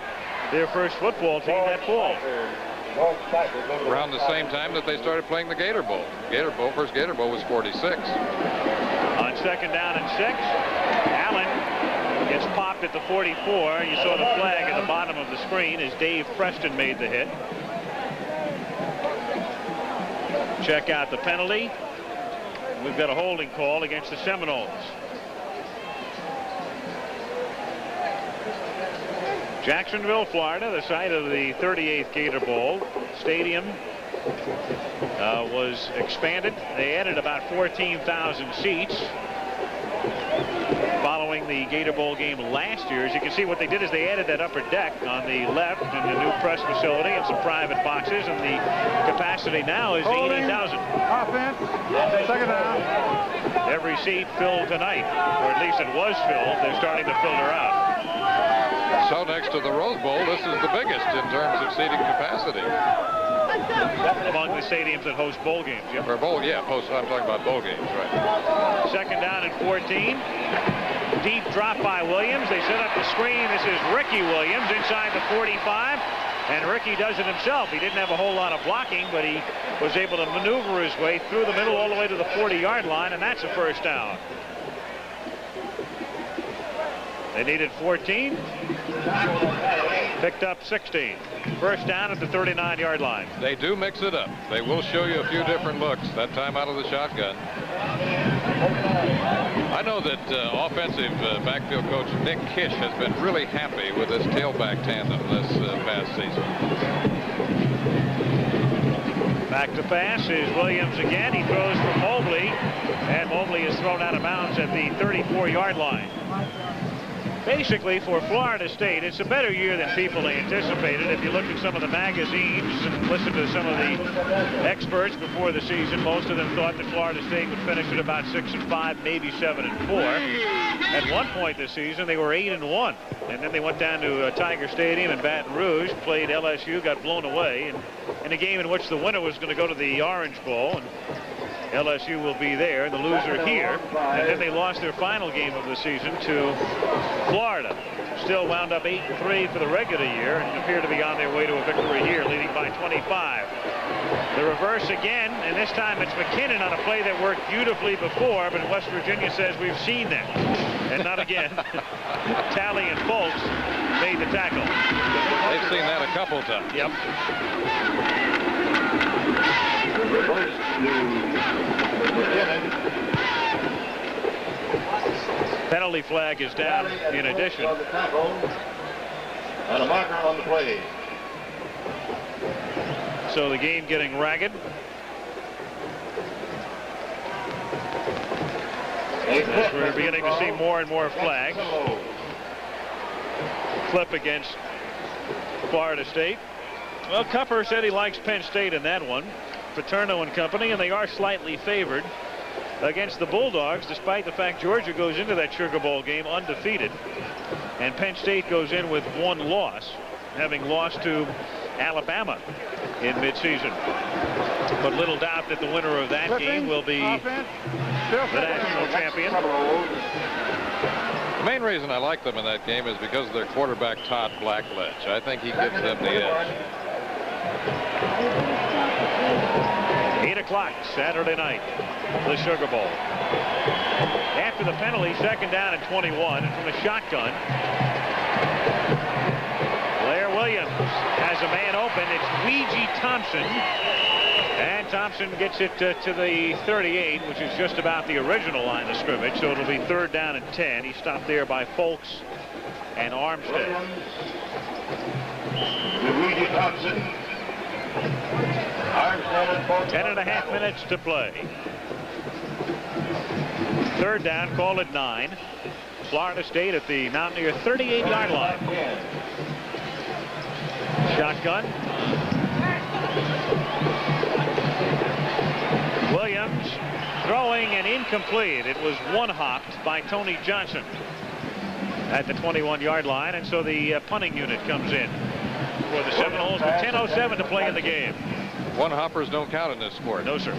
their first football team that fall. Around the same time that they started playing the Gator Bowl. First Gator Bowl was 46. On second down and 6, Allen gets popped at the 44. You saw the flag at the bottom of the screen as Dave Preston made the hit. Check out the penalty. We've got a holding call against the Seminoles. Jacksonville, Florida, the site of the 38th Gator Bowl. Stadium was expanded. They added about 14,000 seats following the Gator Bowl game last year. As you can see, what they did is they added that upper deck on the left and the new press facility and some private boxes, and the capacity now is 80,000. Offense, second down. Every seat filled tonight, or at least it was filled. They're starting to filter out. So next to the Rose Bowl, this is the biggest in terms of seating capacity. Among the stadiums that host bowl games, yep. Or bowl, yeah, I'm talking about bowl games, right. Second down and 14. Deep drop by Williams. They set up the screen. This is Ricky Williams inside the 45. And Ricky does it himself. He didn't have a whole lot of blocking, but he was able to maneuver his way through the middle all the way to the 40-yard line, and that's a first down. They needed 14. Picked up 16. First down at the 39-yard line. They do mix it up. They will show you a few different looks, that time out of the shotgun. I know that offensive backfield coach Nick Kish has been really happy with this tailback tandem this past season. Back to pass is Williams again. He throws for Mobley, and Mobley is thrown out of bounds at the 34-yard line. Basically, for Florida State, it's a better year than people anticipated. If you look at some of the magazines and listen to some of the experts before the season, most of them thought that Florida State would finish at about 6-5, maybe 7-4. At one point this season, they were 8-1, and then they went down to Tiger Stadium in Baton Rouge, played LSU, got blown away, and in a game in which the winner was going to go to the Orange Bowl, and LSU will be there, and the loser here. And then they lost their final game of the season to Florida. Still wound up 8-3 for the regular year and appear to be on their way to a victory here, leading by 25. The reverse again, and this time it's McKinnon on a play that worked beautifully before, but West Virginia says we've seen that. And not again. Talley and Folks made the tackle. They've seen that a couple times. Yep. Penalty flag is down in addition. And a marker on the play. So the game getting ragged. As we're beginning to see more and more flags. Flip against Florida State. Well, Cupper said he likes Penn State in that one. Paterno and company, and they are slightly favored against the Bulldogs, despite the fact Georgia goes into that Sugar Bowl game undefeated. And Penn State goes in with one loss, having lost to Alabama in midseason. But little doubt that the winner of that game will be the national champion. The main reason I like them in that game is because of their quarterback, Todd Blackledge. I think he gives them the edge. 8 o'clock Saturday night, the Sugar Bowl. After the penalty, 2nd down and 21, and from the shotgun, Blair Williams has a man open. It's Ouija Thompson, and Thompson gets it to the 38, which is just about the original line of scrimmage, so it'll be 3rd down and 10. He stopped there by Folks and Armstead. Ouija Thompson. 10.5 minutes to play. 3rd down, call it 9. Florida State at the Mountaineer 38-yard line. Shotgun. Williams throwing and incomplete. It was one-hopped by Tony Johnson at the 21-yard line, and so the punting unit comes in for the Seminoles with 10:07 to play in the game. One-hoppers don't count in this sport. No, sir.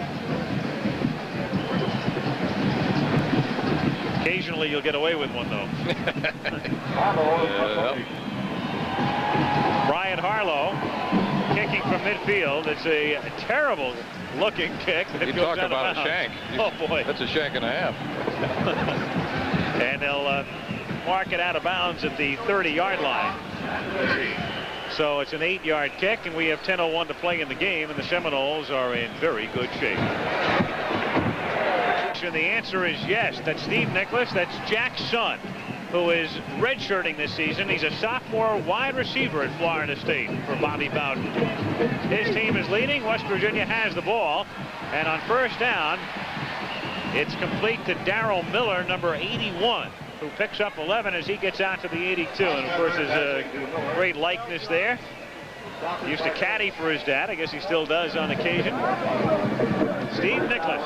Occasionally you'll get away with one, though. Brian Harlow kicking from midfield. It's a terrible looking kick. You talk about a shank. Oh, boy. That's a shank and a half. And they'll mark it out of bounds at the 30-yard line. So it's an 8-yard kick, and we have 10:01 to play in the game, and the Seminoles are in very good shape. And the answer is yes. That's Steve Nicholas. That's Jack's son, who is redshirting this season. He's a sophomore wide receiver at Florida State for Bobby Bowden. His team is leading. West Virginia has the ball, and on 1st down, it's complete to Darrell Miller, number 81. Who picks up 11 as he gets out to the 82. And of course, there's a great likeness there. He used to caddy for his dad. I guess he still does on occasion. Steve Nicholas.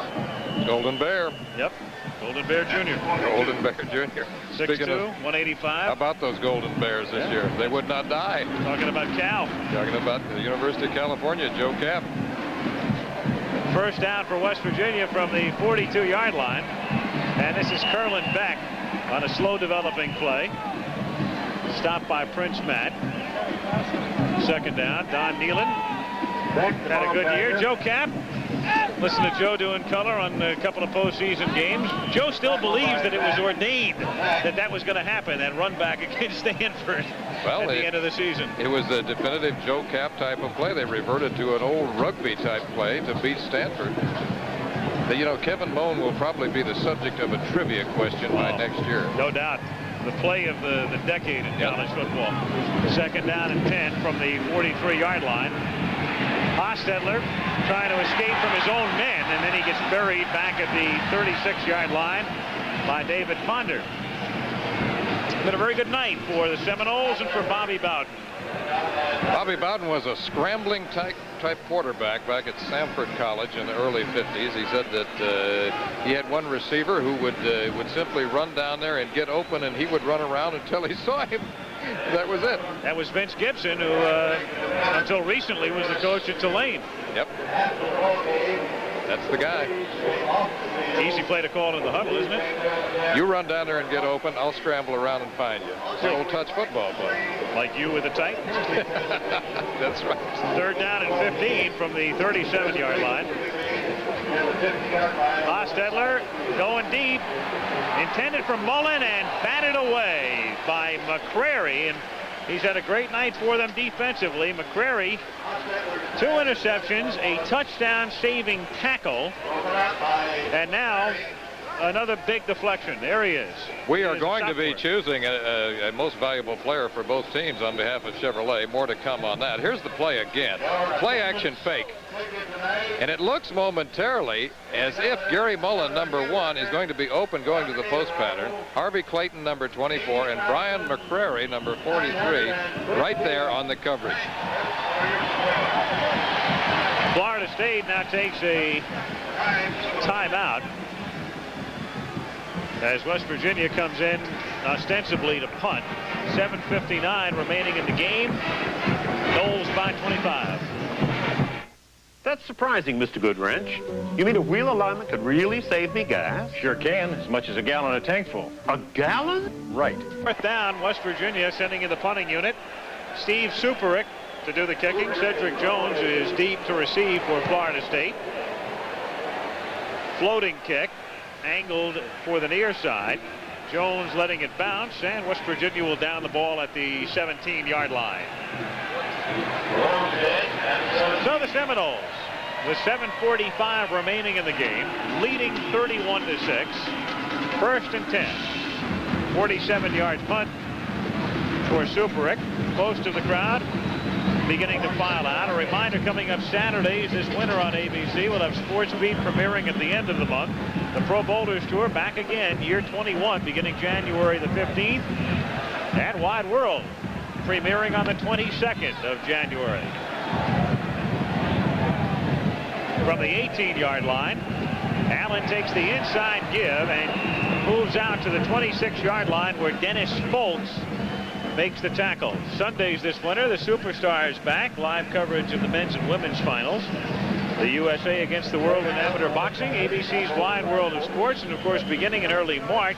Golden Bear. Yep. Golden Bear Jr. Golden Bear Jr. 6'2", 185. How about those Golden Bears this year? They would not die. Talking about Cal. Talking about the University of California, Joe Cap. 1st down for West Virginia from the 42-yard line. And this is Curlin Beck on a slow developing play. Stopped by Prince Matt. 2nd down, Don Nealon. Had a good year. Joe Cap. Listen to Joe doing color on a couple of postseason games. Joe still believes that it was ordained that was going to happen, that run back against Stanford at the end of the season. It was a definitive Joe Cap type of play. They reverted to an old rugby type play to beat Stanford. But, you know, Kevin Moan will probably be the subject of a trivia question by next year. No doubt. The play of the decade in college football. 2nd down and 10 from the 43-yard line. Hostetler trying to escape from his own men, and then he gets buried back at the 36-yard line by David Ponder. Been a very good night for the Seminoles and for Bobby Bowden. Bobby Bowden was a scrambling type quarterback back at Samford College in the early 50s. He said that he had one receiver who would simply run down there and get open, and he would run around until he saw him. That was it. That was Vince Gibson, who until recently was the coach at Tulane. Yep. That's the guy. Easy play to call in the huddle, isn't it? You run down there and get open. I'll scramble around and find you. It's an old touch football play. Like you with the Titans? That's right. 3rd down and 15 from the 37-yard line. Hostetler going deep. Intended for Mullen and batted away by McCrary. And He's had a great night for them defensively. McCrary, 2 interceptions, a touchdown saving tackle, and now another big deflection. There he is. We are going to be choosing a most valuable player for both teams on behalf of Chevrolet. More to come on that. Here's the play again. Play action fake. And it looks momentarily as if Gary Mullen, number 1, is going to be open going to the post pattern. Harvey Clayton, number 24, and Brian McCrary, number 43, right there on the coverage. Florida State now takes a timeout as West Virginia comes in ostensibly to punt. 7:59 remaining in the game. Noles by 25. That's surprising, Mr. Goodwrench. You mean a wheel alignment could really save me gas? Sure can, as much as a gallon a tank full. A gallon? Right. 4th down, West Virginia sending in the punting unit. Steve Superick to do the kicking. Cedric Jones is deep to receive for Florida State. Floating kick, angled for the near side. Jones letting it bounce, and West Virginia will down the ball at the 17-yard line. So the Seminoles, with 7:45 remaining in the game, leading 31-6. 1st and 10. 47-yard punt for Superick. Most of the crowd beginning to file out. A reminder, coming up Saturdays this winter on ABC, we'll have Sports Beat premiering at the end of the month. The Pro Boulders Tour back again, year 21, beginning January the 15th. And Wide World premiering on the 22nd of January. From the 18-yard line, Allen takes the inside give and moves out to the 26-yard line where Dennis Foltz makes the tackle. Sundays this winter, the Superstars back. Live coverage of the men's and women's finals. The USA against the world in amateur boxing. ABC's Wide World of Sports. And of course, beginning in early March,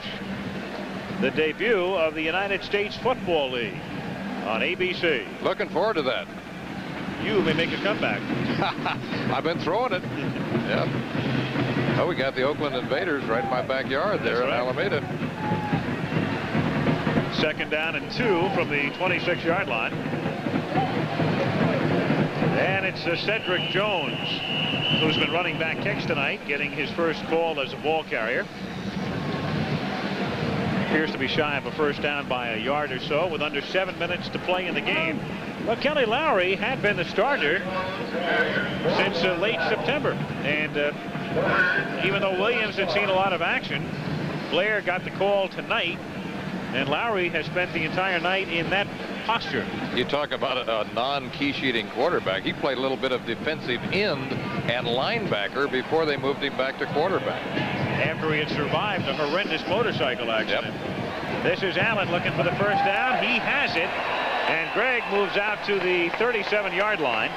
the debut of the United States Football League on ABC. Looking forward to that. You may make a comeback. I've been throwing it. Yep. Oh, we got the Oakland Invaders right in my backyard there in Alameda. 2nd down and 2 from the 26-yard line. And it's Cedric Jones, who's been running back kicks tonight, getting his first call as a ball carrier. Appears to be shy of a first down by a yard or so with under 7 minutes to play in the game. Well, Kelly Lowry had been the starter since late September. And even though Williams had seen a lot of action, Blair got the call tonight. And Lowry has spent the entire night in that posture. You talk about a non-key sheeting quarterback. He played a little bit of defensive end and linebacker before they moved him back to quarterback. After he had survived a horrendous motorcycle accident. Yep. This is Allen looking for the first down. He has it. And Gregg moves out to the 37-yard line.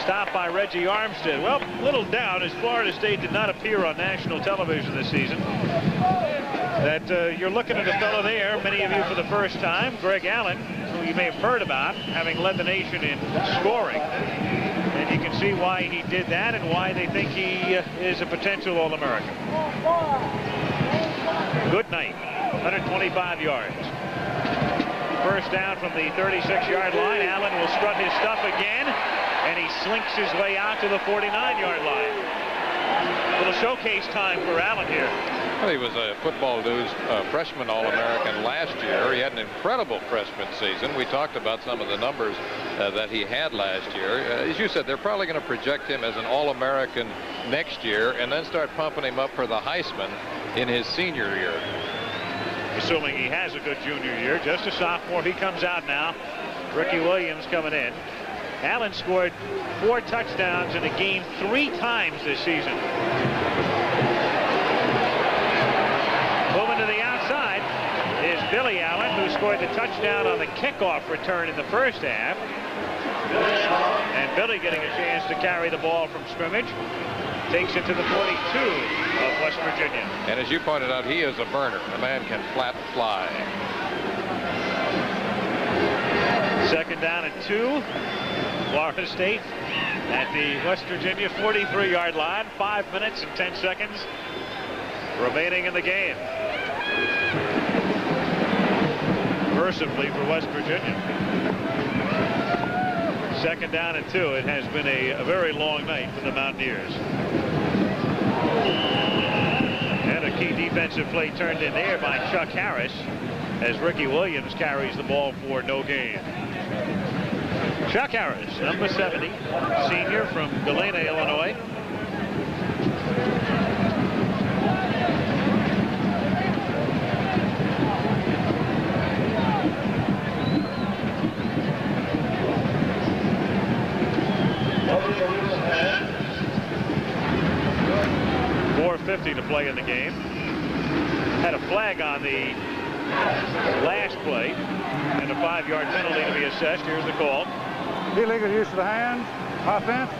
Stopped by Reggie Armstead. Well, little doubt as Florida State did not appear on national television this season, that you're looking at a fellow there, many of you for the first time, Greg Allen, who you may have heard about, having led the nation in scoring. And you can see why he did that and why they think he is a potential All-American. Good night. 125 yards. First down from the 36-yard line. Allen will strut his stuff again, and he slinks his way out to the 49-yard line. A little showcase time for Allen here. Well, he was a Football News freshman All-American last year. He had an incredible freshman season. We talked about some of the numbers that he had last year. As you said, they're probably going to project him as an All-American next year and then start pumping him up for the Heisman in his senior year. Assuming he has a good junior year. Just a sophomore. He comes out now. Ricky Williams coming in. Allen scored 4 touchdowns in a game 3 times this season. Moving to the outside is Billy Allen, who scored the touchdown on the kickoff return in the first half. And Billy getting a chance to carry the ball from scrimmage. Takes it to the 42 of West Virginia. And as you pointed out, he is a burner. The man can flat fly. 2nd down and 2. Florida State at the West Virginia 43-yard line. 5 minutes and 10 seconds remaining in the game. Mercifully for West Virginia. 2nd down and 2. It has been a very long night for the Mountaineers. And a key defensive play turned in there by Chuck Harris as Ricky Williams carries the ball for no gain. Chuck Harris, number 70, senior from Galena, Illinois. .450 to play in the game. Had a flag on the last play and a 5-yard penalty to be assessed. Here's the call. Illegal use of the hands. Offense.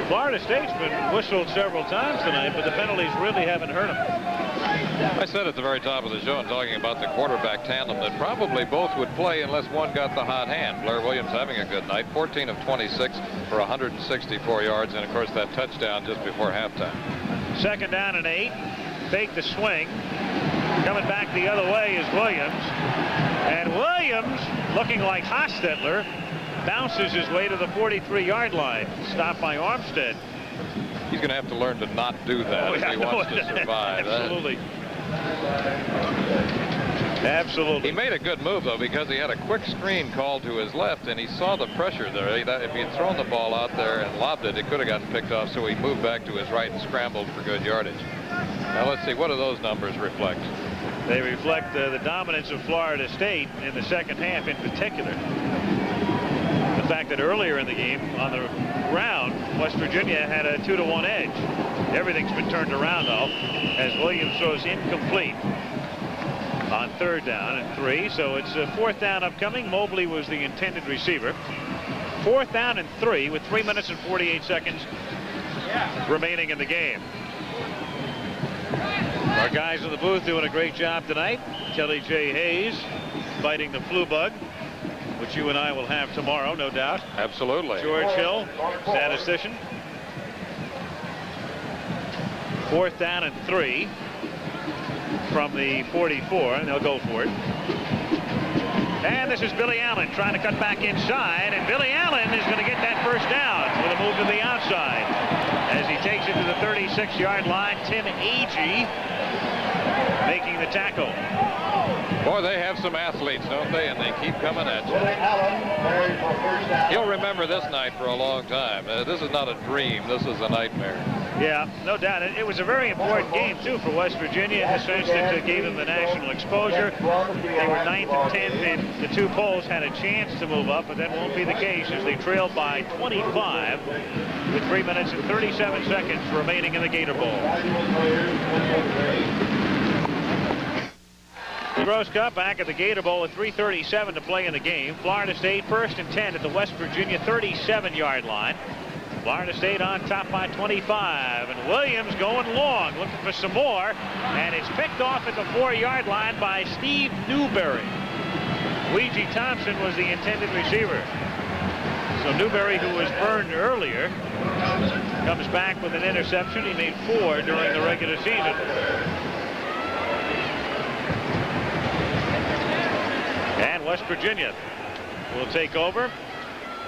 Florida State's been whistled several times tonight, but the penalties really haven't hurt them. I said at the very top of the show, in talking about the quarterback tandem, that probably both would play unless one got the hot hand. Blair Williams having a good night, 14 of 26 for 164 yards, and of course that touchdown just before halftime. 2nd down and 8. Fake the swing. Coming back the other way is Williams. And Williams, looking like Hostetler, bounces his way to the 43-yard line. Stopped by Armstead. He's going to have to learn to not do that if he wants to survive. Absolutely. Absolutely. He made a good move, though, because he had a quick screen called to his left, and he saw the pressure there. If he had thrown the ball out there and lobbed it, it could have gotten picked off, so he moved back to his right and scrambled for good yardage. Now, let's see. What do those numbers reflect? They reflect the dominance of Florida State in the 2nd half in particular. The fact that earlier in the game, on the ground, West Virginia had a 2-to-1 edge. Everything's been turned around, though, as Williams throws incomplete on 3rd down and 3. So it's a 4th down upcoming. Mobley was the intended receiver. 4th down and 3 with 3 minutes and 48 seconds remaining in the game. Our guys in the booth doing a great job tonight. Kelly J. Hayes fighting the flu bug, which you and I will have tomorrow, no doubt. Absolutely. George Hill, statistician. 4th down and 3 from the 44, and they'll go for it. And this is Billy Allen trying to cut back inside, and Billy Allen is going to get that 1st down with a move to the outside. As he takes it to the 36-yard line, Tim Agee making the tackle. Boy, they have some athletes, don't they? And they keep coming at you. He'll remember this night for a long time. This is not a dream. This is a nightmare. Yeah, no doubt. It was a very important game, too, for West Virginia in the sense that it gave them the national exposure. They were 9th and 10th, and the 2 polls had a chance to move up, but that won't be the case as they trailed by 25 with 3 minutes and 37 seconds remaining in the Gator Bowl. The Rose Cup back at the Gator Bowl with 3:37 to play in the game. Florida State 1st and 10 at the West Virginia 37-yard line. Florida State on top by 25, and Williams going long, looking for some more, and it's picked off at the 4-yard line by Steve Newberry. Ouija Thompson was the intended receiver. So Newberry, who was burned earlier, comes back with an interception. He made 4 during the regular season. And West Virginia will take over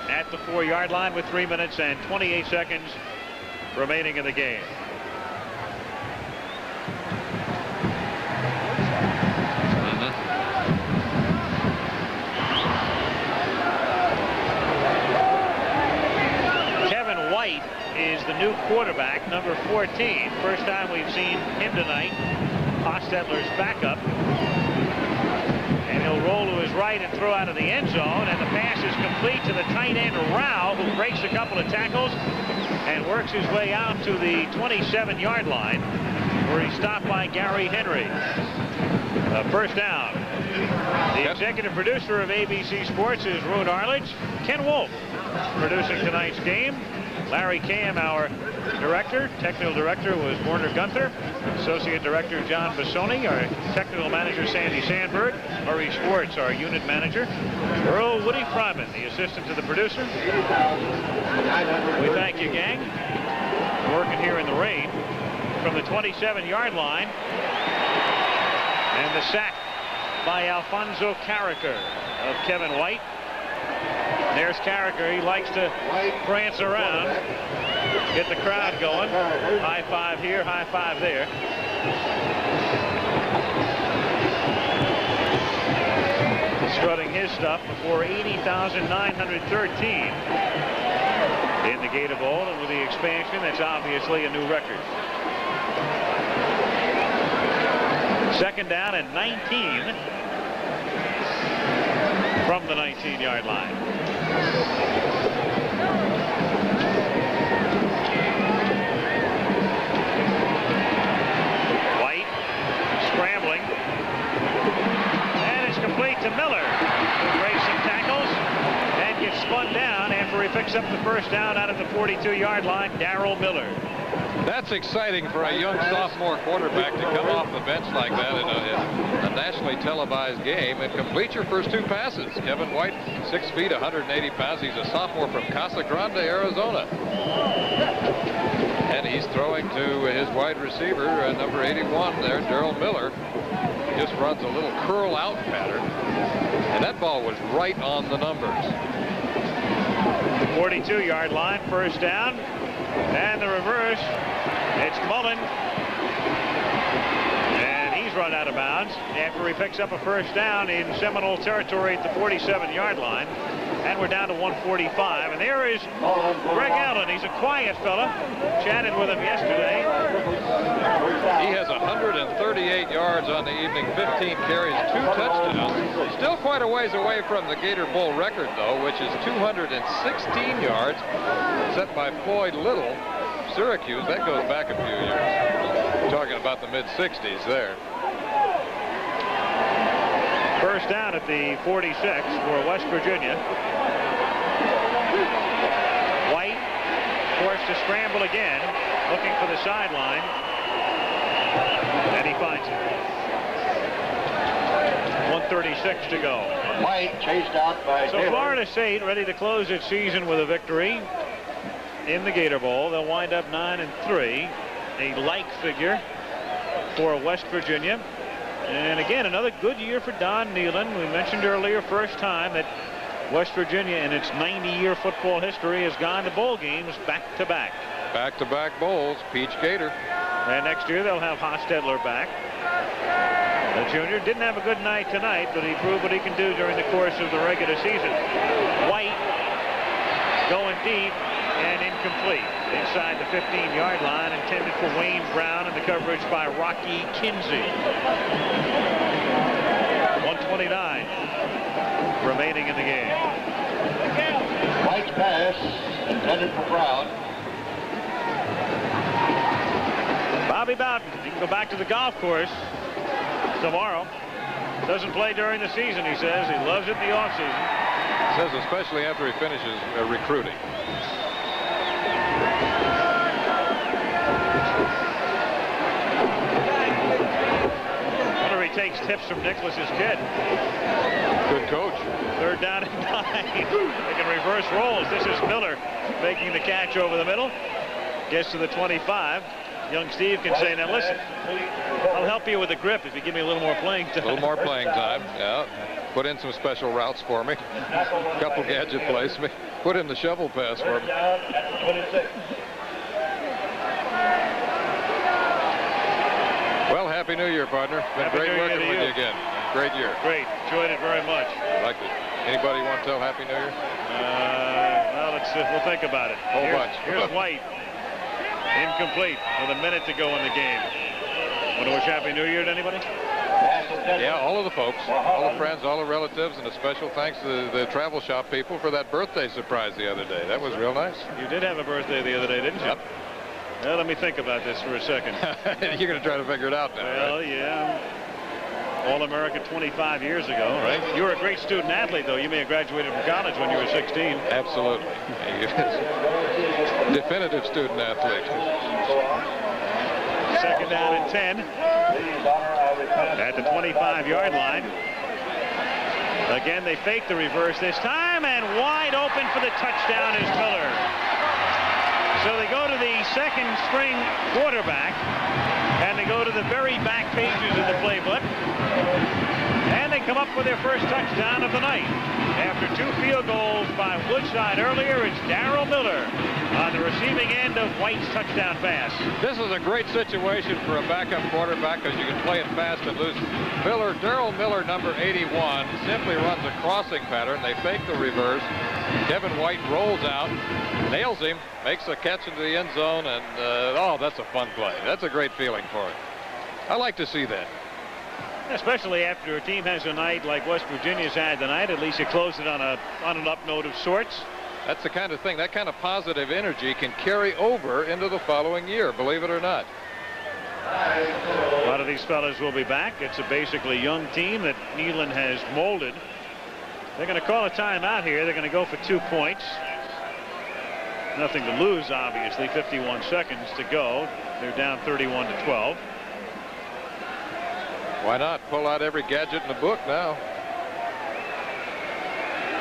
at the 4-yard line with 3 minutes and 28 seconds remaining in the game. Kevin White is the new quarterback, number 14. First time we've seen him tonight. Hostetler's backup. And he'll roll to his right and throw out of the end zone, and the pass is complete to the tight end Rao, who breaks a couple of tackles and works his way out to the 27-yard line, where he's stopped by Gary Henry. 1st down. The executive producer of ABC Sports is Roone Arledge. Ken Wolf producing tonight's game. Larry Cam, our director. Technical director was Warner Gunther. Associate director John Bassoni. Our technical manager Sandy Sandberg. Murray Schwartz, our unit manager. Earl Woody Fryman, the assistant to the producer. We thank you, gang, for working here in the rain from the 27-yard line. And the sack by Alfonso Carricker. of Kevin White. There's Carricker. He likes to prance around, get the crowd going. High five here, high five there. Strutting his stuff before 80,913 in the Gator Bowl, and with the expansion, that's obviously a new record. Second down and 19 from the 19-yard line. White scrambling. And it's complete to Miller, who breaks some tackles and gets spun down after he picks up the first down out at the 42-yard line. Darrell Miller. That's exciting for a young sophomore quarterback to come off the bench like that in a nationally televised game and complete your first two passes. Kevin White, 6 feet, 180 pounds. He's a sophomore from Casa Grande, Arizona. And he's throwing to his wide receiver, number 81 there, Darrell Miller. Just runs a little curl out pattern. And that ball was right on the numbers. 42-yard line, first down. And the reverse, it's Mullen. And he's run out of bounds after he picks up a first down in Seminole territory at the 47-yard line. And we're down to 145. And there is Greg Allen. He's a quiet fella. Chatted with him yesterday. He has 138 yards on the evening, 15 carries, 2 touchdowns. Still quite a ways away from the Gator Bowl record, though, which is 216 yards, set by Floyd Little, Syracuse. That goes back a few years. We're talking about the mid-60s there. First down at the 46 for West Virginia. White forced to scramble again, looking for the sideline. And he finds it. 1:36 to go. White chased out by So Taylor. Florida State ready to close its season with a victory in the Gator Bowl. They'll wind up 9-3. A like figure for West Virginia. And again, another good year for Don Nehlen. We mentioned earlier, first time that West Virginia in its 90-year football history has gone to bowl games back-to-back. Back-to-back bowls, Peach Gator. And next year they'll have Hostetler back. The junior didn't have a good night tonight, but he proved what he can do during the course of the regular season. White going deep and incomplete inside the 15-yard line, intended for Wayne Brown, and the coverage by Rocky Kinsey. 1:29 remaining in the game. White's pass intended for Brown. Bobby Bowden, he can go back to the golf course tomorrow. Doesn't play during the season, he says. He loves it in the offseason. Says especially after he finishes recruiting. Wonder he takes tips from Nicholas's kid. Good coach. Third down and 9. They can reverse rolls. This is Miller making the catch over the middle. Gets to the 25. Young Steve can say, now listen, I'll help you with the grip if you give me a little more playing time. A little more playing time, yeah. Put in some special routes for me. A couple gadget plays. Put in the shovel pass for me. Well, Happy New Year, partner. Been great working with you again. Great year. Great. Enjoyed it very much. Liked it. Anybody want to tell Happy New Year? Well, we'll think about it. Whole bunch. Here's White. Incomplete with a minute to go in the game. Want to wish Happy New Year to anybody? Yeah, all of the folks, all the friends, all the relatives, and a special thanks to the travel shop people for that birthday surprise the other day. That was real nice. You did have a birthday the other day, didn't you? Yep. Well, let me think about this for a second. You're going to try to figure it out now, well, right? Yeah. All-America 25 years ago, right? You were a great student athlete, though. You may have graduated from college when you were 16. Absolutely. Definitive student athlete. Second down and 10 at the 25-yard line. Again, they fake the reverse this time, and wide open for the touchdown is Miller. So they go to the second string quarterback, and they go to the very back pages of the playbook. And they come up with their first touchdown of the night. After 2 field goals by Woodside earlier, it's Darrell Miller on the receiving end of White's touchdown pass. This is a great situation for a backup quarterback because you can play it fast and loose. Darrell Miller, number 81, simply runs a crossing pattern. They fake the reverse. Kevin White rolls out, nails him, makes a catch into the end zone, and oh, that's a fun play. That's a great feeling for it. I like to see that. Especially after a team has a night like West Virginia's had tonight, at least you close it on an up note of sorts. That's the kind of thing, that kind of positive energy can carry over into the following year, believe it or not. A lot of these fellas will be back. It's a basically young team that Neyland has molded. They're going to call a timeout here. They're going to go for 2 points. Nothing to lose, obviously. 51 seconds to go. They're down 31-12. Why not pull out every gadget in the book now?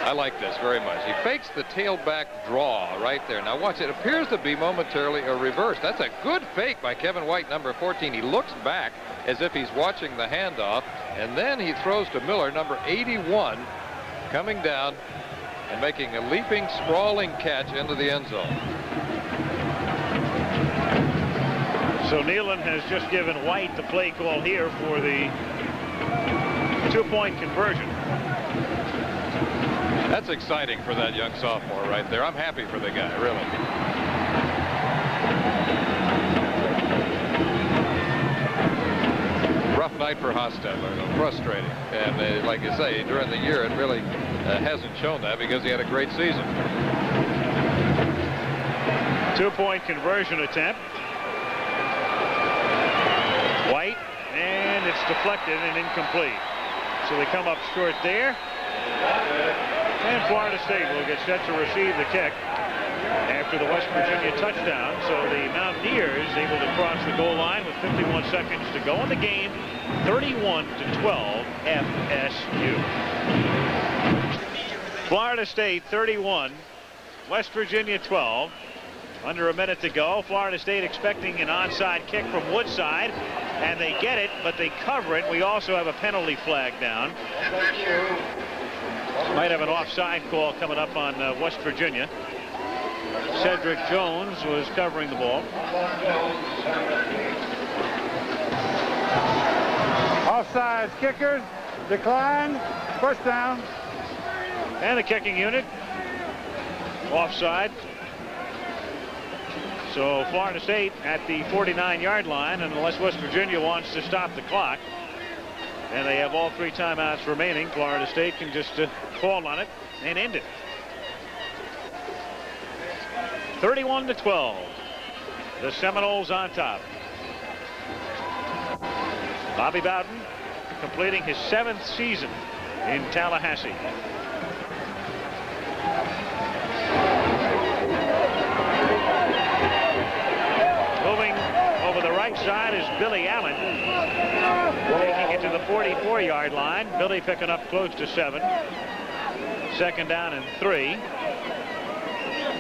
I like this very much. He fakes the tailback draw right there. Now watch, it appears to be momentarily a reverse. That's a good fake by Kevin White, number 14. He looks back as if he's watching the handoff, and then he throws to Miller, number 81, coming down and making a leaping, sprawling catch into the end zone. So Neyland has just given White the play call here for the 2-point conversion. That's exciting for that young sophomore right there. I'm happy for the guy, really. Rough night for Hostetler, frustrating. And like you say, during the year, it really hasn't shown that because he had a great season. 2-point conversion attempt. White, and it's deflected and incomplete. So they come up short there. And Florida State will get set to receive the kick after the West Virginia touchdown. So the Mountaineers able to cross the goal line with 51 seconds to go in the game. 31-12 FSU. Florida State 31, West Virginia 12. Under a minute to go. Florida State expecting an onside kick from Woodside, and they get it, but they cover it. We also have a penalty flag down. Might have an offside call coming up on West Virginia. Cedric Jones was covering the ball. Offsides, kickers, decline, first down. And the kicking unit offside. So Florida State at the 49-yard line, and unless West Virginia wants to stop the clock, and they have all 3 timeouts remaining, Florida State can just call on it and end it. 31-12. The Seminoles on top. Bobby Bowden completing his 7th season in Tallahassee. Moving over the right side is Billy Allen. Taking it to the 44-yard line. Billy picking up close to 7. 2nd down and 3.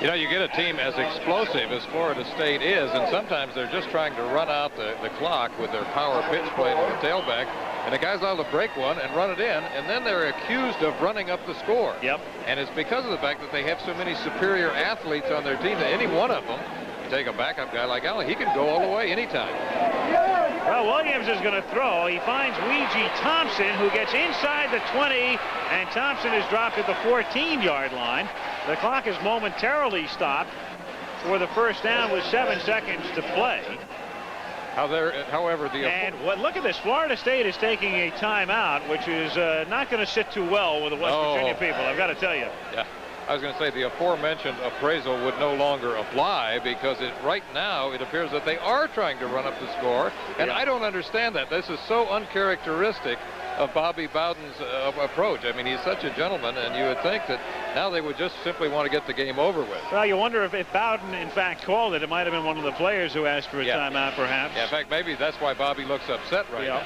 You know, you get a team as explosive as Florida State is, and sometimes they're just trying to run out the clock with their power pitch play to the tailback, and the guy's able to break one and run it in, and then they're accused of running up the score. Yep. And it's because of the fact that they have so many superior athletes on their team that any one of them, take a backup guy like Allen, he can go all the way anytime. Well, Williams is going to throw. He finds Weegee Thompson, who gets inside the 20, and Thompson is dropped at the 14-yard line. The clock is momentarily stopped for the first down with 7 seconds to play. However, look at this. Florida State is taking a timeout, which is not going to sit too well with the West Virginia people, I've got to tell you. Yeah. I was going to say the aforementioned appraisal would no longer apply because right now it appears that they are trying to run up the score, and I don't understand that. This is so uncharacteristic of Bobby Bowden's approach. I mean, he's such a gentleman, and you would think that now they would just simply want to get the game over with. Well, you wonder if Bowden, in fact, called it. It might have been one of the players who asked for a timeout, perhaps. Yeah, in fact, maybe that's why Bobby looks upset right now.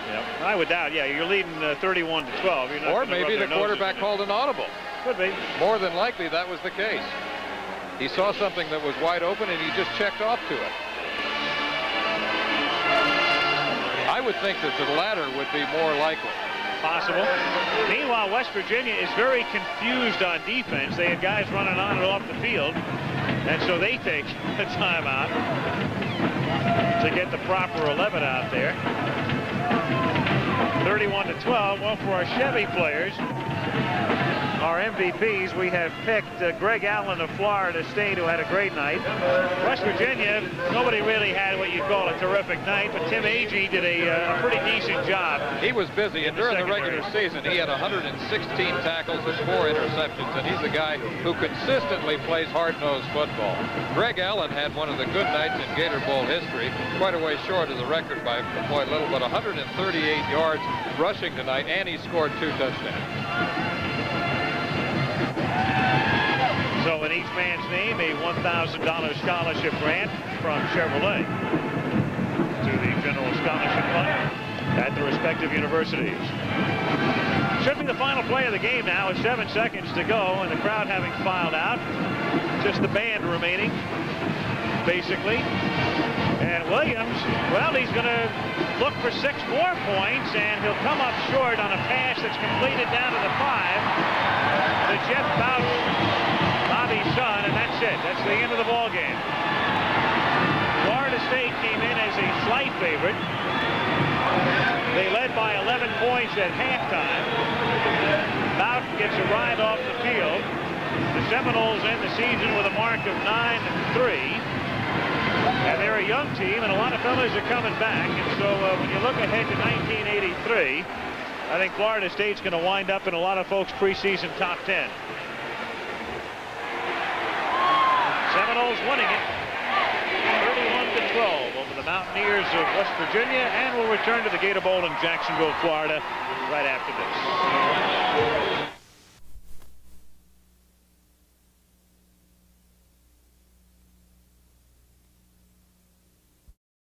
Yeah, I would doubt. Yeah, you're leading 31-12. Or maybe the quarterback called an audible. Could be. More than likely, that was the case. He saw something that was wide open, and he just checked off to it. I would think that the latter would be more likely. Possible. Meanwhile, West Virginia is very confused on defense. They had guys running on and off the field, and so they take a timeout to get the proper 11 out there. 31-12. Well, for our Chevy players, our MVPs, we have picked Greg Allen of Florida State, who had a great night. West Virginia, nobody really had what you'd call a terrific night, but Tim Agee did a pretty decent job. He was busy, and during the regular season, he had 116 tackles and 4 interceptions, and he's a guy who consistently plays hard-nosed football. Greg Allen had one of the good nights in Gator Bowl history, quite a way short of the record by Boyd Little, but 138 yards rushing tonight, and he scored 2 touchdowns. So in each man's name, a $1,000 scholarship grant from Chevrolet to the General Scholarship Fund at the respective universities. Should be the final play of the game now with 7 seconds to go and the crowd having filed out. Just the band remaining, basically. And Williams, well, he's going to look for 6 more points, and he'll come up short on a pass that's completed down to the 5 to Jeff Bouch, Bobby's son, and that's it. That's the end of the ball game. Florida State came in as a slight favorite. They led by 11 points at halftime. Bouch gets a ride off the field. The Seminoles end the season with a mark of 9-3. And they're a young team, and a lot of fellas are coming back. And so when you look ahead to 1983, I think Florida State's going to wind up in a lot of folks' preseason top 10. Seminoles winning it 31-12 over the Mountaineers of West Virginia, and we'll return to the Gator Bowl in Jacksonville, Florida right after this.